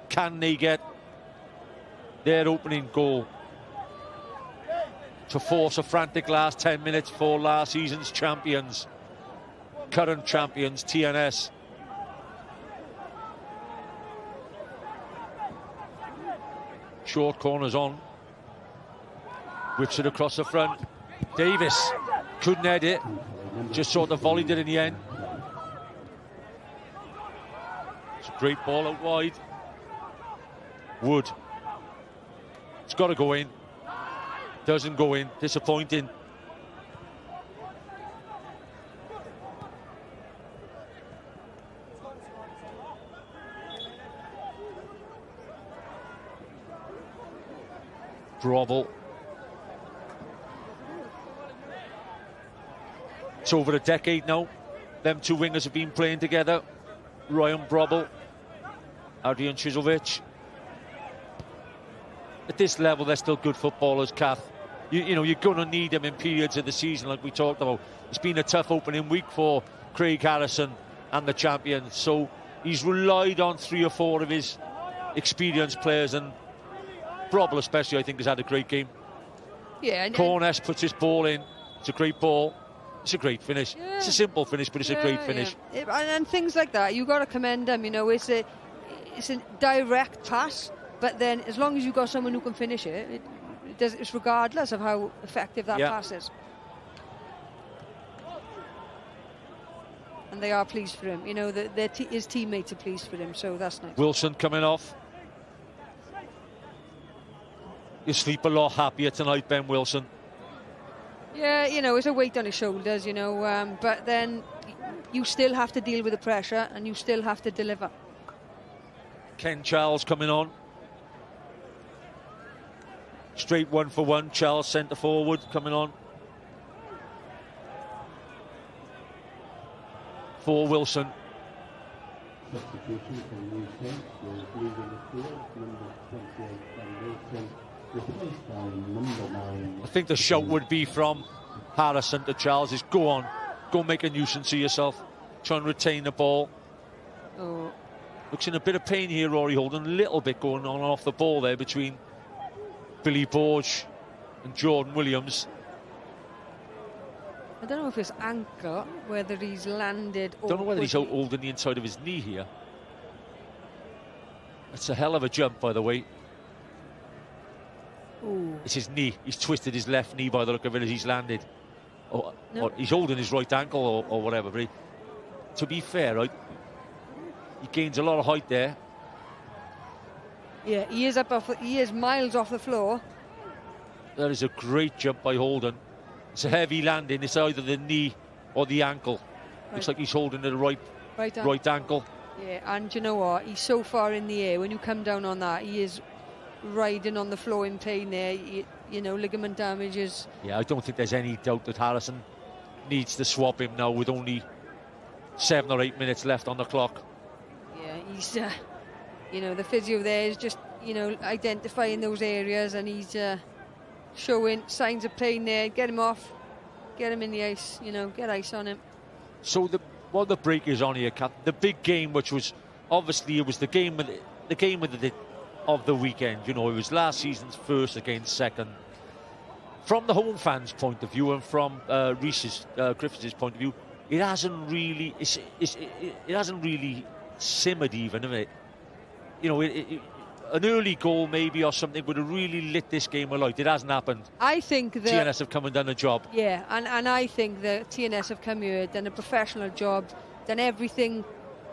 Can they get their opening goal to force a frantic last 10 minutes for last season's champions, current champions, TNS? Short corners on. Whips it across the front. Davis couldn't head it. Just sort of volleyed it in the end. It's a great ball out wide. Wood. It's got to go in. Doesn't go in. Disappointing. Grovel. It's over a decade now. Them two wingers have been playing together. Ryan Brobel, Adrian Chiselvich. At this level, they're still good footballers, Kath. You know, you're going to need them in periods of the season like we talked about. It's been a tough opening week for Craig Harrison and the champions. So he's relied on 3 or 4 of his experienced players, and Brobel especially, I think, has had a great game. Yeah. Cornes puts his ball in. It's a great ball. It's a great finish. Yeah. It's a simple finish, but it's a great finish. Yeah. And things like that, you've got to commend them. You know, it's a direct pass, but then as long as you've got someone who can finish it, it's regardless of how effective that pass is. And they are pleased for him. You know, his teammates are pleased for him, so that's nice. Wilson coming off. You sleep a lot happier tonight, Ben Wilson. Yeah, you know, it's a weight on his shoulders, you know, but then you still have to deal with the pressure and you still have to deliver. Ken Charles coming on. Straight 1-for-1. Charles centre forward coming on. For Wilson. I think the shout would be from Harrison to Charles is go on, go make a nuisance of yourself, try and retain the ball. Oh. Looks in a bit of pain here, Rory Holden, a little bit going on and off the ball there between Billy Borge and Jordan Williams. I don't know if it's ankle, whether he's landed or... Don't know whether he's holding the inside of his knee here. That's a hell of a jump, by the way. Ooh. It's his knee. He's twisted his left knee by the look of it as he's landed. or No. he's holding his right ankle or whatever. But to be fair, right, he gains a lot of height there. Yeah, he is miles off the floor. That is a great jump by Holden. It's a heavy landing. It's either the knee or the ankle. Looks like he's holding the right ankle. Yeah, and you know what? He's so far in the air. When you come down on that, he is riding on the floor in pain there. You know, ligament damages. Yeah, I don't think there's any doubt that Harrison needs to swap him now with only 7 or 8 minutes left on the clock. Yeah, he's, you know, the physio there is just, you know, identifying those areas, and he's showing signs of pain there. Get him off, get him in the ice, you know, get ice on him. So while the break is on here, Kath, the big game, which was obviously it was the game of the weekend. You know, it was last season's first against second. From the home fans' point of view and from Griffiths' point of view, it hasn't really simmered even, has it? You know, an early goal maybe or something would have really lit this game alight. It hasn't happened. I think that TNS have come and done a job. Yeah, and I think that TNS have come here, done a professional job, done everything,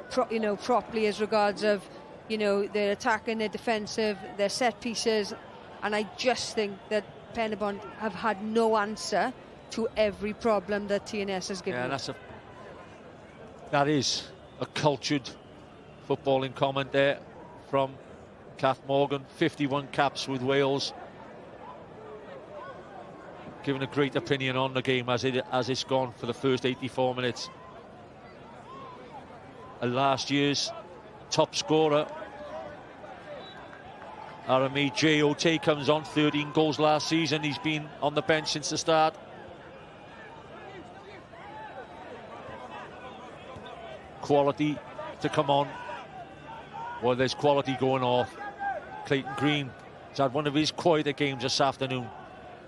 properly as regards of, you know, their attacking, their defensive, their set pieces, and I just think that Penybont have had no answer to every problem that TNS has given. Yeah, that is a cultured footballing comment there from Kath Morgan. 51 caps with Wales, giving a great opinion on the game as it's gone for the first 84 minutes. And last year's top scorer, RME J.O.T. comes on, 13 goals last season. He's been on the bench since the start. Quality to come on. Well, there's quality going off. Clayton Green has had one of his quieter games this afternoon.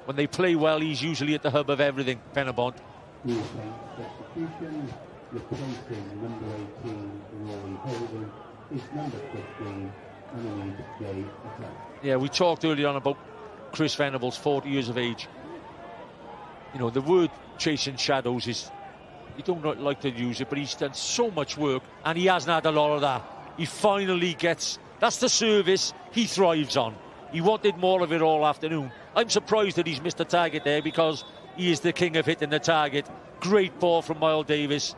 When they play well, he's usually at the hub of everything, Penybont. Substitution, replacing number 18, Roy Holden, is number 15, Annalise J. Yeah, we talked earlier on about Chris Venables, 40 years of age. You know, the word chasing shadows is, you don't like to use it, but he's done so much work and he hasn't had a lot of that. He finally gets, that's the service he thrives on. He wanted more of it all afternoon. I'm surprised that he's missed a target there because he is the king of hitting the target. Great ball from Miles Davis.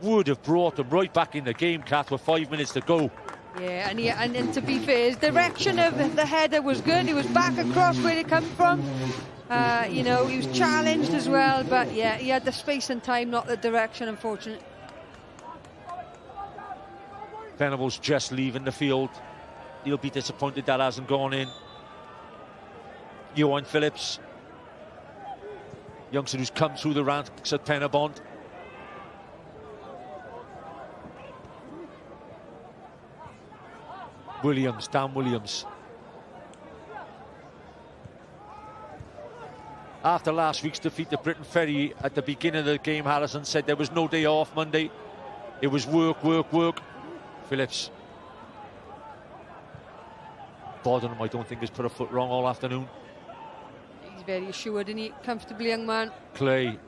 Would have brought him right back in the game, Kath, with 5 minutes to go. Yeah, and to be fair, his direction of the header was good. He was back across where it come from. You know, he was challenged as well, but yeah, he had the space and time, not the direction, unfortunately. Venables just leaving the field. He'll be disappointed that hasn't gone in. Johan Phillips, youngster who's come through the ranks at Penybont. Dan Williams. After last week's defeat to Briton Ferry at the beginning of the game, Harrison said there was no day off Monday. It was work, work, work. Phillips. Bodenham, I don't think, has put a foot wrong all afternoon. He's very assured, and he comfortable young man. Clay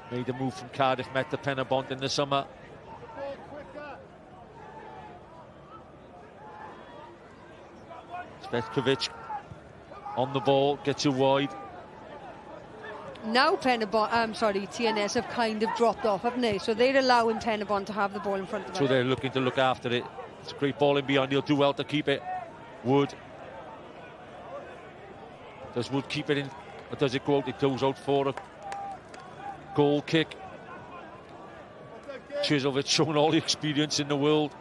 made a move from Cardiff Met to Penybont in the summer. Svetkovic on the ball, gets it wide. Now TNS have kind of dropped off, haven't they? So they're allowing Penybont to have the ball in front of them. So they're looking to look after it. It's a great ball in behind. He'll do well to keep it. Wood. Does Wood keep it in, or does it go out? It goes out for a goal kick. Chiselvich showing all the experience in the world.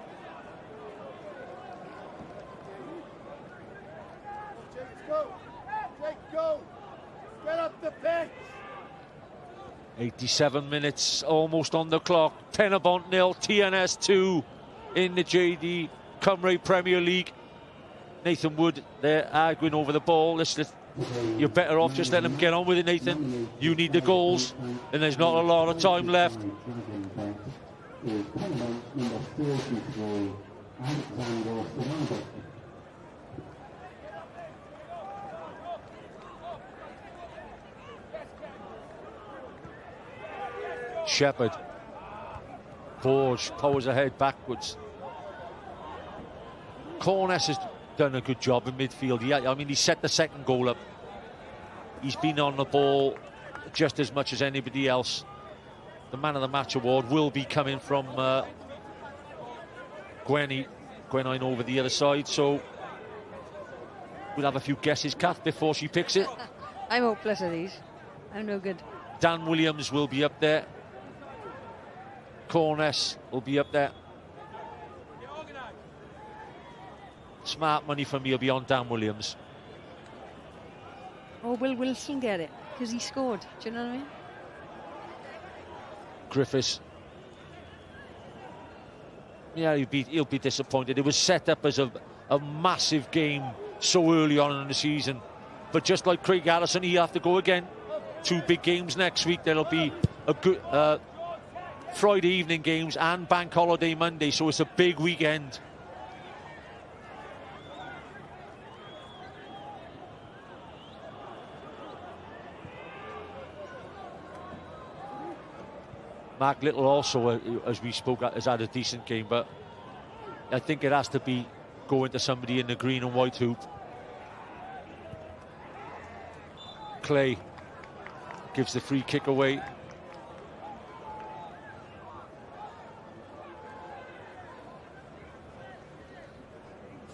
Get up the pitch. 87 minutes almost on the clock. Penybont 0, TNS 2 in the JD Cymru Premier League. Nathan Wood there arguing over the ball. You're better off just letting him get on with it, Nathan. You need the goals, and there's not a lot of time left. Shepherd. Borge powers ahead backwards. Corness has done a good job in midfield. I mean, he set the second goal up. He's been on the ball just as much as anybody else. The Man of the Match award will be coming from Gwenine over the other side, so we'll have a few guesses, Kath, before she picks it. I'm hopeless at these. I'm no good. Dan Williams will be up there. Corness will be up there. Smart money for me will be on Dan Williams. Oh, will Wilson get it? Because he scored. Do you know what I mean? Griffiths. Yeah, he'll be disappointed. It was set up as a massive game so early on in the season. But just like Craig Allison, he'll have to go again. 2 big games next week. There'll be a good Friday evening games and Bank Holiday Monday, so it's a big weekend. Mark Little also, as we spoke, has had a decent game, but I think it has to be going to somebody in the green and white hoop. Clay gives the free kick away.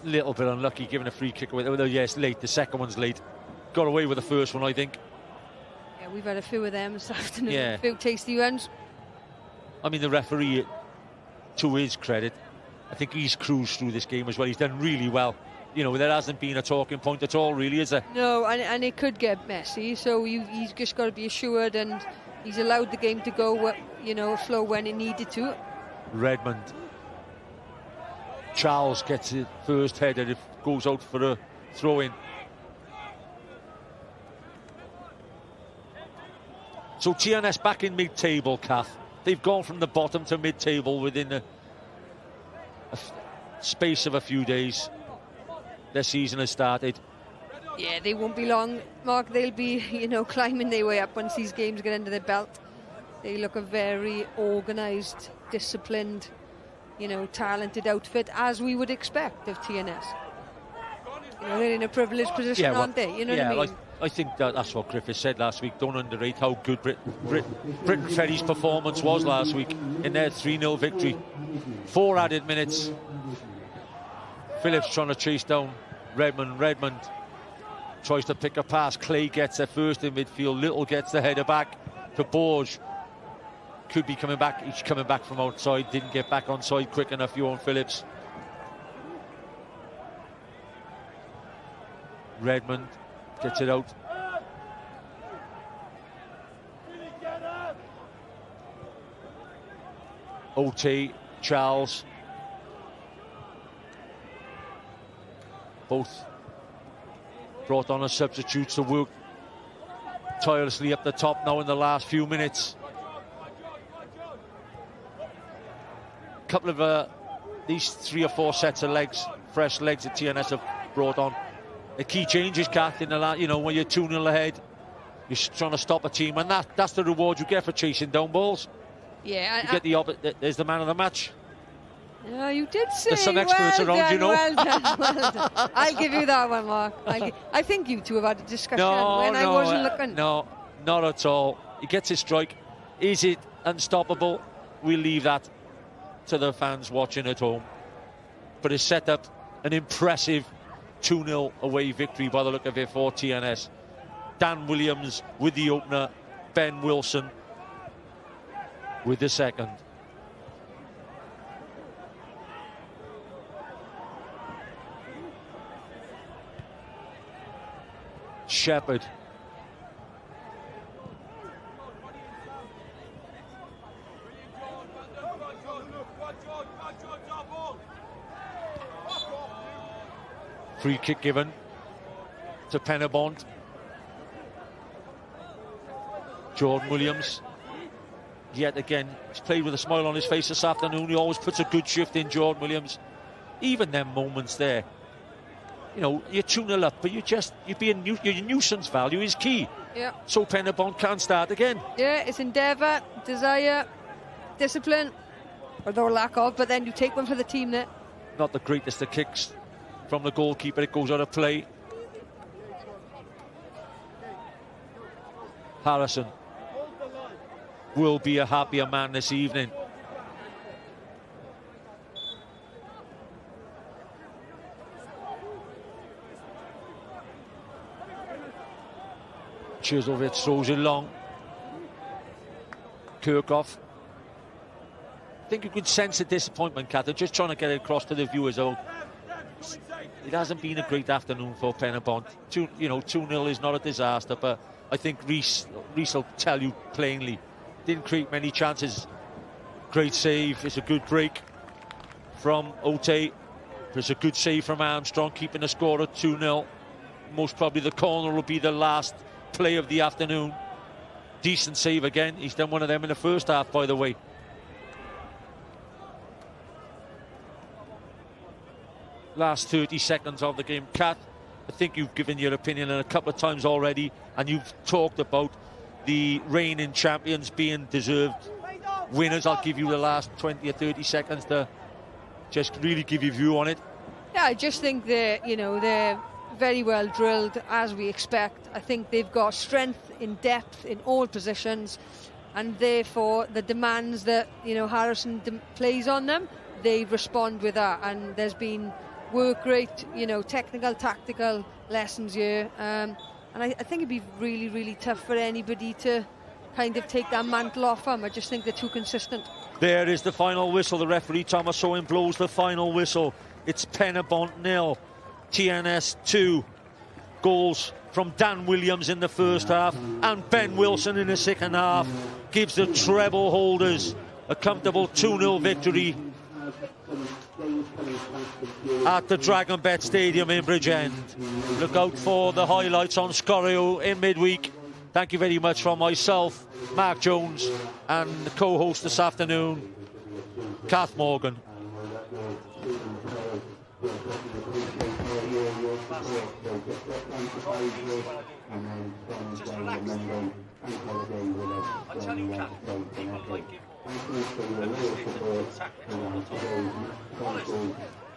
Little bit unlucky giving a free kick away. Oh, yes, late. The second one's late. Got away with the first one, I think. Yeah, we've had a few of them this afternoon. Yeah. A few tasty ones. I mean, the referee, to his credit, I think he's cruised through this game as well. He's done really well. You know, there hasn't been a talking point at all, really, is there? No, and it could get messy, so he's just got to be assured, and he's allowed the game to go, you know, flow when it needed to. Redmond. Charles gets it first headed, it goes out for a throw-in. So TNS back in mid-table, Kath. They've gone from the bottom to mid-table within a space of a few days. Their season has started. Yeah, they won't be long, Mark. They'll be, you know, climbing their way up once these games get under their belt. They look a very organised, disciplined, you know, talented outfit, as we would expect of TNS. You know, they're in a privileged position, aren't they? You know what I mean? I think that's what Griffith said last week. Don't underrate how good Briton Ferry's performance was last week in their 3-0 victory. 4 added minutes. Phillips trying to chase down Redmond. Redmond tries to pick a pass. Clay gets there first in midfield. Little gets the header back to Borge. Could be coming back. He's coming back from outside. Didn't get back on side quick enough. Johan Phillips. Redmond gets it out. OT, Charles. Both brought on as substitutes to work tirelessly up the top now in the last few minutes. A couple of these 3 or 4 sets of legs, fresh legs that TNS have brought on. The key changes, Kath, in the last, you know, when you're 2-0 ahead, you're trying to stop a team, and that's the reward you get for chasing down balls. Yeah, you get the there's the man of the match. Yeah, you did say. There's some experts well around, done, you know. Well done, well done. I'll give you that one, Mark. I think you two have had a discussion when I wasn't looking. No, not at all. He gets his strike. Is it unstoppable? We'll leave that to the fans watching at home. But it's set up an impressive 2-0 away victory by the look of it for TNS. Dan Williams with the opener, Ben Wilson with the second. Shepherd. Free kick given to Penybont. Jordan Williams. Yet again, he's played with a smile on his face this afternoon. He always puts a good shift in, Jordan Williams. Even them moments there. You know, you're 2-0 up, but your nuisance value is key. Yeah. So Penybont can start again. Yeah, it's endeavour, desire, discipline, or lack of, but then you take one for the team there. Not the greatest of kicks from the goalkeeper. It goes out of play. Harrison will be a happier man this evening. Cherzovich throws it long. Kirkhoff. I think you could sense the disappointment, Kath. They're just trying to get it across to the viewers. It hasn't been a great afternoon for Penybont. 2-0 is not a disaster, but I think Reese will tell you plainly. Didn't create many chances. Great save. It's a good break from Ote. It's a good save from Armstrong, keeping the score at 2-0. Most probably the corner will be the last play of the afternoon. Decent save again. He's done one of them in the first half, by the way. Last 30 seconds of the game. Kath, I think you've given your opinion a couple of times already, and you've talked about the reigning champions being deserved winners. I'll give you the last 20 or 30 seconds to just really give your view on it. Yeah, I just think they're very well drilled, as we expect. I think they've got strength in depth in all positions, and therefore the demands that Harrison plays on them, they respond with that. And there's been work rate, technical, tactical lessons here, and I think it'd be really, really tough for anybody to kind of take that mantle off them. I just think they're too consistent. There is the final whistle. The referee Thomas Owen blows the final whistle. It's Penybont 0, TNS 2. Goals from Dan Williams in the first half and Ben Wilson in the second half gives the treble holders a comfortable 2-0 victory at the DragonBet Stadium in Bridgend. Look out for the highlights on Scorio in midweek. Thank you very much from myself, Mark Jones, and the co-host this afternoon, Kath Morgan. Just relax. I tell you, Kath, people like you.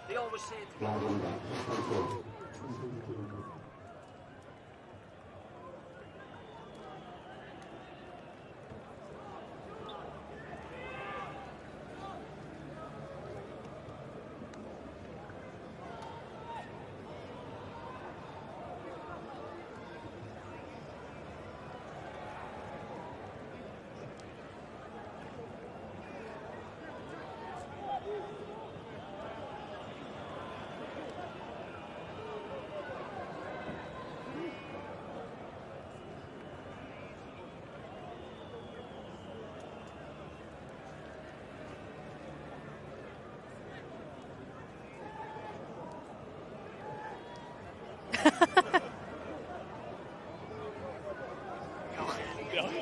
They always say it to me.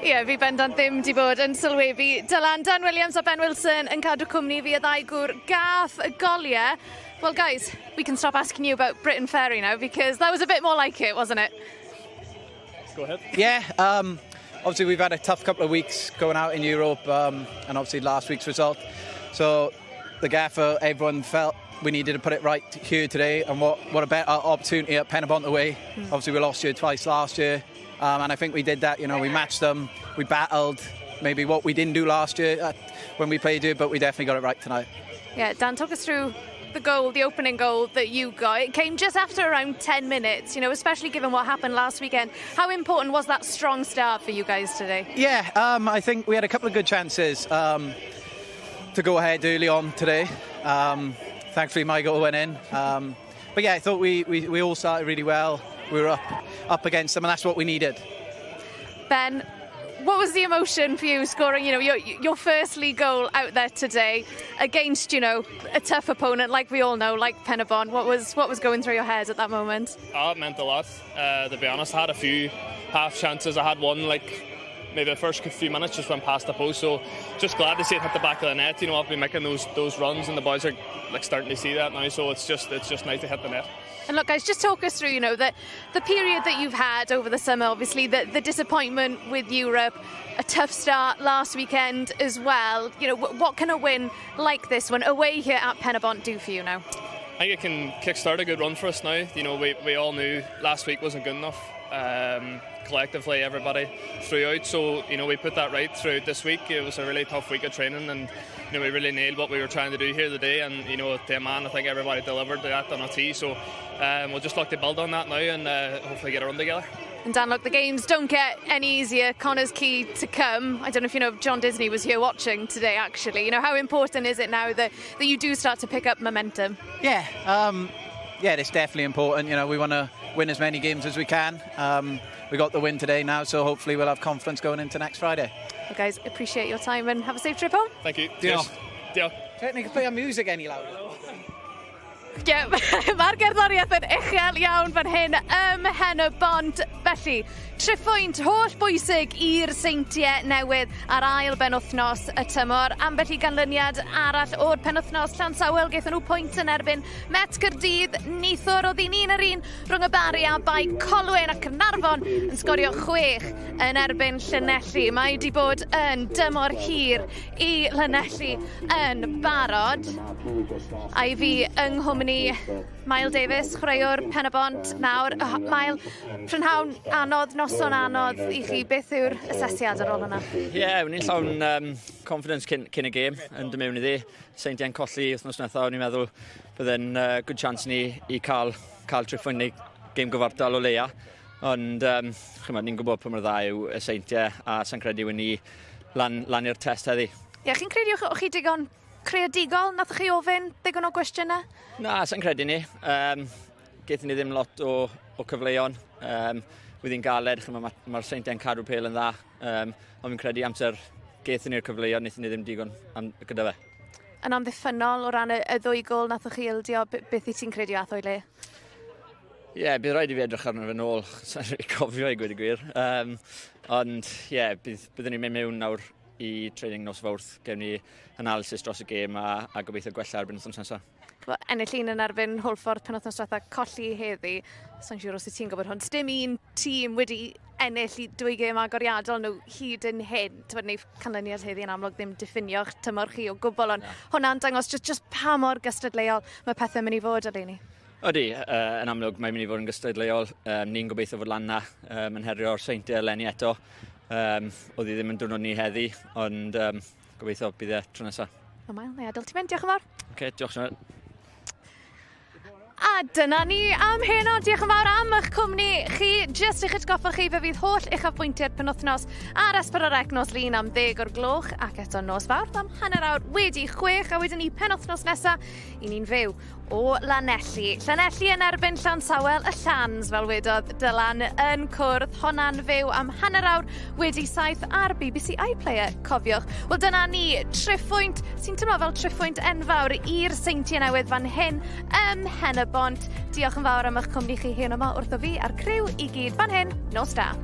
Ie, fi bendant ddim di bod yn sylwebu. Dylan, Dan Williams a Ben Wilson yn cadw cwmni fi a ddau gwr Gath y goliau. Well, guys, we can stop asking you about Briton Ferry now, because that was a bit more like it, wasn't it? Go ahead. Yeah, obviously we've had a tough couple of weeks going out in Europe, and obviously last week's result. So the gaffer, everyone felt we needed to put it right here today, and what a better opportunity at Penybont away. Obviously we lost here twice last year. And I think we did that, we matched them, we battled maybe what we didn't do last year when we played here, but we definitely got it right tonight. Yeah, Dan, talk us through the goal, the opening goal that you got. It came just after around 10 minutes, especially given what happened last weekend. How important was that strong start for you guys today? Yeah, I think we had a couple of good chances to go ahead early on today. Thankfully, my goal went in. But yeah, I thought we all started really well. We were up against them, and that's what we needed. Ben, what was the emotion for you scoring, your first league goal out there today against, a tough opponent like we all know, like Penybont? What was going through your head at that moment? Oh, it meant a lot. To be honest, I had a few half chances. I had one maybe the first few minutes just went past the post. So just glad to see it hit the back of the net. You know, I've been making those runs, and the boys are like starting to see that now. So it's just nice to hit the net. And look, guys, just talk us through, you know, the period that you've had over the summer, obviously, the disappointment with Europe, a tough start last weekend as well. You know, what can a win like this one away here at Penybont do for you now? I think it can kickstart a good run for us now. You know, we all knew last week wasn't good enough. Collectively, everybody throughout. So, you know, we put that right throughout this week. It was a really tough week of training, and you know, we really nailed what we were trying to do here today. And you know, to a man, I think everybody delivered that on a tee. So we'll just look to build on that now and hopefully get a run together. And Dan, look, the games don't get any easier. Connor's key to come. I don't know if you know if John Disney was here watching today, actually. You know, how important is it now that you do start to pick up momentum? Yeah, it's definitely important. You know, we want to win as many games as we can. We got the win today now, so hopefully we'll have confidence going into next Friday. Well, guys, appreciate your time and have a safe trip home. Thank you. Diolch. Diolch. Can you play our music any louder? Yeah, mae'r gerddoriaeth yn uchel iawn fan hyn Penybont. Felly, triphwynt holl bwysig i'r seintiau newydd ar ail benwthnos y tymor. Ambell i ganlyniad arall o'r penwthnos Llansawel gaethon nhw pwynt yn erbyn Met Caerdydd. Neithwr oedd un ar un rhwng y Bari a Bai Colwyn a Caernarfon yn sgorio 6 yn erbyn Llanelli. Mae wedi bod yn dymor hir i Llanelli yn barod. A'i fi yng Nghymru Mael Davies, chwaraewr Penybont nawr. Mael, prynhawn anodd, noson anodd i chi. Beth yw'r asesiad ar ôl hwnna? Ie, wnawn ni'n llawn confidence cyn y gêm yn dy mewn iddi. Seintiau'n colli wythnos nesaf, o'n i'n meddwl byddai'n good chance ni i cael triphwynt neu gêm gyfartal o leia. Ond ni'n gwybod pa mor dda yw y seintiau a sa'n credu wyn ni lan i'r test heddi. Ie, chi'n credu o'ch chi digon creadigol? Nath chi ofyn digon o gwestiynau? Na, sa'n credu ni. Gaethon ni ddim lot o cyfleon. Wyddi'n galed, mae'r seintiau'n cadw pel yn dda. Ond fi'n credu amser gaethon ni'r cyfleon, wnaethon ni ddim digon gyda fe. Yn amddiffynol o ran y 2 gol nath chi ildio, beth i ti'n credu ath o'i le? Ie, bydd rhaid i fi edrych arno fe nôl. Sa'n rhaid i cofio i gweud y gwir. Ond ie, byddwn ni'n mynd mewn nawr i training nos fawrth. Gewn ni analysis dros y gêm a gobeithio gwella erbyn wythnos nesaf. Ennill un yn erbyn Holford penwythnos diwetha, colli heddi. Sa'n siŵr os ti'n gwybod hwn. Dim un tîm wedi ennill i 2 gêm agoriadol nhw hyd yn hyn. Neu canlyniad heddi yn amlwg ddim diffinio'ch tymor chi o gwbl, ond hwnna'n dangos just pa mor gystadleuol mae pethau'n mynd i fod eleni. Odi, yn amlwg mae'n mynd i fod yn gystadleuol. Ni'n gobeithio fod lan na yn herio'r seintiau eleni eto. Oedd hi ddim yn diwrnod ni heddi, ond gobeithio bydd e tro nesaf. Mael, neu adel ti'n mynd, diolch yn fawr. Diolch yn fawr. A dyna ni am heno. Diolch yn fawr am eich cwmni chi. Just i'ch atgoffa chi fe fydd holl uchafbwyntiau'r penwythnos ar S4C nos Lun am 10 o'r gloch ac eto nos fawr am 1:30 wedi 6 a wedyn ni penwythnos nesaf i ni'n fyw o Llanelli. Llanelli yn erbyn Llansawel, y Llans fel wedodd Dylan yn cwrdd. Honna'n fyw am 1:30 wedi 7 ar BBC iPlayer, cofiwch. Wel dyna ni, triphwynt sy'n teimlo fel triphwynt enfawr i'r seintiau newydd fan hyn Penybont. Diolch yn fawr am eich cwmni chi hyn yma wrtho fi a'r criw i gyd fan hyn. Nos da.